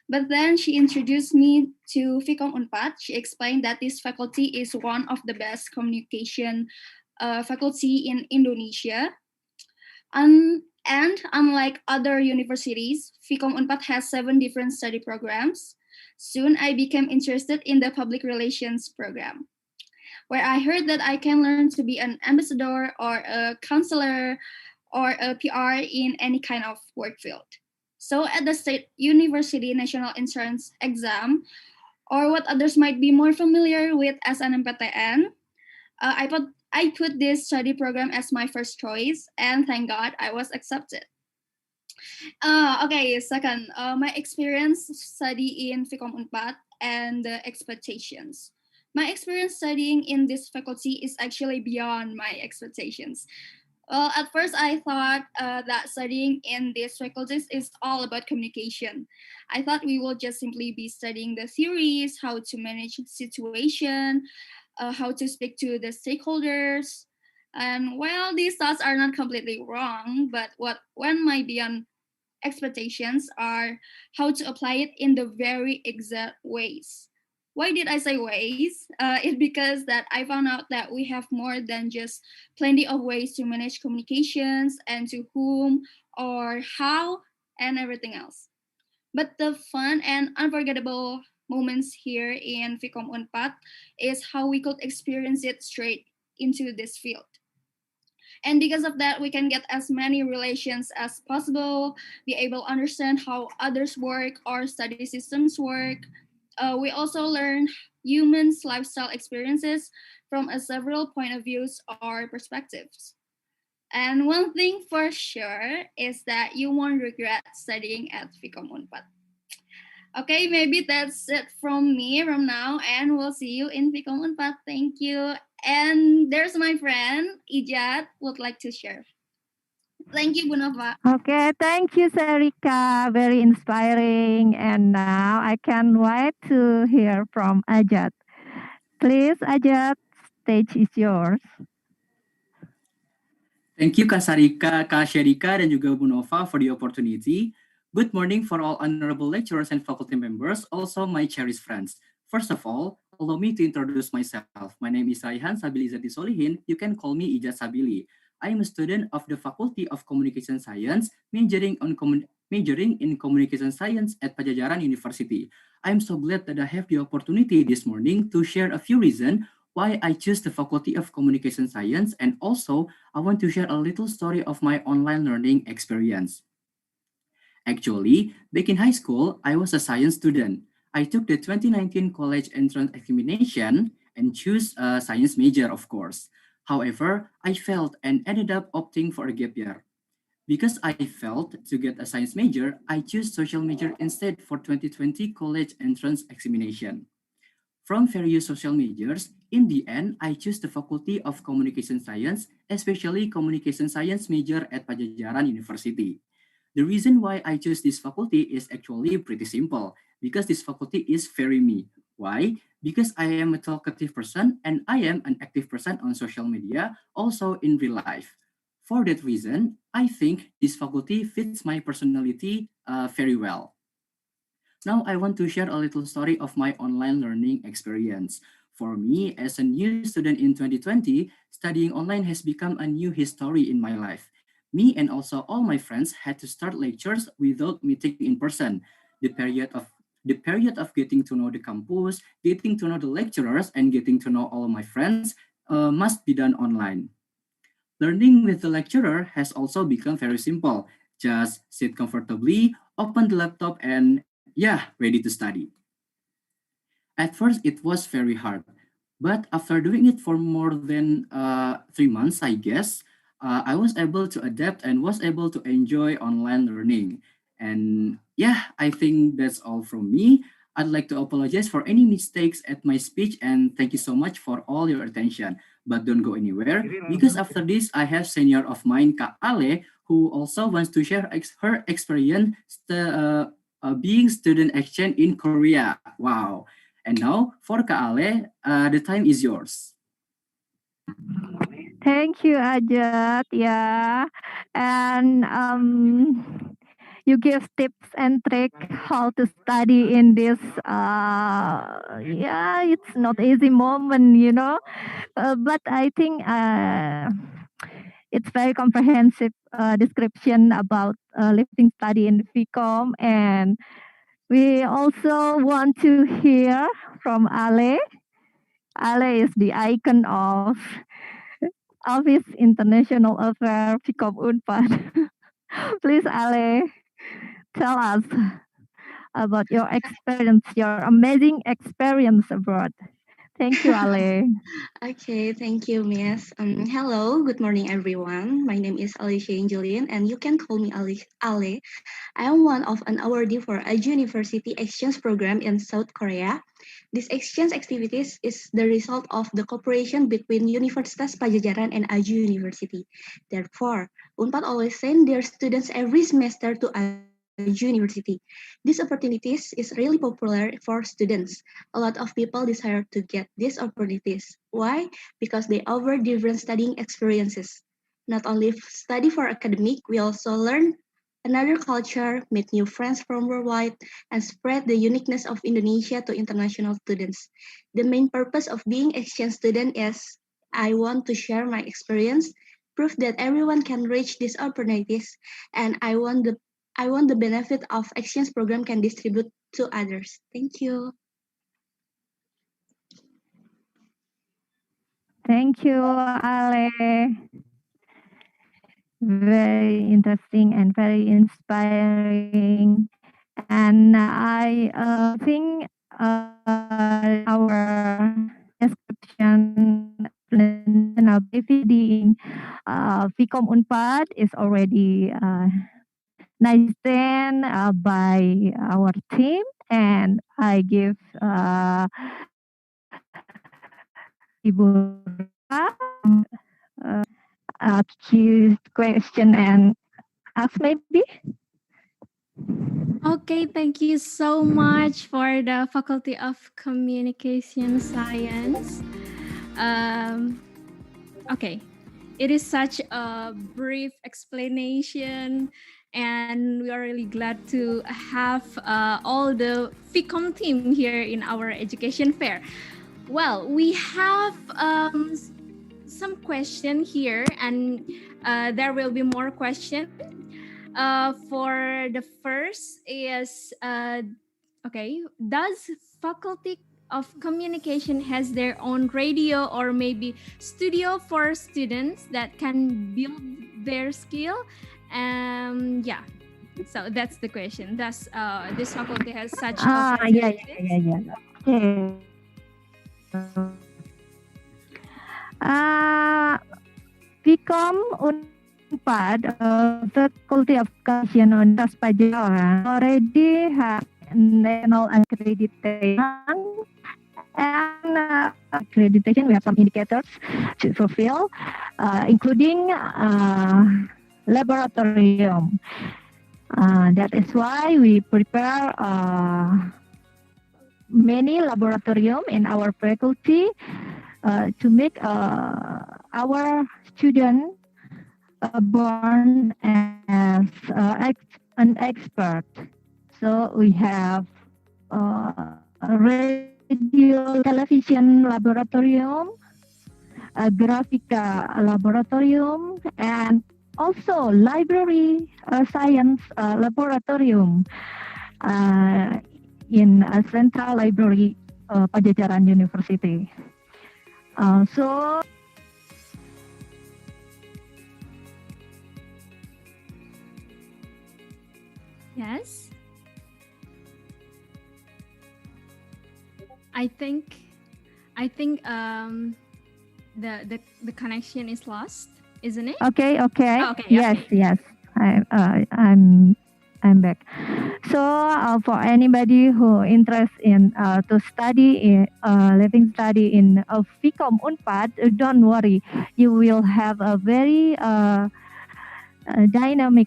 But then she introduced me to Ficom Unpad. She explained that this faculty is one of the best communication faculty in Indonesia. And unlike other universities, Ficom Unpad has 7 different study programs. Soon I became interested in the public relations program, where I heard that I can learn to be an ambassador or a counselor or a PR in any kind of work field. So at the State University National Entrance Exam, or what others might be more familiar with as an MPTN, I put this study program as my first choice, and thank God I was accepted. Okay, second, my experience study in Ficom Unpad and the expectations. My experience studying in this faculty is actually beyond my expectations. Well, at first I thought that studying in these faculties is all about communication. I thought we will just simply be studying the theories, how to manage situation, how to speak to the stakeholders. And while these thoughts are not completely wrong, but what went my beyond expectations are how to apply it in the very exact ways. Why did I say ways? It's because that I found out that we have more than just plenty of ways to manage communications and to whom or how and everything else. But the fun and unforgettable moments here in Ficom Unpad is how we could experience it straight into this field. And because of that, we can get as many relations as possible, be able to understand how others work or study systems work. We also learn humans' lifestyle experiences from a several point of views or perspectives. And one thing for sure is that you won't regret studying at Ficom Unpad. Okay, maybe that's it from me from now, and we'll see you in Ficom Unpad. Thank you. And there's my friend Ijat would like to share. Thank you, Bu Nova. Okay, thank you, Serika. Very inspiring. And now I can wait to hear from Ajat. Please, Ajat, stage is yours. Thank you Kak Sarika, Kak Sherika, dan juga Bu Nova for the opportunity. Good morning for all honorable lecturers and faculty members, also my cherished friends. First of all, allow me to introduce myself. My name is Raihan Sabili Izati Solihin. You can call me Ijat Sabili. I am a student of the Faculty of Communication Science, majoring in Communication Science at Padjadjaran University. I am so glad that I have the opportunity this morning to share a few reasons why I choose the Faculty of Communication Science, and also I want to share a little story of my online learning experience. Actually, back in high school, I was a science student. I took the 2019 college entrance examination and chose a science major, of course. However, I failed and ended up opting for a gap year. Because I failed to get a science major, I chose social major instead for 2020 college entrance examination. From various social majors, in the end, I chose the Faculty of Communication Science, especially Communication Science major at Padjadjaran University. The reason why I choose this faculty is actually pretty simple, because this faculty is very me. Why? Because I am a talkative person and I am an active person on social media, also in real life. For that reason, I think this faculty fits my personality very well. Now I want to share a little story of my online learning experience. For me, as a new student in 2020, studying online has become a new history in my life. Me and also all my friends had to start lectures without meeting in person. The period of getting to know the campus, getting to know the lecturers, and getting to know all of my friends must be done online. Learning with the lecturer has also become very simple. Just sit comfortably, open the laptop, and yeah, ready to study. At first, it was very hard, but after doing it for more than 3 months, I guess, I was able to adapt and was able to enjoy online learning. And yeah, I think that's all from me. I'd like to apologize for any mistakes at my speech and thank you so much for all your attention. But don't go anywhere because after this, I have senior of mine, Kak Ale, who also wants to share her experience being student exchange in Korea. Wow. And now for Kak Ale, the time is yours. Thank you, Ajat. Yeah, and you give tips and tricks how to study in this. Yeah, it's not easy moment, you know, but I think it's very comprehensive description about living study in FICOM, and we also want to hear from Ale. Ale is the icon of Office International Affair FICOM Unpad. Please, Ale, tell us about your experience, your amazing experience abroad. Thank you, Ale. Okay, thank you, Miss. Hello, good morning, everyone. My name is Alicia Angeline, and you can call me Ale. I am one of an awardee for a university exchange program in South Korea. This exchange activities is the result of the cooperation between Universitas Padjadjaran and Aju University. Therefore, Unpad always send their students every semester to Aju University. These opportunities is really popular for students. A lot of people desire to get these opportunities. Why? Because they offer different studying experiences. Not only study for academic, we also learn another culture, meet new friends from worldwide, and spread the uniqueness of Indonesia to international students. The main purpose of being exchange student is I want to share my experience, prove that everyone can reach these opportunities, and I want the benefit of exchange program can distribute to others. Thank you. Thank you, Ale. Very interesting and very inspiring. And I think our description of BVD in FICOM Unpad is already nice done by our team. And I give Ibu choose question and ask maybe. Okay, thank you so much for the Faculty of Communication Science. Okay, it is such a brief explanation, and we are really glad to have all the FICOM team here in our education fair. Well, we have some question here, and there will be more questions. For the first is, okay, does Faculty of Communication has their own radio or maybe studio for students that can build their skill? Yeah, so that's the question. Does this faculty has such opportunities? Yeah. FICOM Unpad, Faculty of Communication Universitas Padjadjaran already have national accreditation, and accreditation we have some indicators to fulfill, including laboratorium. That is why we prepare many laboratorium in our faculty to make our student born as an expert. So we have radio television laboratorium, a graphica laboratorium, and also library science laboratorium in a central library Padjadjaran University. So Yes. I think the connection is lost, isn't it? okay. Oh, okay. Yes, Okay. yes. I'm back. So for anybody who interested in to study in living study in Ficom Unpad, don't worry, you will have a very dynamic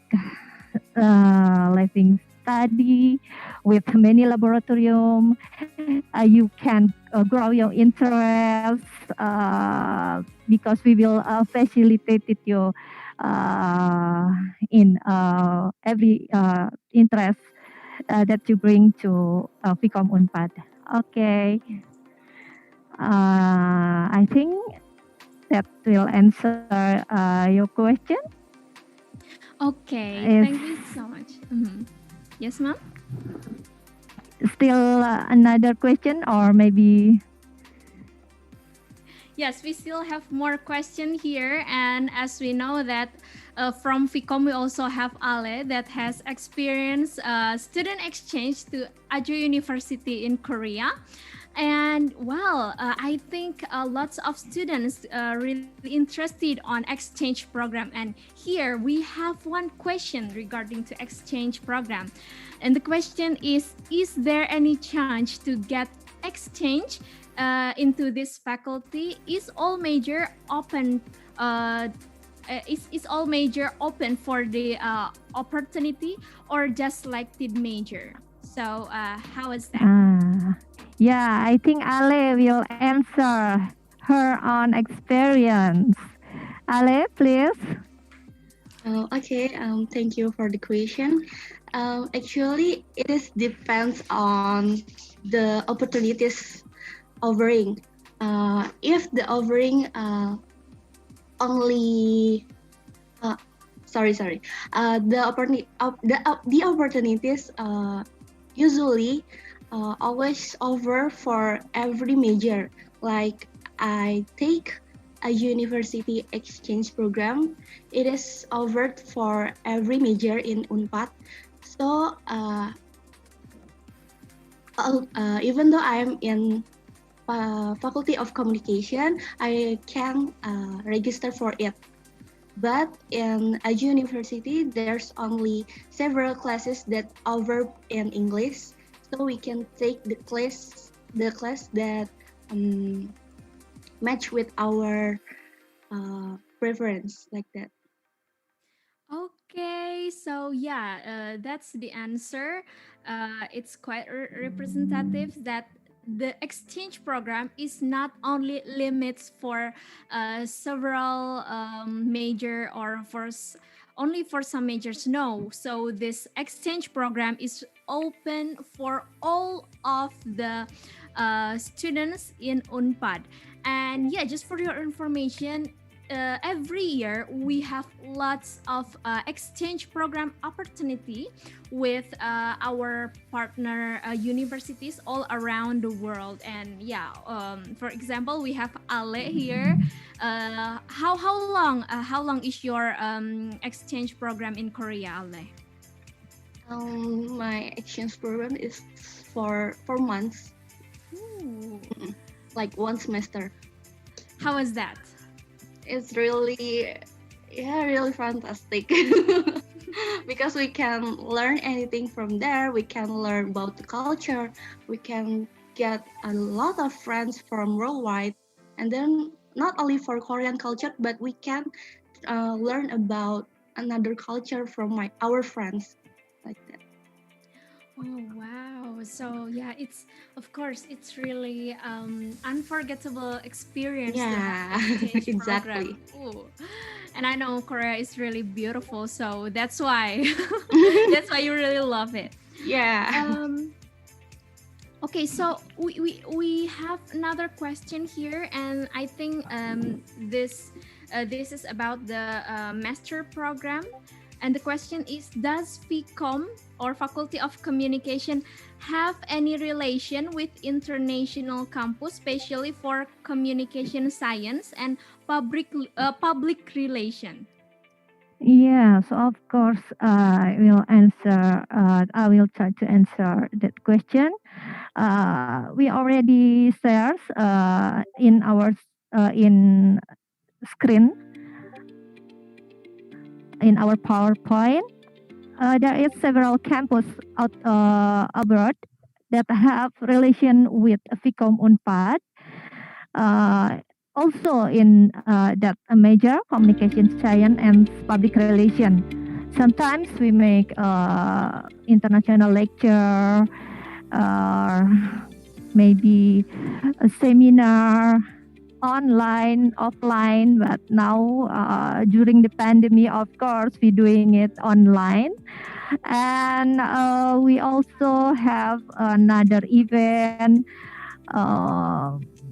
living study with many laboratorium. You can grow your interest because we will facilitate it you in every interest that you bring to Ficom Unpad. Okay. I think that will answer your question. Okay. Is Thank you so much. Yes, ma'am. still another question or maybe Yes, we still have more question here, and as we know that from Ficom we also have Ale that has experienced student exchange to Ajo University in Korea. And well, I think lots of students really interested on exchange program. And here we have one question regarding to exchange program. And the question is there any chance to get exchange into this faculty? Is all major open? Is all major open for the opportunity or just selected major? So how is that? yeah, I think Ale will answer her own experience. Ale, please. Okay, thank you for the question. Actually, it is depends on the opportunities offering. If the offering only, the opportunities usually always offer for every major. Like I take a university exchange program, it is offered for every major in Unpad. So even though I'm in Faculty of Communication, I can register for it. But in a university, there's only several classes that offer in English, so we can take the class that match with our preference, like that. Okay, so yeah, that's the answer. It's quite representative that the exchange program is not only limits for several major or only for some majors. No, so this exchange program is open for all of the students in Unpad. And yeah, just for your information, every year we have lots of exchange program opportunity with our partner universities all around the world. And yeah, for example, we have Ale here. How long is your exchange program in Korea, Ale? My exchange program is for 4 months. Ooh. Like one semester. How is that? It's really fantastic. Because we can learn anything from there. We can learn about the culture. We can get a lot of friends from worldwide. And then not only for Korean culture, but we can learn about another culture from our friends. Oh wow! So yeah, it's of course it's really unforgettable experience to have Yeah, exchange exactly. program. Ooh. And I know Korea is really beautiful, so that's why that's why you really love it. Yeah. Um, okay, so we have another question here, and I think this is about the master program, and the question is: does FICOM or Faculty of Communication have any relation with international campus, especially for communication science and public relation? Yes, of course, I will answer. I will try to answer that question. We already shared in our in screen in our PowerPoint. There is several campus out abroad that have relation with FICOM Unpad. Also in that major communication science and public relation. Sometimes we make international lecture, maybe a seminar, online, offline, but now during the pandemic, of course, we're doing it online. And we also have another event,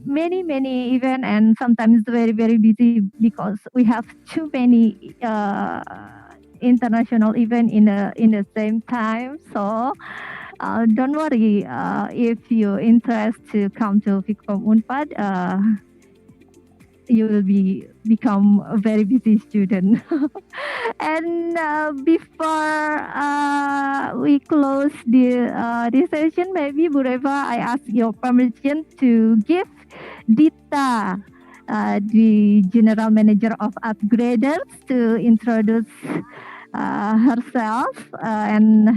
many event, and sometimes very busy because we have too many international event in the same time. So don't worry if you're interested to come to FICOM Unpad. You will become a very busy student. And before we close this session, maybe Bureva, I ask your permission to give Dita, the General Manager of Upgraders, to introduce herself and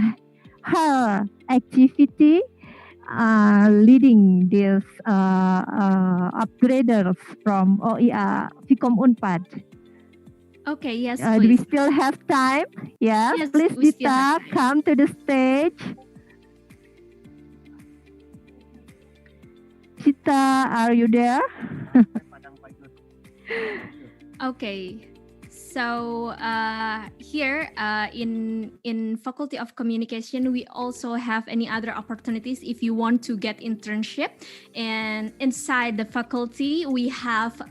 her activity leading these upgraders from FICOM Unpad. Okay, yes, Do we please. still have time? Yes, Yes, please, we still Dita, have time. come to the stage. Dita, are you there? Okay, so here in Faculty of Communication, we also have any other opportunities if you want to get internship. And inside the faculty, we have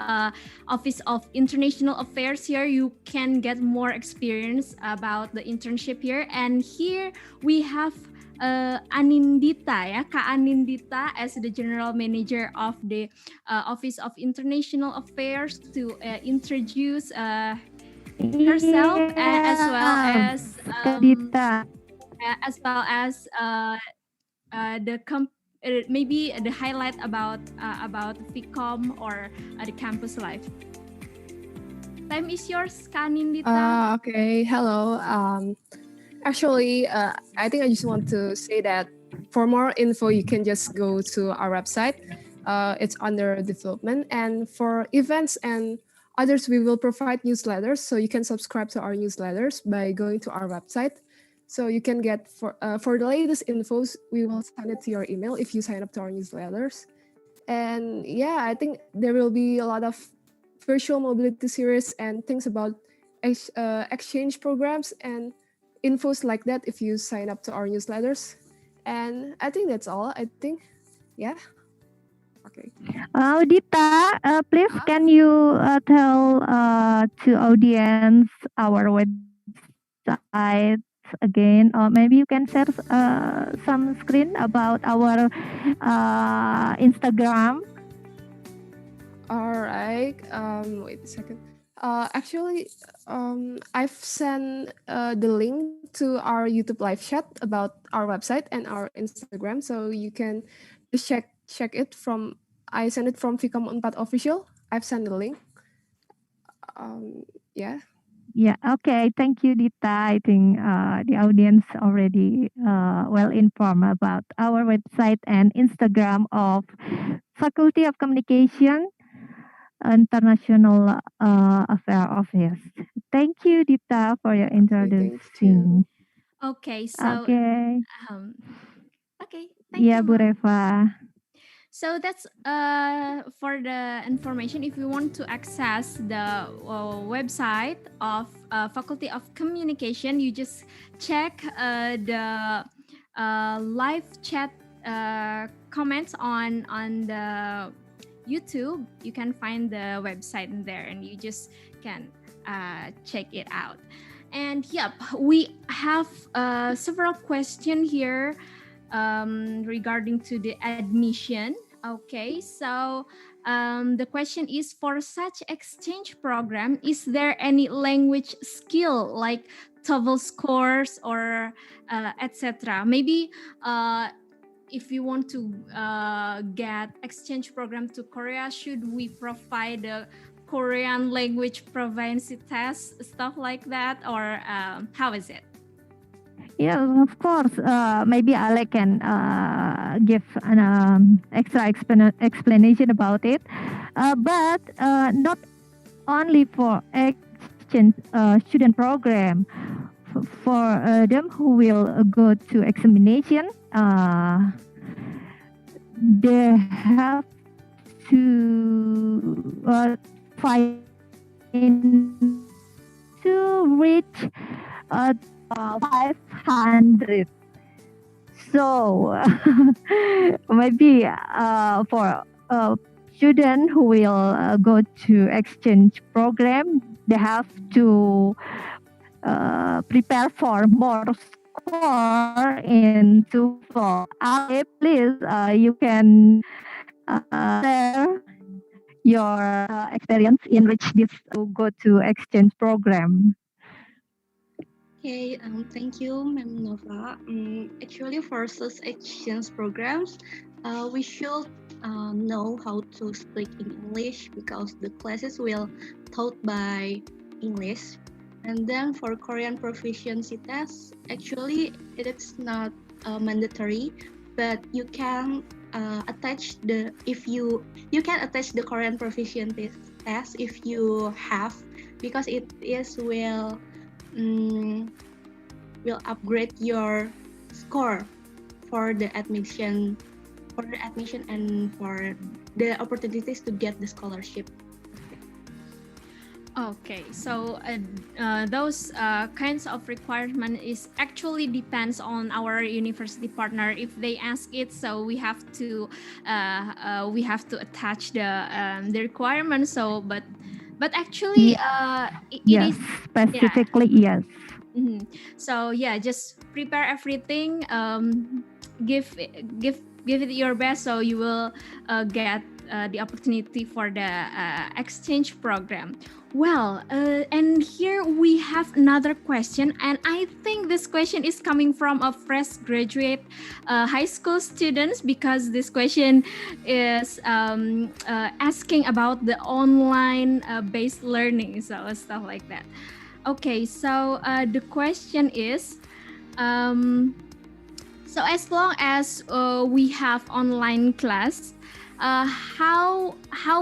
Office of International Affairs here. You can get more experience about the internship here. And here we have Anindita, ya, Kak Anindita, as the General Manager of the Office of International Affairs to introduce herself as well as maybe the highlight about FICOM or the campus life. Time is yours, Kak Anindita. Okay, hello. Actually, I think I just want to say that for more info, you can just go to our website. It's under development. And for events and others, we will provide newsletters. So you can subscribe to our newsletters by going to our website. So you can get, for the latest infos, we will send it to your email if you sign up to our newsletters. And yeah, I think there will be a lot of virtual mobility series and things about exchange programs and infos like that if you sign up to our newsletters. And I think that's all. I think, yeah. Okay. Dita, please can you tell to audience our website again, or maybe you can share some screen about our Instagram. All right. Wait a second. Actually, I've sent the link to our YouTube live chat about our website and our Instagram, so you can just check it from. I sent it from FICOM Unpad official. I've sent the link. Yeah. Yeah. Okay. Thank you, Dita. I think the audience already well informed about our website and Instagram of Faculty of Communication International Affair Office. Thank you, Dita, for your introducing. Okay, so Okay. okay, thank Iya, you, Bu Mom. Reva. So that's for the information. If you want to access the website of Faculty of Communication, you just check the live chat comments on the YouTube. You can find the website in there, and you just can check it out. And yep, we have several questions here regarding to the admission. Okay, so the question is, for such exchange program, is there any language skill like TOEFL scores or etc.? Maybe if you want to get exchange program to Korea, should we provide the Korean language proficiency test, stuff like that, or how is it? Yeah, of course. Maybe Ale can give an extra explanation about it. But not only for exchange student program. For them who will go to examination, they have to find to reach 500. So maybe for student who will go to exchange program, they have to prepare for more score in TOEFL. Ale, please, you can share your experience in which this to go to exchange program. Okay, thank you, Ma'am Nova. Actually, for such exchange programs, we should know how to speak in English because the classes will taught by English. And then for Korean proficiency tests, actually it is not mandatory, but you can attach the you can attach the Korean proficiency test if you have, because it will upgrade your score for the admission and for the opportunities to get the scholarship. Okay, so those kinds of requirement is actually depends on our university partner. If they ask it, so we have to attach the requirement. So, but actually, it yes, is specifically yes. Mm-hmm. So yeah, just prepare everything. Give it your best, so you will get the opportunity for the exchange program. Well, and here we have another question, and I think this question is coming from a fresh graduate high school students, because this question is asking about the online based learning, so stuff like that. Okay, so the question is, so as long as we have online class, how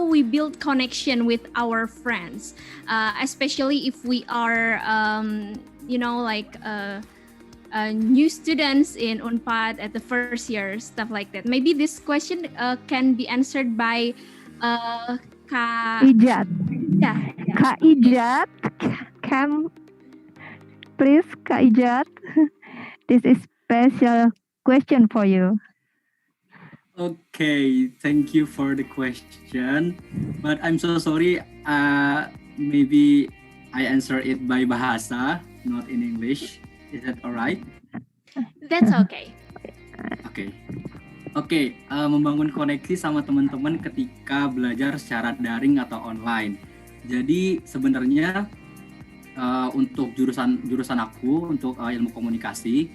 we build connection with our friends, especially if we are, new students in Unpad at the first year, stuff like that. Maybe this question can be answered by Kak Ijat. Yeah. Kak Ijat, can please, Kak Ijat? This is special question for you. Okay, thank you for the question. But I'm so sorry. Maybe I answer it by bahasa, not in English. Is that alright? That's okay. Oke, membangun koneksi sama teman-teman ketika belajar secara daring atau online. Jadi sebenarnya untuk jurusan aku untuk ilmu komunikasi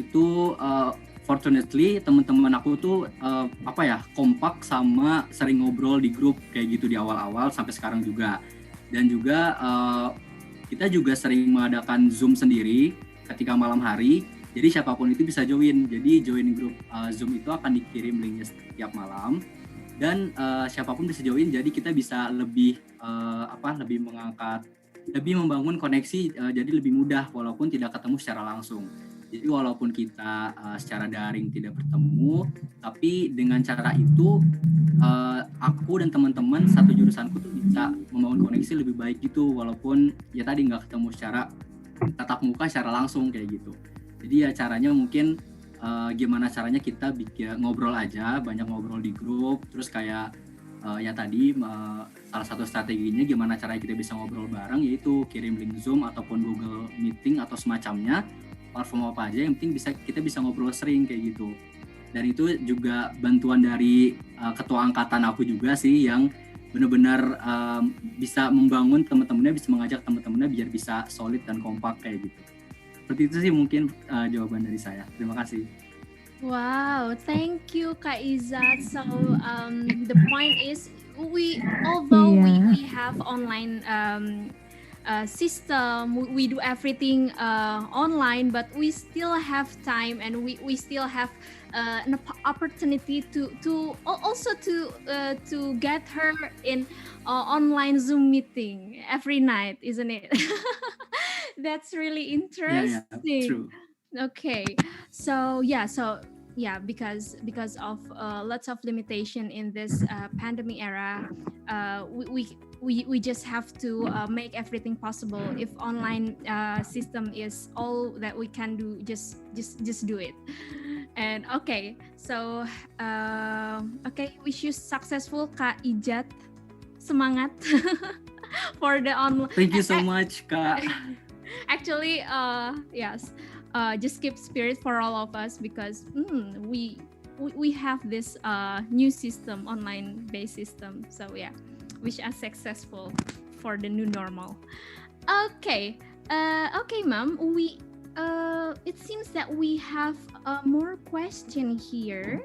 itu fortunately teman-teman aku tuh kompak sama sering ngobrol di grup kayak gitu di awal-awal sampai sekarang juga. Dan juga kita juga sering mengadakan Zoom sendiri ketika malam hari. Jadi siapapun itu bisa join. Jadi join grup Zoom itu akan dikirim linknya setiap malam. Dan siapapun bisa join. Jadi kita bisa lebih membangun koneksi jadi lebih mudah walaupun tidak ketemu secara langsung. Jadi walaupun kita secara daring tidak bertemu, tapi dengan cara itu aku dan teman-teman satu jurusanku tuh bisa membangun koneksi lebih baik gitu, walaupun ya tadi nggak ketemu secara tatap muka secara langsung kayak gitu. Jadi ya caranya mungkin gimana caranya kita bikin ngobrol aja, banyak ngobrol di grup, terus kayak ya tadi salah satu strateginya gimana caranya kita bisa ngobrol bareng, yaitu kirim link Zoom ataupun Google Meeting atau semacamnya, platform apa aja, yang penting kita bisa ngobrol sering kayak gitu. Dan itu juga bantuan dari ketua angkatan aku juga sih, yang benar-benar bisa membangun teman-temannya, bisa mengajak teman-temannya biar bisa solid dan kompak kayak gitu. Seperti itu sih mungkin jawaban dari saya. Terima kasih. Wow, thank you Kak Izzat. So the point is, although we have online system, we do everything online, but we still have time and we still have an opportunity to also to get her in online Zoom meeting every night, isn't it? That's really interesting. Yeah, true. Okay, so because of lots of limitation in this pandemic era, we just have to make everything possible. If online system is all that we can do, just do it. And okay, so okay, wish you successful Kak Ijat, semangat for the online. Thank you so much Kak. Actually, yes, just keep spirit for all of us, because we have this new system, online based system. So yeah, wish us successful for the new normal. Okay, ma'am, it seems that we have more question here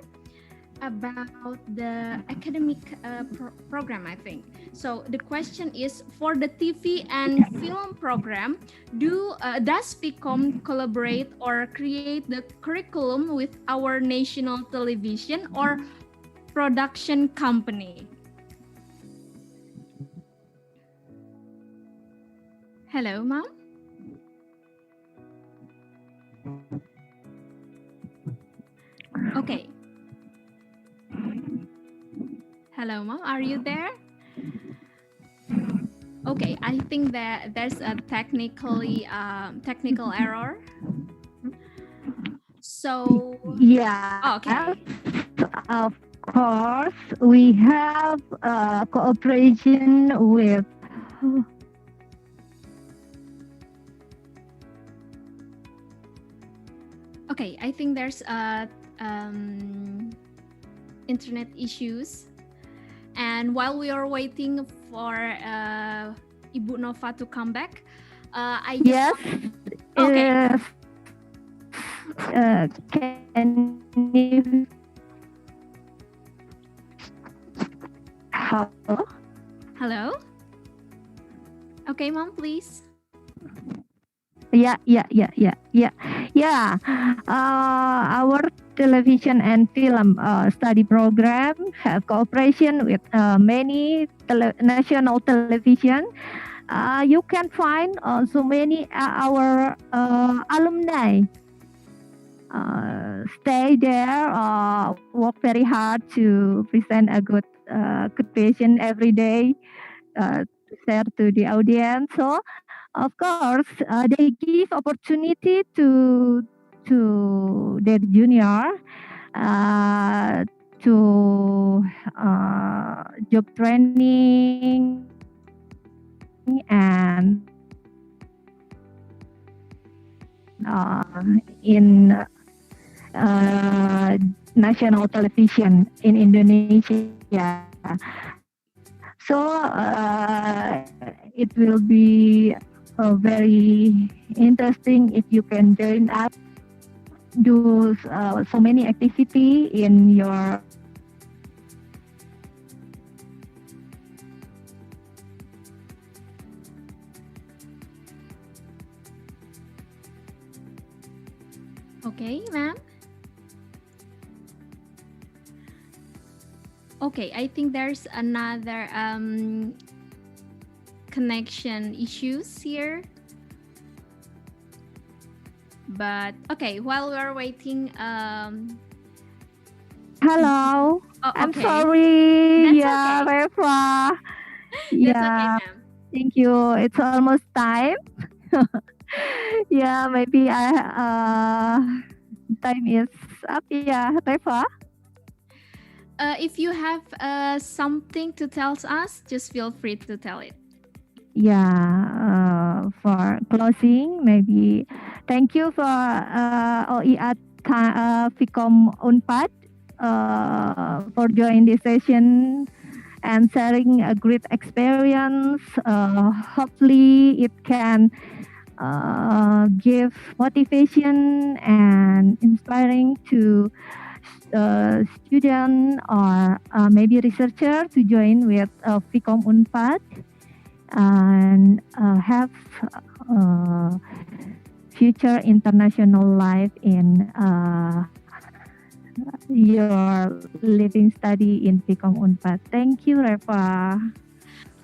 about the academic program, I think. So the question is, for the TV and film program, does FICOM collaborate or create the curriculum with our national television or production company? Hello, ma'am. Okay. Hello, ma'am. Are you there? Okay, I think that there's a technical error. So yeah, okay. Of course, we have cooperation with. Okay, I think there's internet issues. And while we are waiting for Ibu Nova to come back, I just okay. Can you? Hello. Hello. Okay, mom, please. Yeah. Our television and film study program have cooperation with many national television. You can find so many our alumni stay there, work very hard to present a good patient every day to share to the audience. So of course, they give opportunity to their junior to job training and in national television in Indonesia. So it will be very interesting if you can join us, do so many activity in your Okay, ma'am. Okay, I think there's another connection issues here. But okay, while we're waiting, Hello. oh, I'm okay. sorry. That's Yeah, okay. Reva. That's okay, Yeah. ma'am. Thank you. It's almost time. Yeah, maybe time is up. Yeah, Reva. If you have something to tell us, just feel free to tell it. Yeah, for closing, maybe thank you for OIA Ficom Unpad for joining this session and sharing a great experience. Hopefully, it can give motivation and inspiring to student or maybe researcher to join with Ficom Unpad and have future international life in your living study in Ficom Unpad. Thank you, Reva.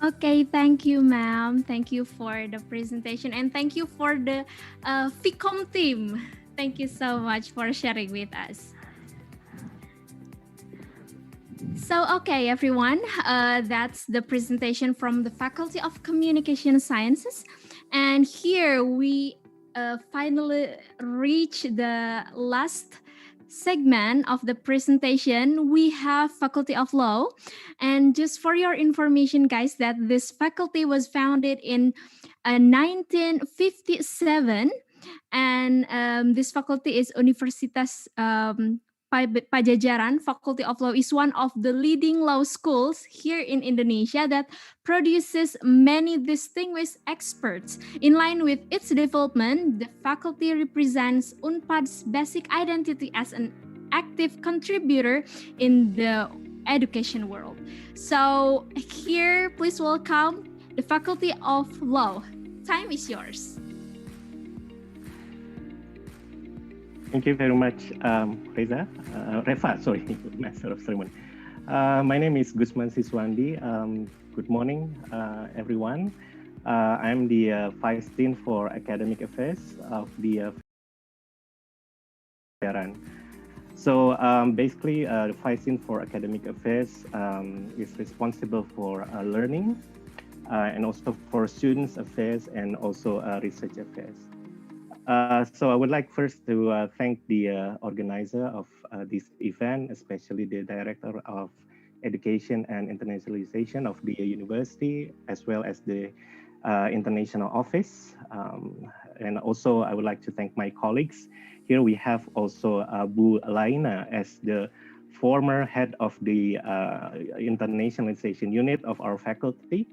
Okay, thank you, ma'am. Thank you for the presentation and thank you for the FICOM team. Thank you so much for sharing with us. So, okay, everyone, that's the presentation from the Faculty of Communication Sciences. And here we finally reach the last segment of the presentation. We have Faculty of Law. And just for your information, guys, that this faculty was founded in 1957. And this faculty is Universitas Padjadjaran. Faculty of Law is one of the leading law schools here in Indonesia that produces many distinguished experts. In line with its development, the faculty represents Unpad's basic identity as an active contributor in the education world. So here, please welcome the Faculty of Law. Time is yours. Thank you very much, Reva, sorry, Master of Ceremony. My name is Gusman Siswandi. Good morning, everyone. I'm the Vice Dean for Academic Affairs of the Padjadjaran. So basically, the Vice Dean for Academic Affairs is responsible for learning and also for students' affairs and also research affairs. So I would like first to thank the organizer of this event, especially the Director of Education and Internationalization of the university, as well as the International Office. And also I would like to thank my colleagues. Here we have also Bu Laina as the former head of the internationalization unit of our faculty.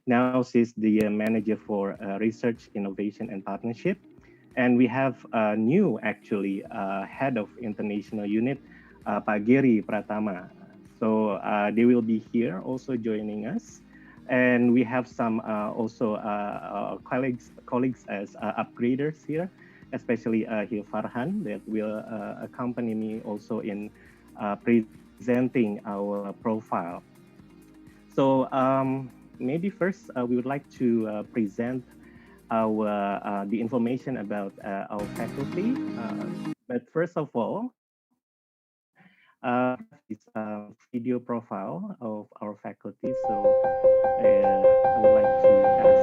Now she's the manager for research, innovation, and partnership. And we have a new, actually, head of international unit, Pak Giri Pratama. So they will be here also joining us. And we have some also colleagues as upgraders here, especially here Farhan, that will accompany me also in presenting our profile. So maybe first we would like to present our the information about our faculty. But first of all, this video profile of our faculty. So I would like to ask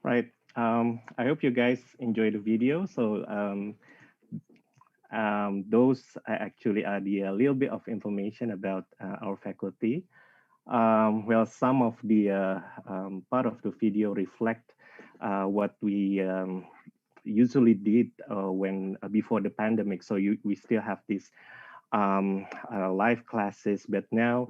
Right. I hope you guys enjoy the video. So those actually are the little bit of information about our faculty. Well, some of the part of the video reflect what we usually did when before the pandemic. So we still have these live classes, but now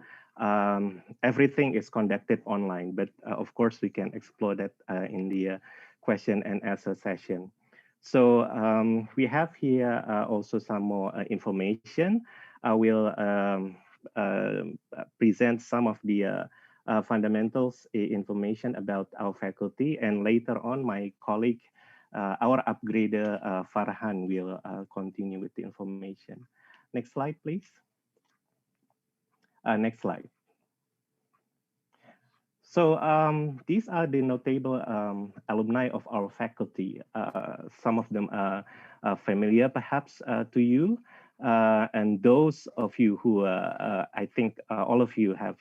everything is conducted online. But of course, we can explore that in the question and answer session. So we have here also some more information. I will present some of the fundamentals information about our faculty, and later on, my colleague, our upgrader Farhan, will continue with the information. Next slide, please. Next slide. So these are the notable alumni of our faculty. Some of them are familiar perhaps to you. And those of you who, I think all of you have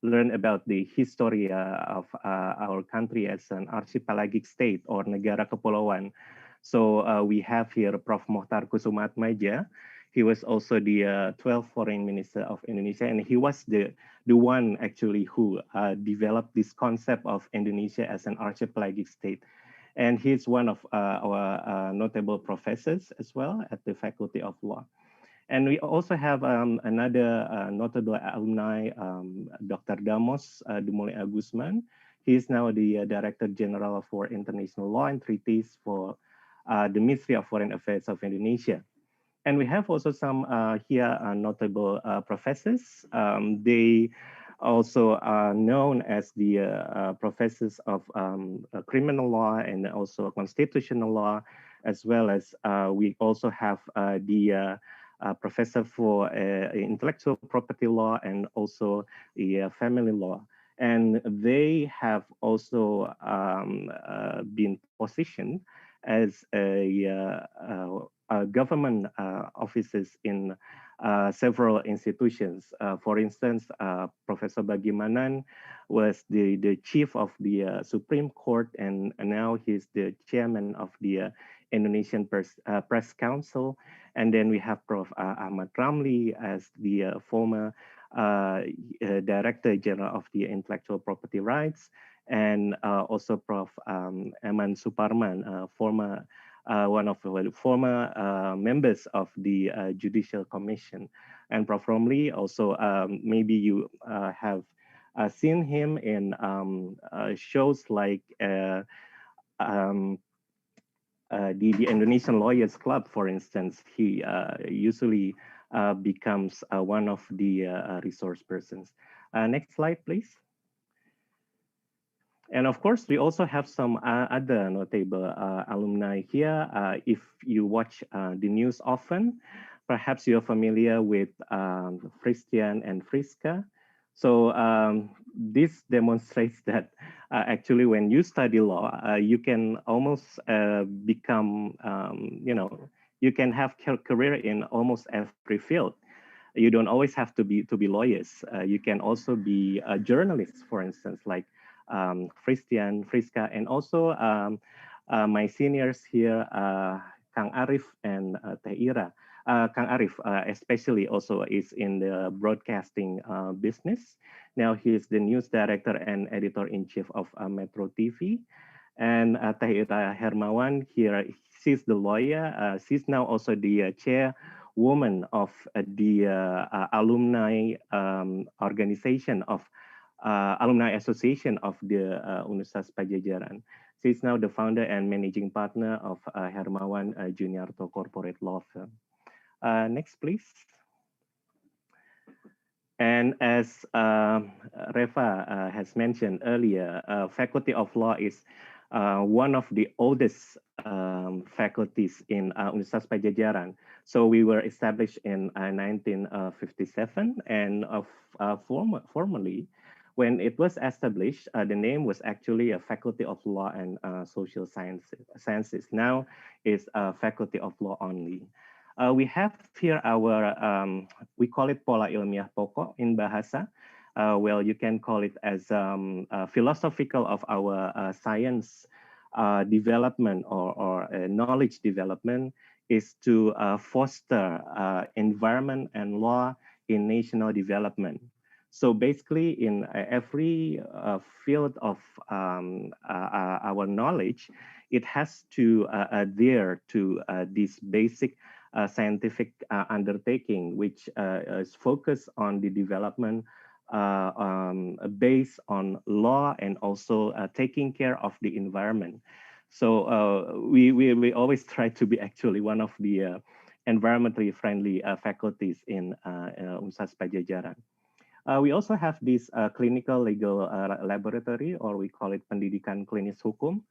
learned about the history of our country as an archipelagic state or negara kepulauan. So we have here Prof. Mohtar Kusumaatmadja. He was also the 12th Foreign Minister of Indonesia, and he was the one actually who developed this concept of Indonesia as an archipelagic state. And he's one of our notable professors as well at the Faculty of Law. And we also have another notable alumni, Dr. Damos Dumulya Guzman. He is now the Director General for International Law and Treaties for the Ministry of Foreign Affairs of Indonesia. And we have also some here notable professors. They also are known as the professors of criminal law and also constitutional law, as well as we also have the professor for intellectual property law and also the family law. And they have also been positioned as government offices in several institutions. For instance, Professor Bagimanan was the chief of the Supreme Court, and now he's the chairman of the Indonesian Press Council. And then we have Prof. Ahmad Ramli as the former Director General of the Intellectual Property Rights, and also Prof. Eman Suparman, former one of the former members of the Judicial Commission. And Prof. Romli also, maybe you have seen him in shows like the Indonesian Lawyers Club, for instance. He usually becomes one of the resource persons. Next slide, please. And of course, we also have some other notable alumni here. If you watch the news often, perhaps you're familiar with Christian and Friska. So this demonstrates that actually when you study law, you can almost become, you can have a career in almost every field. You don't always have to be lawyers. You can also be a journalist, for instance, like Christian, Friska, and also my seniors here, Kang Arif and Teh Ira. Kang Arif especially also is in the broadcasting business. Now he is the news director and editor-in-chief of Metro TV. And Teh Ira Hermawan here, she's the lawyer. She's now also the chairwoman of the alumni organization of Alumni Association of the Universitas Padjadjaran. She's now the founder and managing partner of Hermawan Juniarto Corporate Law Firm. Next, please. And as Reva has mentioned earlier, Faculty of Law is one of the oldest faculties in Universitas Padjadjaran. So we were established in 1957, and formerly, when it was established, the name was actually a Faculty of Law and Social Sciences. Now it's a Faculty of Law only. We have here our, we call it Pola Ilmiah Pokok in Bahasa. Well, you can call it as philosophical of our science development or knowledge development is to foster environment and law in national development. So basically, in every field of our knowledge, it has to adhere to this basic scientific undertaking, which is focused on the development based on law and also taking care of the environment. So we always try to be actually one of the environmentally friendly faculties in Universitas Padjadjaran. We also have this clinical legal laboratory, or we call it Pendidikan Klinis Hukum,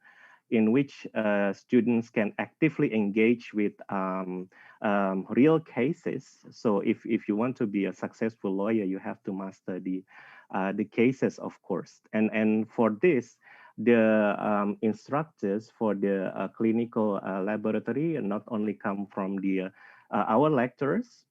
in which students can actively engage with real cases. So if you want to be a successful lawyer, you have to master the cases, of course. And for this, the instructors for the clinical laboratory not only come from the our lecturers,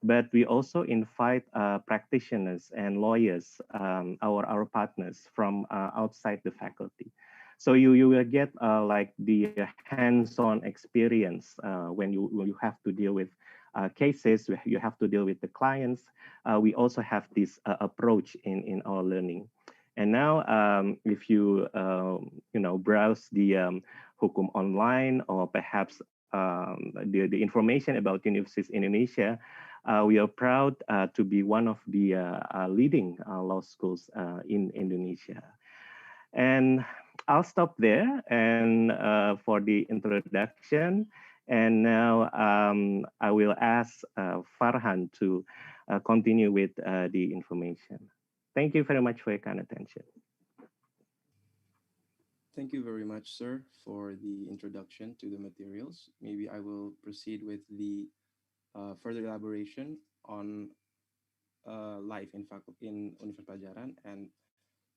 but we also invite practitioners and lawyers, our partners from outside the faculty. So you will get like the hands-on experience when you have to deal with cases, you have to deal with the clients. We also have this approach in our learning. And now, if you browse the Hukum online, or perhaps the information about universities in Indonesia, we are proud to be one of the leading law schools in Indonesia. And I'll stop there and for the introduction. And now I will ask Farhan to continue with the information. Thank you very much for your kind attention. Thank you very much, sir, for the introduction to the materials. Maybe I will proceed with the further elaboration on life in Universitas Padjadjaran and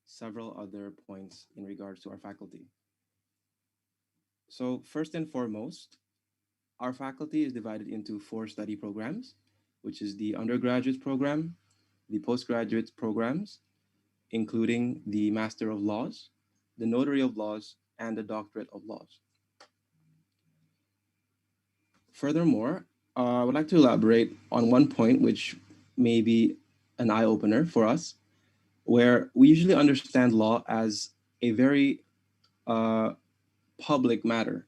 several other points in regards to our faculty. So first and foremost, our faculty is divided into 4 study programs, which is the undergraduate program, the postgraduate programs, including the Master of Laws, the Notary of Laws, and the Doctorate of Laws. Furthermore, I would like to elaborate on one point which may be an eye-opener for us, where we usually understand law as a very public matter,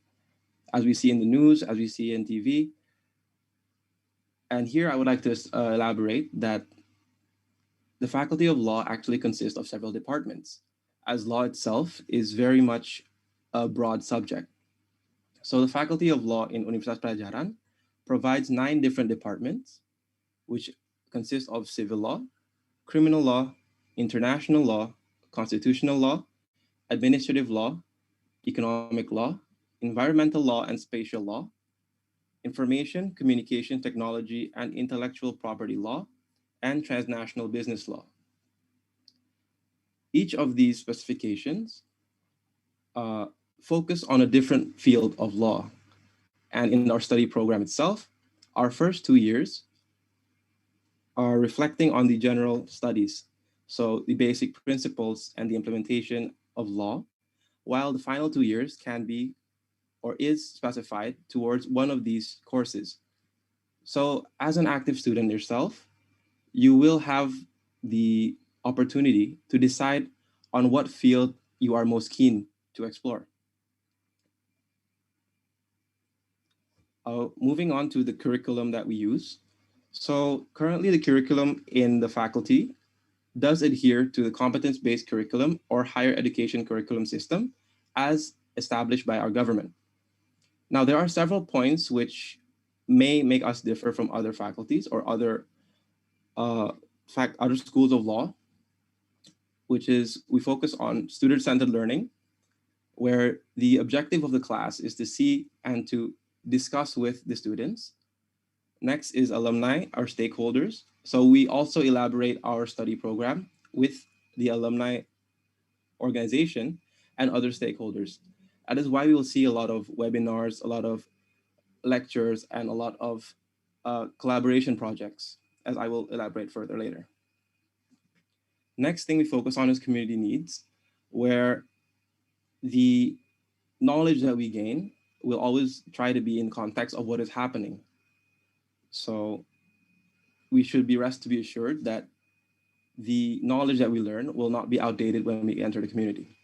as we see in the news, as we see in TV. And here I would like to elaborate that the Faculty of Law actually consists of several departments, as law itself is very much a broad subject. So the Faculty of Law in Universitas Padjadjaran provides 9 different departments, which consist of civil law, criminal law, international law, constitutional law, administrative law, economic law, environmental law and spatial law, information, communication technology, and intellectual property law, and transnational business law. Each of these specifications focus on a different field of law. And in our study program itself, our first 2 years are reflecting on the general studies, so the basic principles and the implementation of law, while the final 2 years can be or is specified towards one of these courses. So as an active student yourself, you will have the opportunity to decide on what field you are most keen to explore. Moving on to the curriculum that we use. So currently the curriculum in the faculty does adhere to the competence-based curriculum or higher education curriculum system as established by our government. Now, there are several points which may make us differ from other faculties or other schools of law, which is we focus on student-centered learning, where the objective of the class is to see and to discuss with the students. Next is alumni, our stakeholders. So we also elaborate our study program with the alumni organization and other stakeholders. That is why we will see a lot of webinars, a lot of lectures, and a lot of collaboration projects, as I will elaborate further later. Next thing we focus on is community needs, where the knowledge that we gain will always try to be in context of what is happening. So we should rest to be assured that the knowledge that we learn will not be outdated when we enter the community.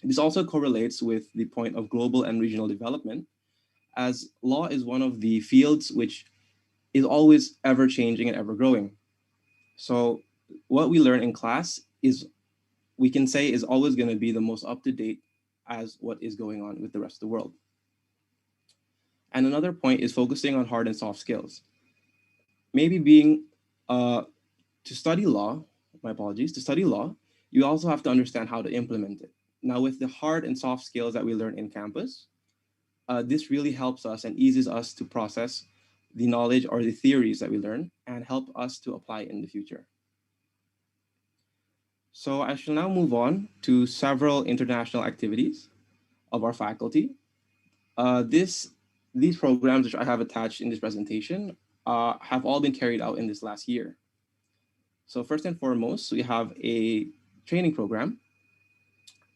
This also correlates with the point of global and regional development, as law is one of the fields which is always ever changing and ever growing. So what we learn in class is, we can say, is always going to be the most up to date as what is going on with the rest of the world. And another point is focusing on hard and soft skills. Maybe to study law, to study law, you also have to understand how to implement it. Now, with the hard and soft skills that we learn in campus, this really helps us and eases us to process the knowledge or the theories that we learn and help us to apply in the future. So I shall now move on to several international activities of our faculty. These programs which I have attached in this presentation have all been carried out in this last year. So first and foremost, we have a training program,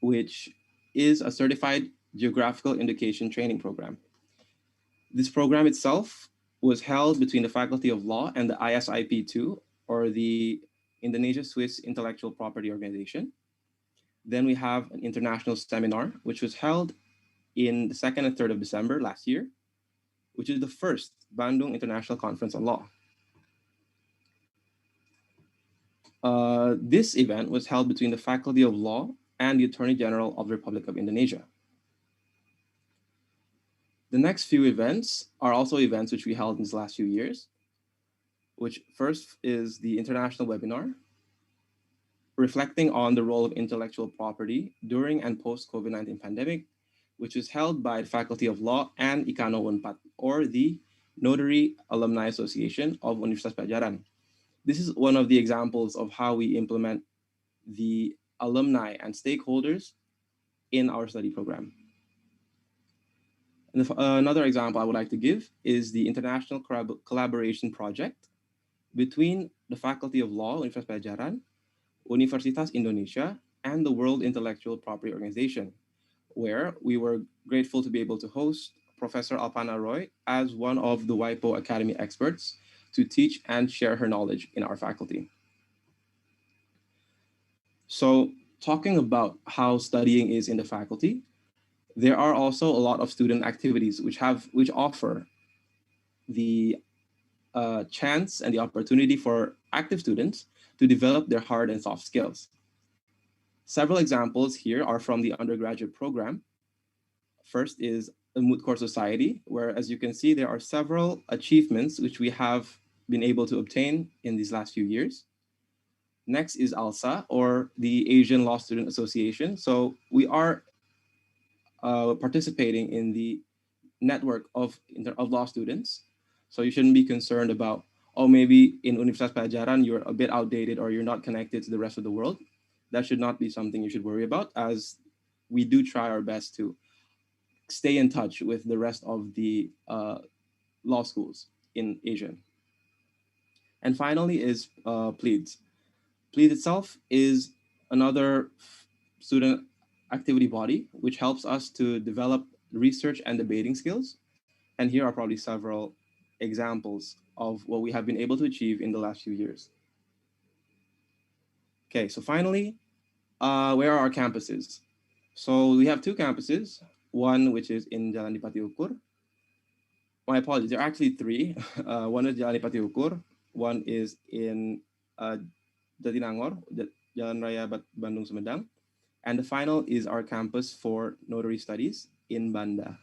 which is a certified geographical indication training program. This program itself was held between the Faculty of Law and the ISIP2, or the Indonesia-Swiss Intellectual Property Organization. Then we have an international seminar, which was held in the 2nd and 3rd of December last year, which is the first Bandung International Conference on Law. This event was held between the Faculty of Law and the Attorney General of the Republic of Indonesia. The next few events are also events which we held in these last few years, which first is the international webinar, reflecting on the role of intellectual property during and post-COVID-19 pandemic, which is held by the Faculty of Law and IKANO Unpad, or the Notary Alumni Association of Universitas Padjadjaran. This is one of the examples of how we implement the alumni and stakeholders in our study program. And another example I would like to give is the international collaboration project between the Faculty of Law, Universitas Padjadjaran, Universitas Indonesia, and the World Intellectual Property Organization, where we were grateful to be able to host Professor Alpana Roy as one of the WIPO Academy experts to teach and share her knowledge in our faculty. So talking about how studying is in the faculty, there are also a lot of student activities which offer the chance and the opportunity for active students to develop their hard and soft skills. Several examples here are from the undergraduate program. First is the Moot Court Society, where, as you can see, there are several achievements which we have been able to obtain in these last few years. Next is ALSA, or the Asian Law Student Association. So we are participating in the network of law students. So you shouldn't be concerned about, oh, maybe in Universitas Padjadjaran, you're a bit outdated or you're not connected to the rest of the world. That should not be something you should worry about, as we do try our best to stay in touch with the rest of the law schools in Asia. And finally is PLEADS. PLEADS itself is another student activity body which helps us to develop research and debating skills. And here are probably several examples of what we have been able to achieve in the last few years. Okay, so finally, where are our campuses? So we have two campuses, one which is in Jalan Dipati Ukur. My apologies, there are actually three. One is Jalan Dipati Ukur, one is in Jatinangor, Jalan Raya Bandung Sumedang, and the final is our campus for notary studies in Banda.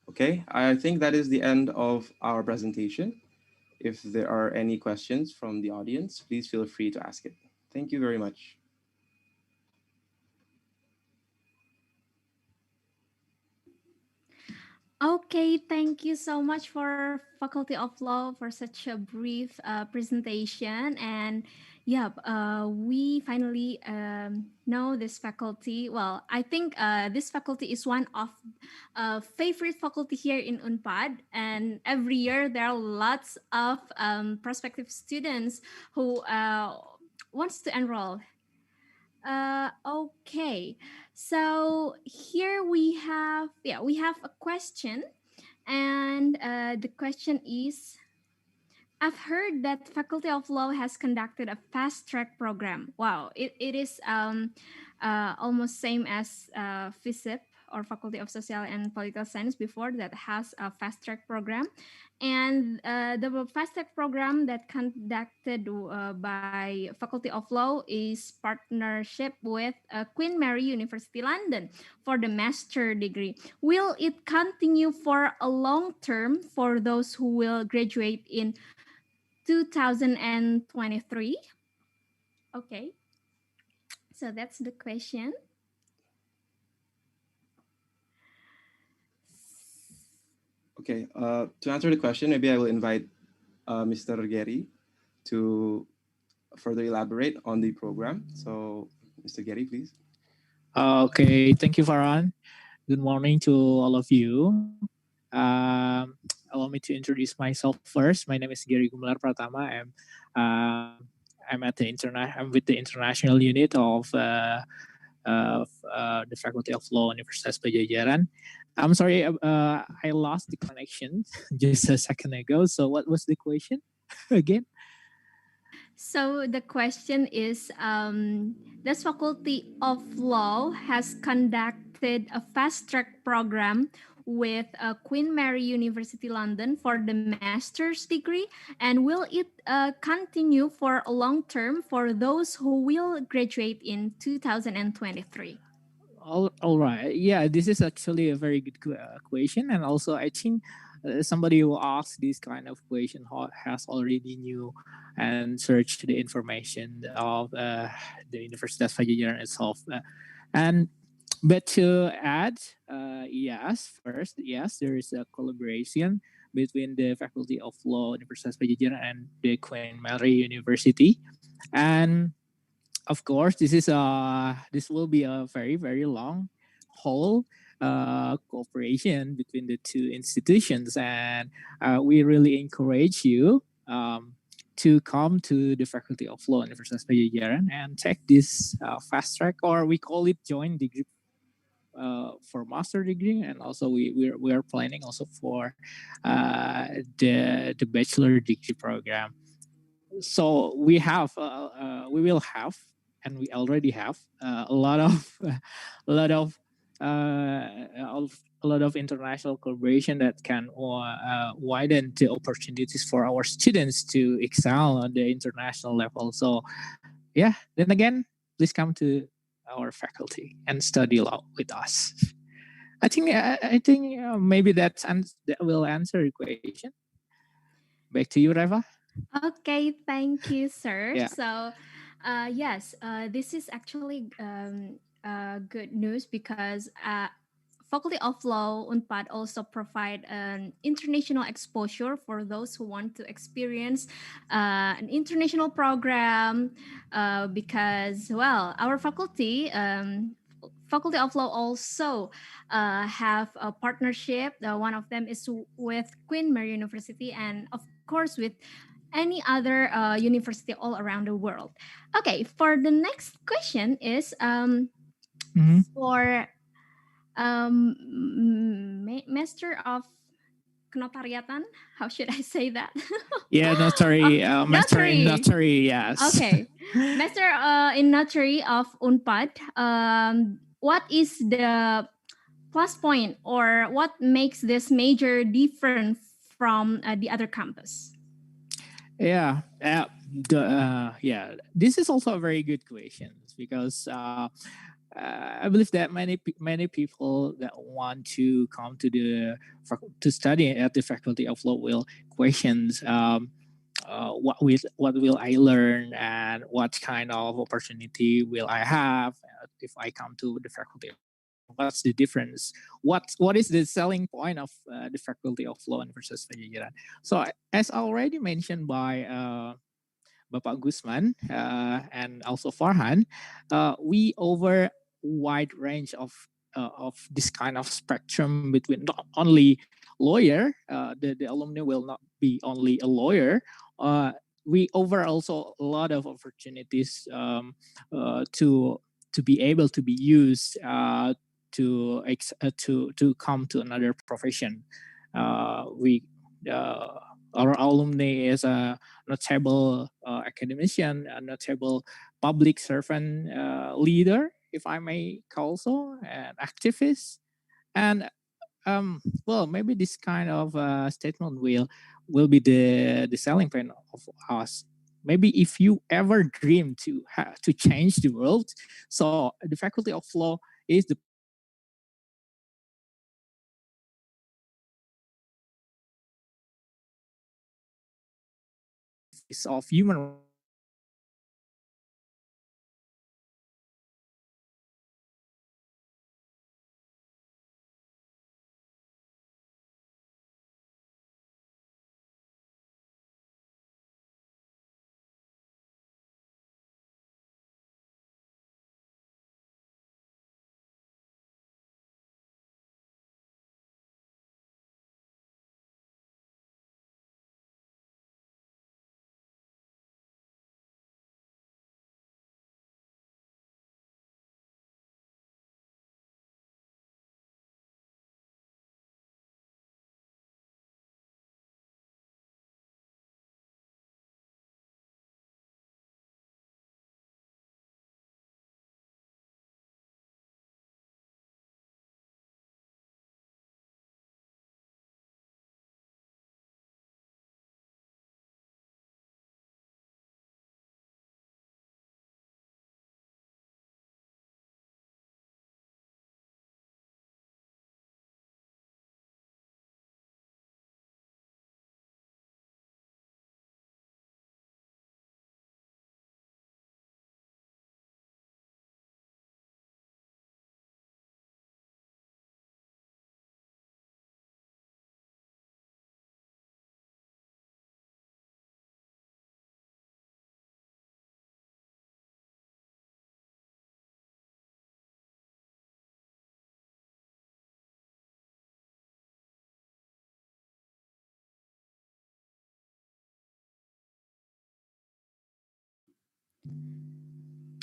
Okay, I think that is the end of our presentation. If there are any questions from the audience, please feel free to ask it. Thank you very much. Okay, thank you so much for Faculty of Law for such a brief presentation. And yeah, we finally know this faculty. Well, I think this faculty is one of favorite faculty here in Unpad. And every year there are lots of prospective students who wants to enroll Okay, so here we have a question, and the question is, I've heard that Faculty of Law has conducted a fast track program. Wow, it is almost same as FISIP or Faculty of Social and Political Science before that has a fast track program. And the fast track program that conducted by Faculty of Law is partnership with Queen Mary University London for the master degree. Will it continue for a long term for those who will graduate in 2023? Okay, so that's the question. Okay, to answer the question, maybe I will invite Mr. Gary to further elaborate on the program. So, Mr. Gary, please. Okay, thank you, Farhan. Good morning to all of you. Allow me to introduce myself first. My name is Gary Gumelar Pratama. I'm with the international unit of the Faculty of Law, Universitas Padjadjaran. I'm sorry, I lost the connection just a second ago. So, what was the question again? So the question is, this Faculty of Law has conducted a fast track program with Queen Mary University London for the master's degree, and will it continue for a long term for those who will graduate in 2023? All right. Yeah, this is actually a very good question, and also I think somebody who asked this kind of question has already knew and searched the information of the Universitas Padjadjaran itself. And but to add, yes, there is a collaboration between the Faculty of Law, Universitas Padjadjaran, and the Queen Mary University, and of course, this will be a very very long whole cooperation between the two institutions, and we really encourage you to come to the Faculty of Law, Universitas Padjadjaran, and take this fast track, or we call it joint degree for master degree, and also we are planning also for the bachelor degree program. So we will have, and we already have a lot of a lot of international collaboration that can widen the opportunities for our students to excel on the international level. So yeah, then again, please come to our faculty and study law with us. I think maybe that will answer your question. Back to you, Reva. Okay, thank you, sir. Yeah. So, yes, this is actually good news because Faculty of Law Unpad also provide an international exposure for those who want to experience an international program because, well, our faculty, Faculty of Law also have a partnership. One of them is with Queen Mary University, and of course with any other university all around the world. Okay, for the next question is for Master of Kenotariatan. How should I say that? Yeah, notary, master in notary, yes. Okay, Master in Notary of Unpad. What is the plus point, or what makes this major different from the other campus? Yeah, this is also a very good question because I believe that many people that want to come to study at the Faculty of Law will questions what will I learn, and what kind of opportunity will I have if I come to the Faculty of Law. What's the difference? What is the selling point of the Faculty of Law Universitas Padjadjaran? So as already mentioned by Bapak Gusman and also Farhan, we over wide range of this kind of spectrum between not only lawyer, the alumni will not be only a lawyer. We offer also a lot of opportunities to to be able to be used to come to another profession. We our alumni is a notable academician, a notable public servant leader, if I may call so, an activist, and well, maybe this kind of statement will be the selling point of us. Maybe if you ever dream to change the world, so the Faculty of Law is the face of human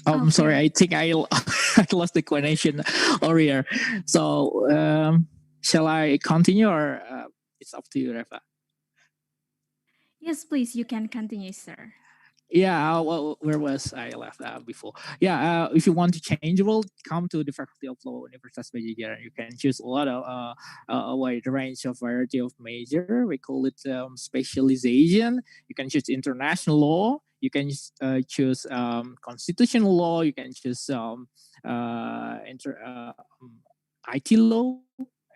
I'm sorry, I think I I lost the connection earlier. So shall I continue or it's up to you, Reva? Yes, please, you can continue, sir. Yeah, well, where was I left before? Yeah, if you want to change the world, come to the Faculty of Law, Universitas Padjadjaran. You can choose a lot of a wide range of variety of major. We call it specialization. You can choose international law. You can choose constitutional law. You can choose IT law.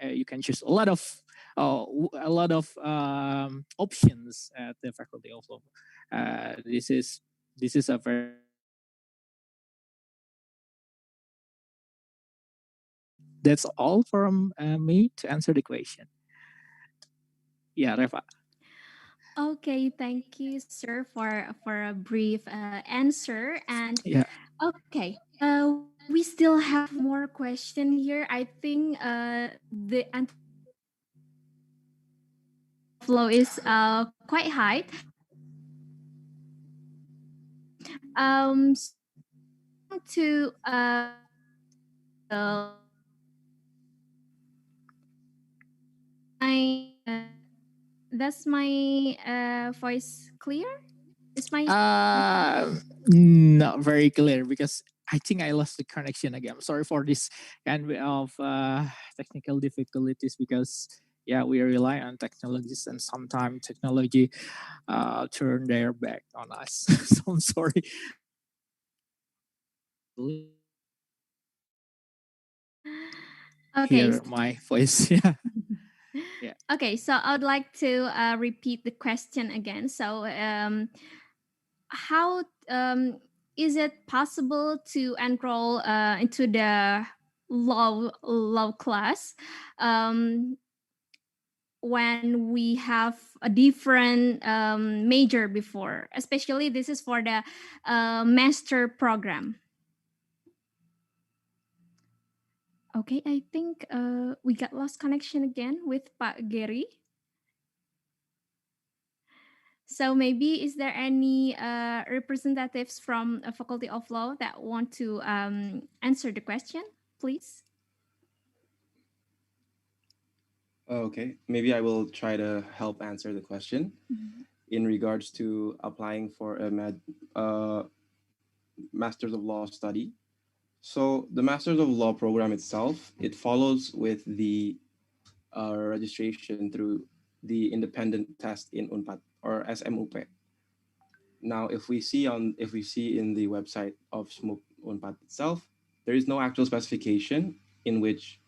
You can choose a lot of options at the Faculty of Law. This is a very that's all from me to answer the question. Yeah, Reva. Okay, thank you, sir, for a brief answer. And Yeah. okay, we still have more question here. I think the flow is quite high. To my that's my voice clear? Is my Not very clear because I think I lost the connection again. I'm sorry for this kind of technical difficulties because yeah, we rely on technologies and sometimes technology turn their back on us. So I'm sorry. Okay. Hear my voice. Yeah. Yeah. Okay, so I would like to repeat the question again. So, how is it possible to enroll into the law class when we have a different major before? Especially, this is for the master program. Okay, I think we got lost connection again with Pak Gary. So maybe is there any representatives from a Faculty of Law that want to answer the question, please? Okay, maybe I will try to help answer the question in regards to applying for a Masters of Law study. So the Masters of Law program itself, it follows with the registration through the independent test in Unpad or SMUP. Now, if we see in the website of SMUP Unpad itself, there is no actual specification in which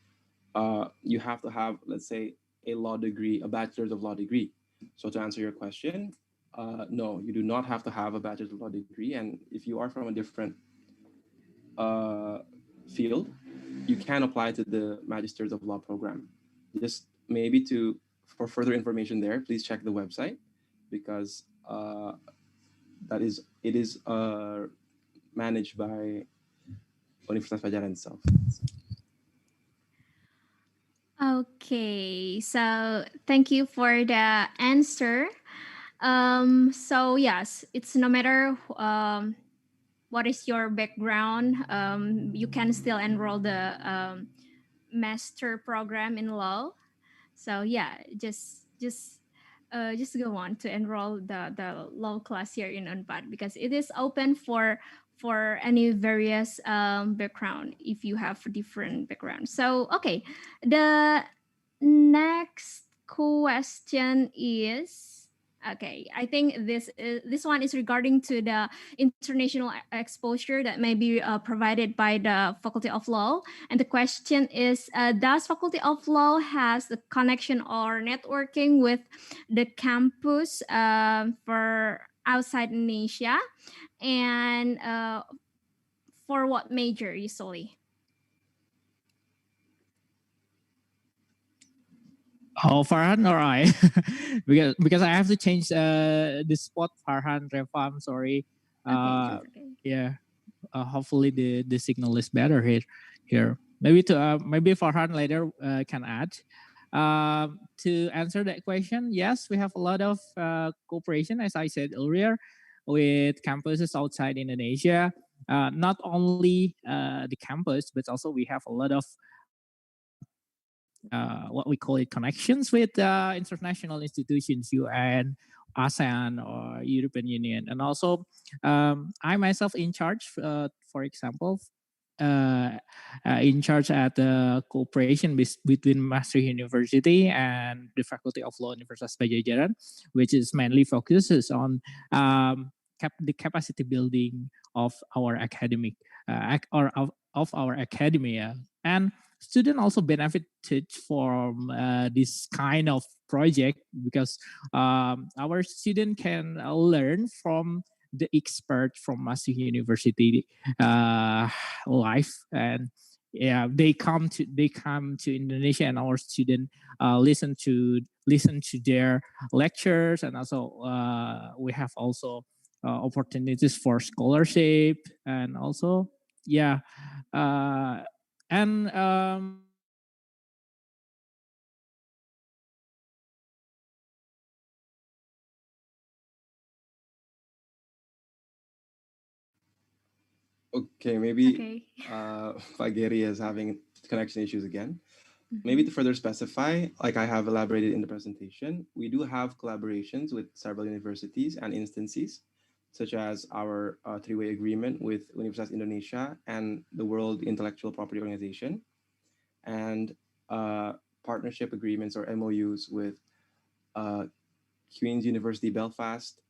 you have to have, let's say, a law degree, a bachelor's of law degree. So to answer your question, no, you do not have to have a bachelor's of law degree. And if you are from a different field, you can apply to the Magisters of Law program. Just maybe for further information there, please check the website because it is managed by Universitas Padjadjaran itself. Okay, so thank you for the answer. So yes, it's no matter what is your background, you can still enroll the master program in law. So yeah, just go on to enroll the law class here in Unpad because it is open for any various background if you have different background. So okay, the next question is okay. I think this one is regarding to the international exposure that may be provided by the Faculty of Law. And the question is, does Faculty of Law has the connection or networking with the campus for outside Indonesia? And for what major usually? Oh, Farhan or I? because I have to change the spot, Farhan, Reva, I'm sorry. Okay. Yeah. Hopefully the signal is better here. Maybe Farhan later can add. To answer that question, yes, we have a lot of cooperation, as I said earlier, with campuses outside Indonesia. Not only the campus, but also we have a lot of what we call it connections with international institutions, UN, ASEAN, or European Union, and also I myself in charge, for example, in charge at the cooperation between Maastricht University and the Faculty of Law Universitas Padjadjaran, which is mainly focuses on the capacity building of our academic of our academia. And students also benefited from this kind of project because our student can learn from the expert from Maastricht University life, and yeah, they come to Indonesia, and our student listen to their lectures, and also we have also opportunities for scholarship, and also and Okay, maybe Gary is having connection issues again. Maybe to further specify, like I have elaborated in the presentation, we do have collaborations with several universities and instances, such as our three-way agreement with Universitas Indonesia and the World Intellectual Property Organization, and partnership agreements or MOUs with Queen's University Belfast,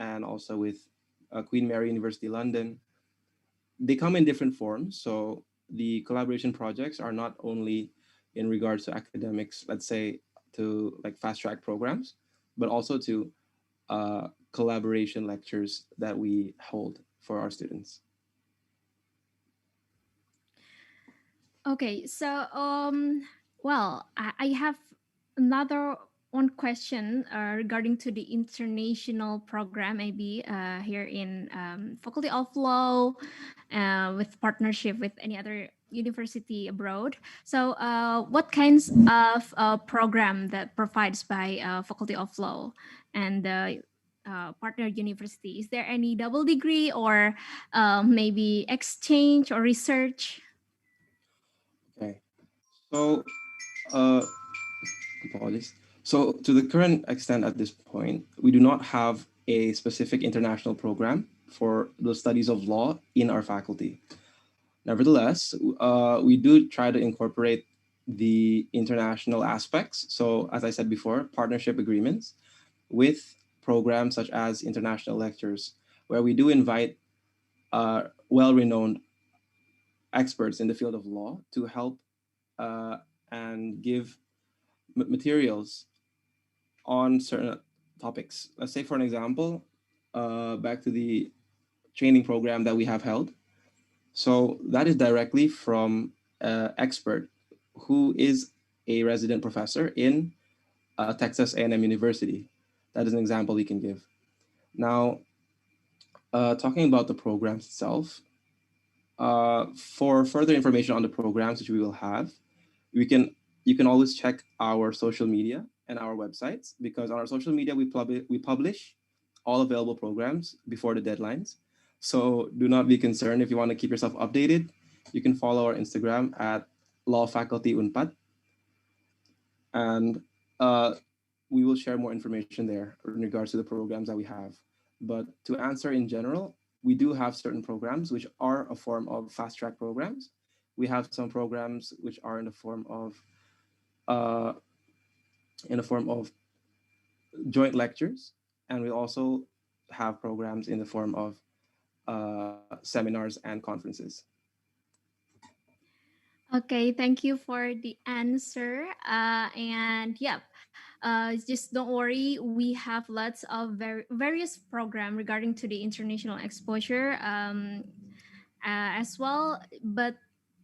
and also with Queen Mary University London. They come in different forms. So the collaboration projects are not only in regards to academics, let's say to like fast track programs, but also to collaboration lectures that we hold for our students. Okay, so well, I have another one question regarding to the international program, maybe here in Faculty of Law, with partnership with any other university abroad. So, what kinds of program that provides by Faculty of Law, and partner university? Is there any double degree or maybe exchange or research? Okay. So, uh, apologies. So, to the current extent at this point, we do not have a specific international program for the studies of law in our faculty. Nevertheless, we do try to incorporate the international aspects. So, as I said before, partnership agreements with programs such as international lectures, where we do invite well-renowned experts in the field of law to help and give materials on certain topics. Let's say, for an example, back to the training program that we have held. So that is directly from an expert who is a resident professor in Texas A&M University. That is an example we can give. Now, talking about the programs itself, for further information on the programs which we will have, you can always check our social media and our websites, because on our social media we publish all available programs before the deadlines. So do not be concerned if you want to keep yourself updated. You can follow our Instagram at Law Faculty Unpad, and we will share more information there in regards to the programs that we have. But to answer in general, we do have certain programs which are a form of fast track programs. We have some programs which are in the form of joint lectures, and we also have programs in the form of seminars and conferences. Okay, thank you for the answer. And yeah, just don't worry. We have lots of various program regarding to the international exposure as well. But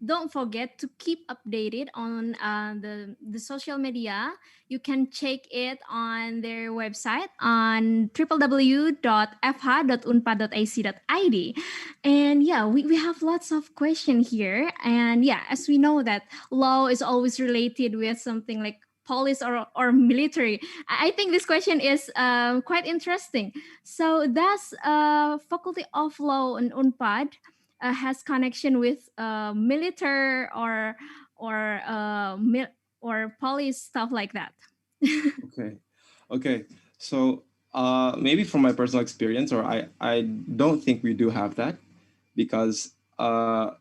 don't forget to keep updated on the social media. You can check it on their website on www.fh.unpad.ac.id. And yeah, we have lots of questions here. And yeah, as we know that law is always related with something like police or military. I think this question is quite interesting. So does Faculty of Law in Unpad has connection with military or police stuff like that? Okay. So maybe from my personal experience, or I don't think we do have that, because I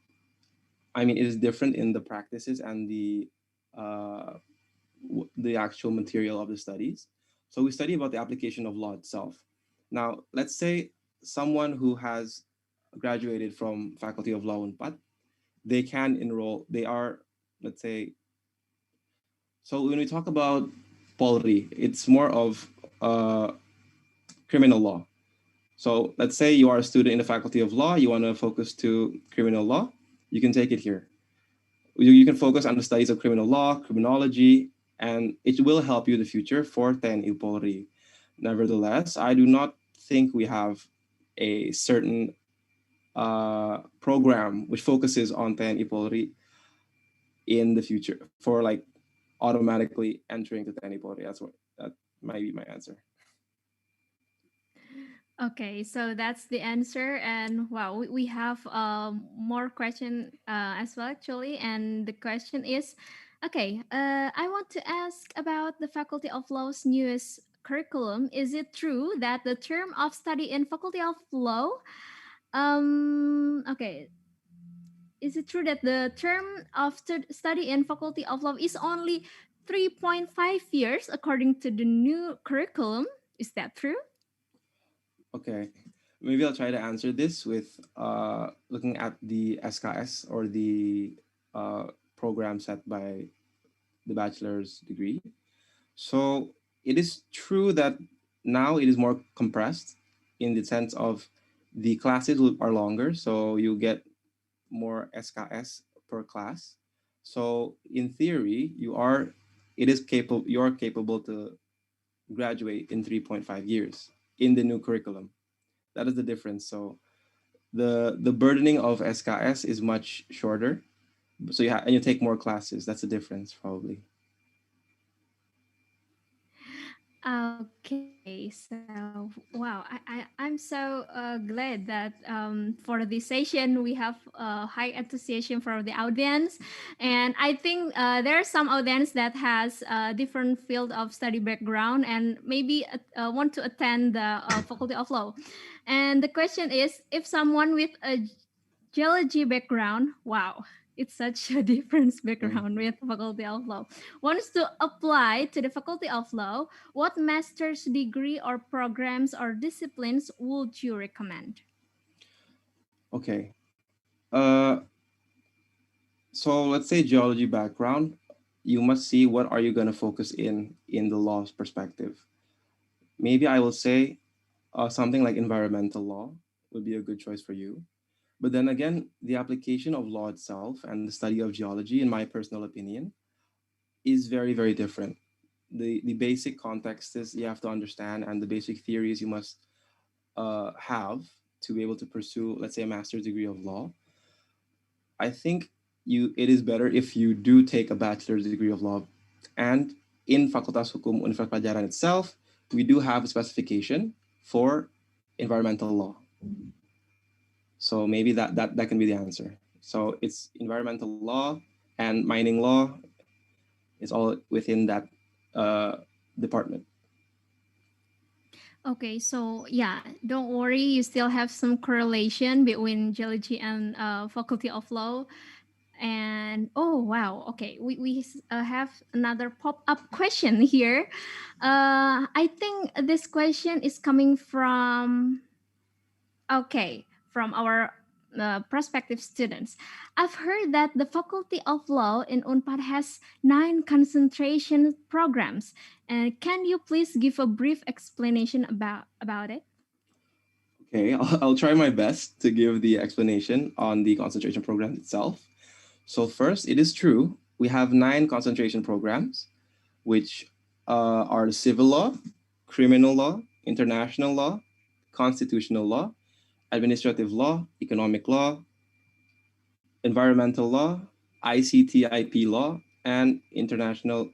mean, it is different in the practices and the actual material of the studies. So we study about the application of law itself. Now, let's say someone who has graduated from Faculty of Law Unpad, they can enroll, they are, let's say, so when we talk about Polri, it's more of criminal law. So let's say you are a student in the Faculty of Law, you want to focus to criminal law, you can take it here. You can focus on the studies of criminal law, criminology, and it will help you in the future for TNI Polri. Nevertheless, I do not think we have a certain program which focuses on TNI Polri in the future for like automatically entering to TNI Polri. That might be my answer. Okay, so that's the answer. And wow, we have more question as well actually. And the question is, okay, I want to ask about the Faculty of Law's newest curriculum. Is it true that the term of study in Faculty of Law, okay, is it true that the term of study in Faculty of Law is only 3.5 years according to the new curriculum? Is that true? Okay, maybe I'll try to answer this with looking at the SKS, or the program set by the bachelor's degree. So it is true that now it is more compressed in the sense of the classes are longer, so you get more SKS per class. So in theory, you are capable to graduate in 3.5 years in the new curriculum. That is the difference. So the burdening of SKS is much shorter. So and you take more classes. That's the difference probably. Okay. So wow, I'm so glad that for this session we have high enthusiasm for the audience, and I think there are some audience that has a different field of study background and maybe want to attend the Faculty of Law. And the question is, if someone with a geology background, wow, it's such a different background with Faculty of Law, wants to apply to the Faculty of Law, what master's degree or programs or disciplines would you recommend? Okay. Uh, so let's say geology background, you must see what are you going to focus in the law's perspective. Maybe I will say something like environmental law would be a good choice for you. But then again, the application of law itself and the study of geology, in my personal opinion, is very, very different. The basic context is you have to understand, and the basic theories you must have to be able to pursue, let's say, a master's degree of law. I think it is better if you do take a bachelor's degree of law. And in Fakultas Hukum Universitas Padjadjaran itself, we do have a specification for environmental law. So maybe that can be the answer. So it's environmental law and mining law. It's all within that department. Okay, so yeah, don't worry, you still have some correlation between geology and Faculty of Law. And oh wow, okay, we have another pop-up question here. I think this question is coming from from our prospective students. I've heard that the Faculty of Law in Unpad has 9 concentration programs. And can you please give a brief explanation about it? Okay, I'll try my best to give the explanation on the concentration program itself. So first, it is true, we have 9 concentration programs, which are civil law, criminal law, international law, constitutional law, administrative law, economic law, environmental law, ICT IP law, and transnational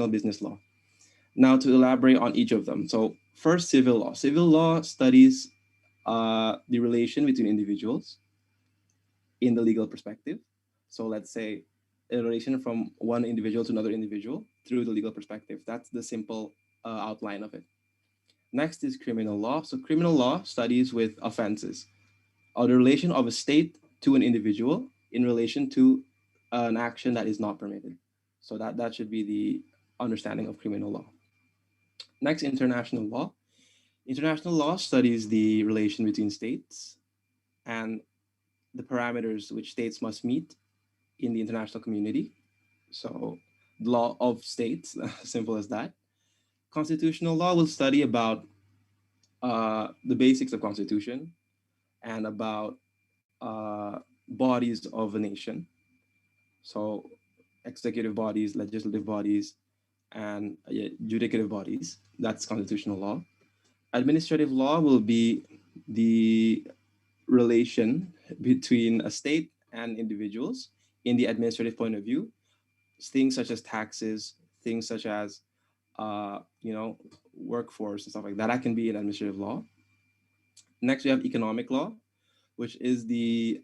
business law. Now to elaborate on each of them. So first, civil law. Civil law studies the relation between individuals in the legal perspective. So let's say a relation from one individual to another individual through the legal perspective. That's the simple outline of it. Next is criminal law. So criminal law studies with offenses, the relation of a state to an individual in relation to an action that is not permitted. So that should be the understanding of criminal law. Next, international law. International law studies the relation between states and the parameters which states must meet in the international community. So the law of states, simple as that. Constitutional law will study about the basics of constitution and about bodies of a nation. So executive bodies, legislative bodies, and judicative bodies. That's constitutional law. Administrative law will be the relation between a state and individuals in the administrative point of view. Things such as taxes, things such as workforce and stuff like that. That can be in administrative law. Next, we have economic law, which is the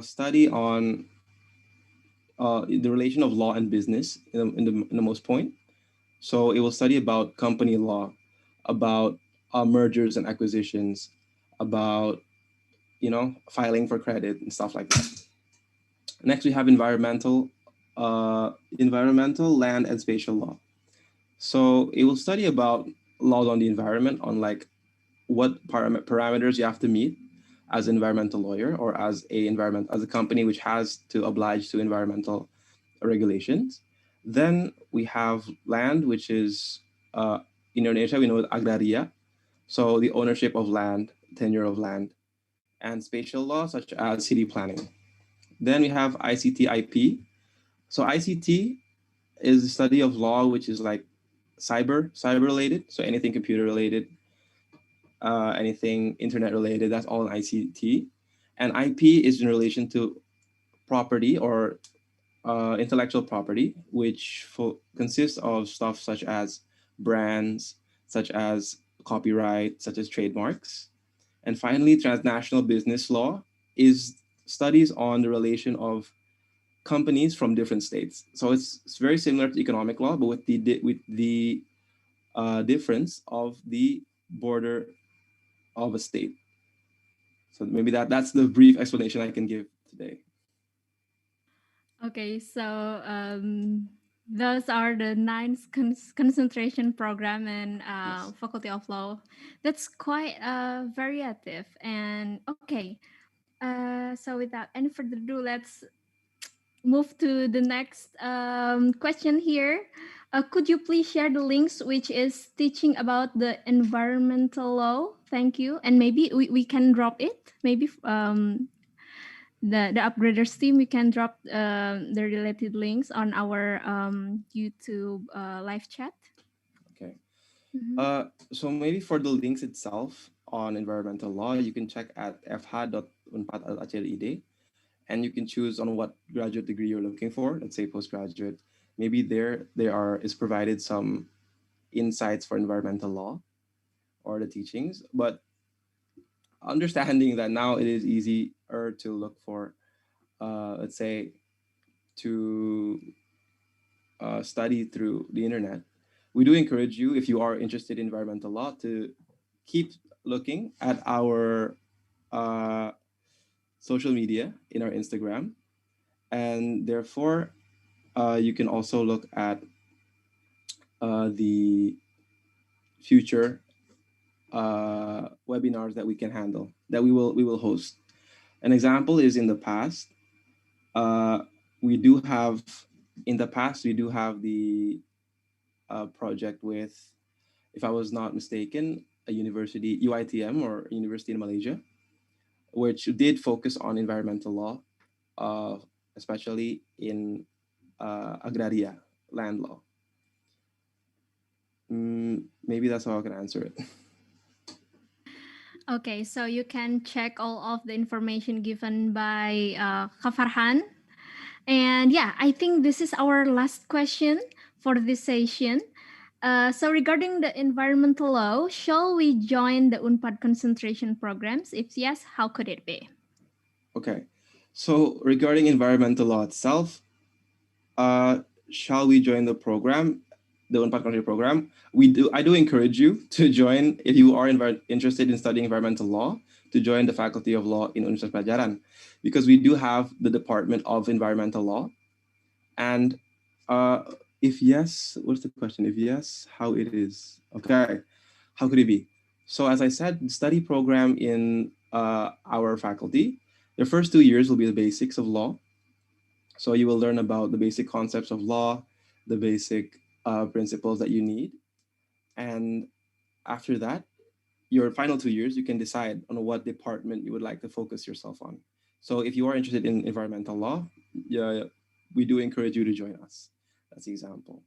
study on the relation of law and business in the most point. So it will study about company law, about mergers and acquisitions, about filing for credit and stuff like that. Next, we have environmental, land and spatial law. So it will study about laws on the environment, on like what parameters you have to meet as an environmental lawyer or as a company which has to oblige to environmental regulations. Then we have land, which is in Indonesia, we know it agraria. So the ownership of land, tenure of land, and spatial law, such as city planning. Then we have ICT IP. So ICT is the study of law, which is like cyber related. So anything computer related, anything internet related, that's all in ICT. And IP is in relation to property or intellectual property, which consists of stuff such as brands, such as copyright, such as trademarks. And finally, transnational business law is studies on the relation of companies from different states. So it's very similar to economic law, but with the difference of the border of a state. So maybe that's the brief explanation I can give today. Okay, so those are the nine concentration program in Faculty of Law. That's quite variative. And okay, so without any further ado, let's move to the next question here. Could you please share the links which is teaching about the environmental law? Thank you. And maybe we can drop it. Maybe the upgraders team, we can drop the related links on our YouTube live chat. Okay. So maybe for the links itself on environmental law, you can check at fh.unpad.ac.id, and you can choose on what graduate degree you're looking for. Let's say postgraduate. Maybe there is provided some insights for environmental law or the teachings, but understanding that now it is easier to look for, let's say, to study through the internet. We do encourage you, if you are interested in environmental law, to keep looking at our social media in our Instagram. And therefore, you can also look at the future webinars that we can handle, that we will host. An example is in the past, we do have the project with, if I was not mistaken, a university, UITM, or university in Malaysia, which did focus on environmental law, especially in agraria, land law. Maybe that's how I can answer it. Okay, so you can check all of the information given by Kak Farhan. And yeah, I think this is our last question for this session. So regarding the environmental law, shall we join the Unpad concentration programs? If yes, how could it be? Okay, so regarding environmental law itself, shall we join the program, the Unpad concentration program? I do encourage you to join, if you are interested in studying environmental law, to join the Faculty of Law in Universitas Padjadjaran, because we do have the Department of Environmental Law. And if yes, what's the question? If yes, how it is? Okay, how could it be? So as I said, the study program in our faculty, the first 2 years will be the basics of law. So you will learn about the basic concepts of law, the basic principles that you need. And after that, your final 2 years, you can decide on what department you would like to focus yourself on. So if you are interested in environmental law, we do encourage you to join us. That's the example.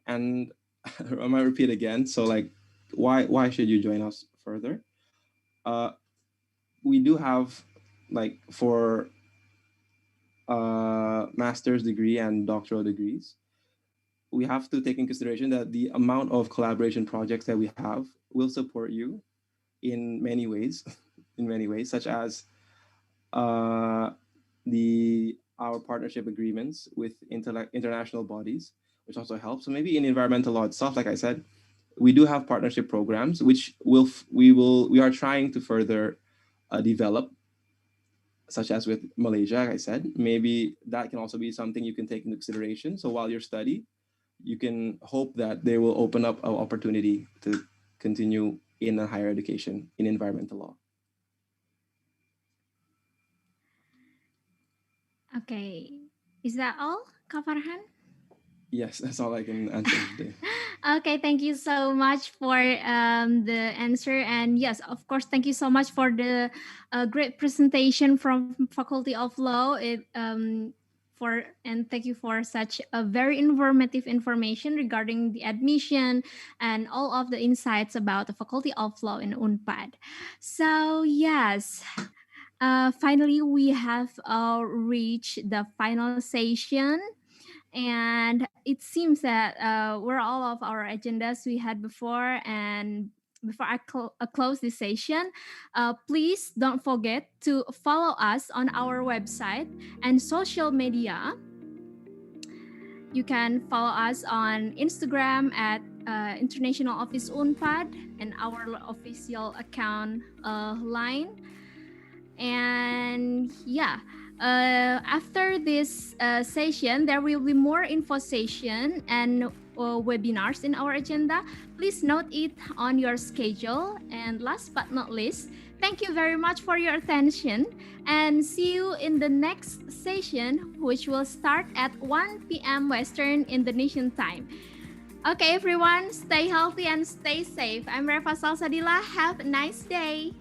And I might repeat again. So like, why should you join us further? We do have, like, for master's degree and doctoral degrees, we have to take in consideration that the amount of collaboration projects that we have will support you in many ways, such as our partnership agreements with international bodies, which also helps. So maybe in environmental law itself, like I said, we do have partnership programs, which we are trying to further develop, such as with Malaysia, like I said. Maybe that can also be something you can take into consideration. So while you study, you can hope that they will open up an opportunity to continue in a higher education in environmental law. Okay, is that all, Kak Farhan? Yes, that's all I can answer today. Okay, thank you so much for the answer. And yes, of course, thank you so much for the great presentation from Faculty of Law. And thank you for such a very informative information regarding the admission and all of the insights about the Faculty of Law in Unpad. So yes, finally we have reached the final session. And it seems that we're all of our agendas we had before. And before I close this session, please don't forget to follow us on our website and social media. You can follow us on Instagram at International Office Unpad and our official account line. And yeah, after this session, there will be more info session and webinars in our agenda. Please note it on your schedule. And last but not least, thank you very much for your attention and see you in the next session, which will start at 1 p.m. Western Indonesian time. Okay, everyone, stay healthy and stay safe. I'm Reva Salsadila. Have a nice day.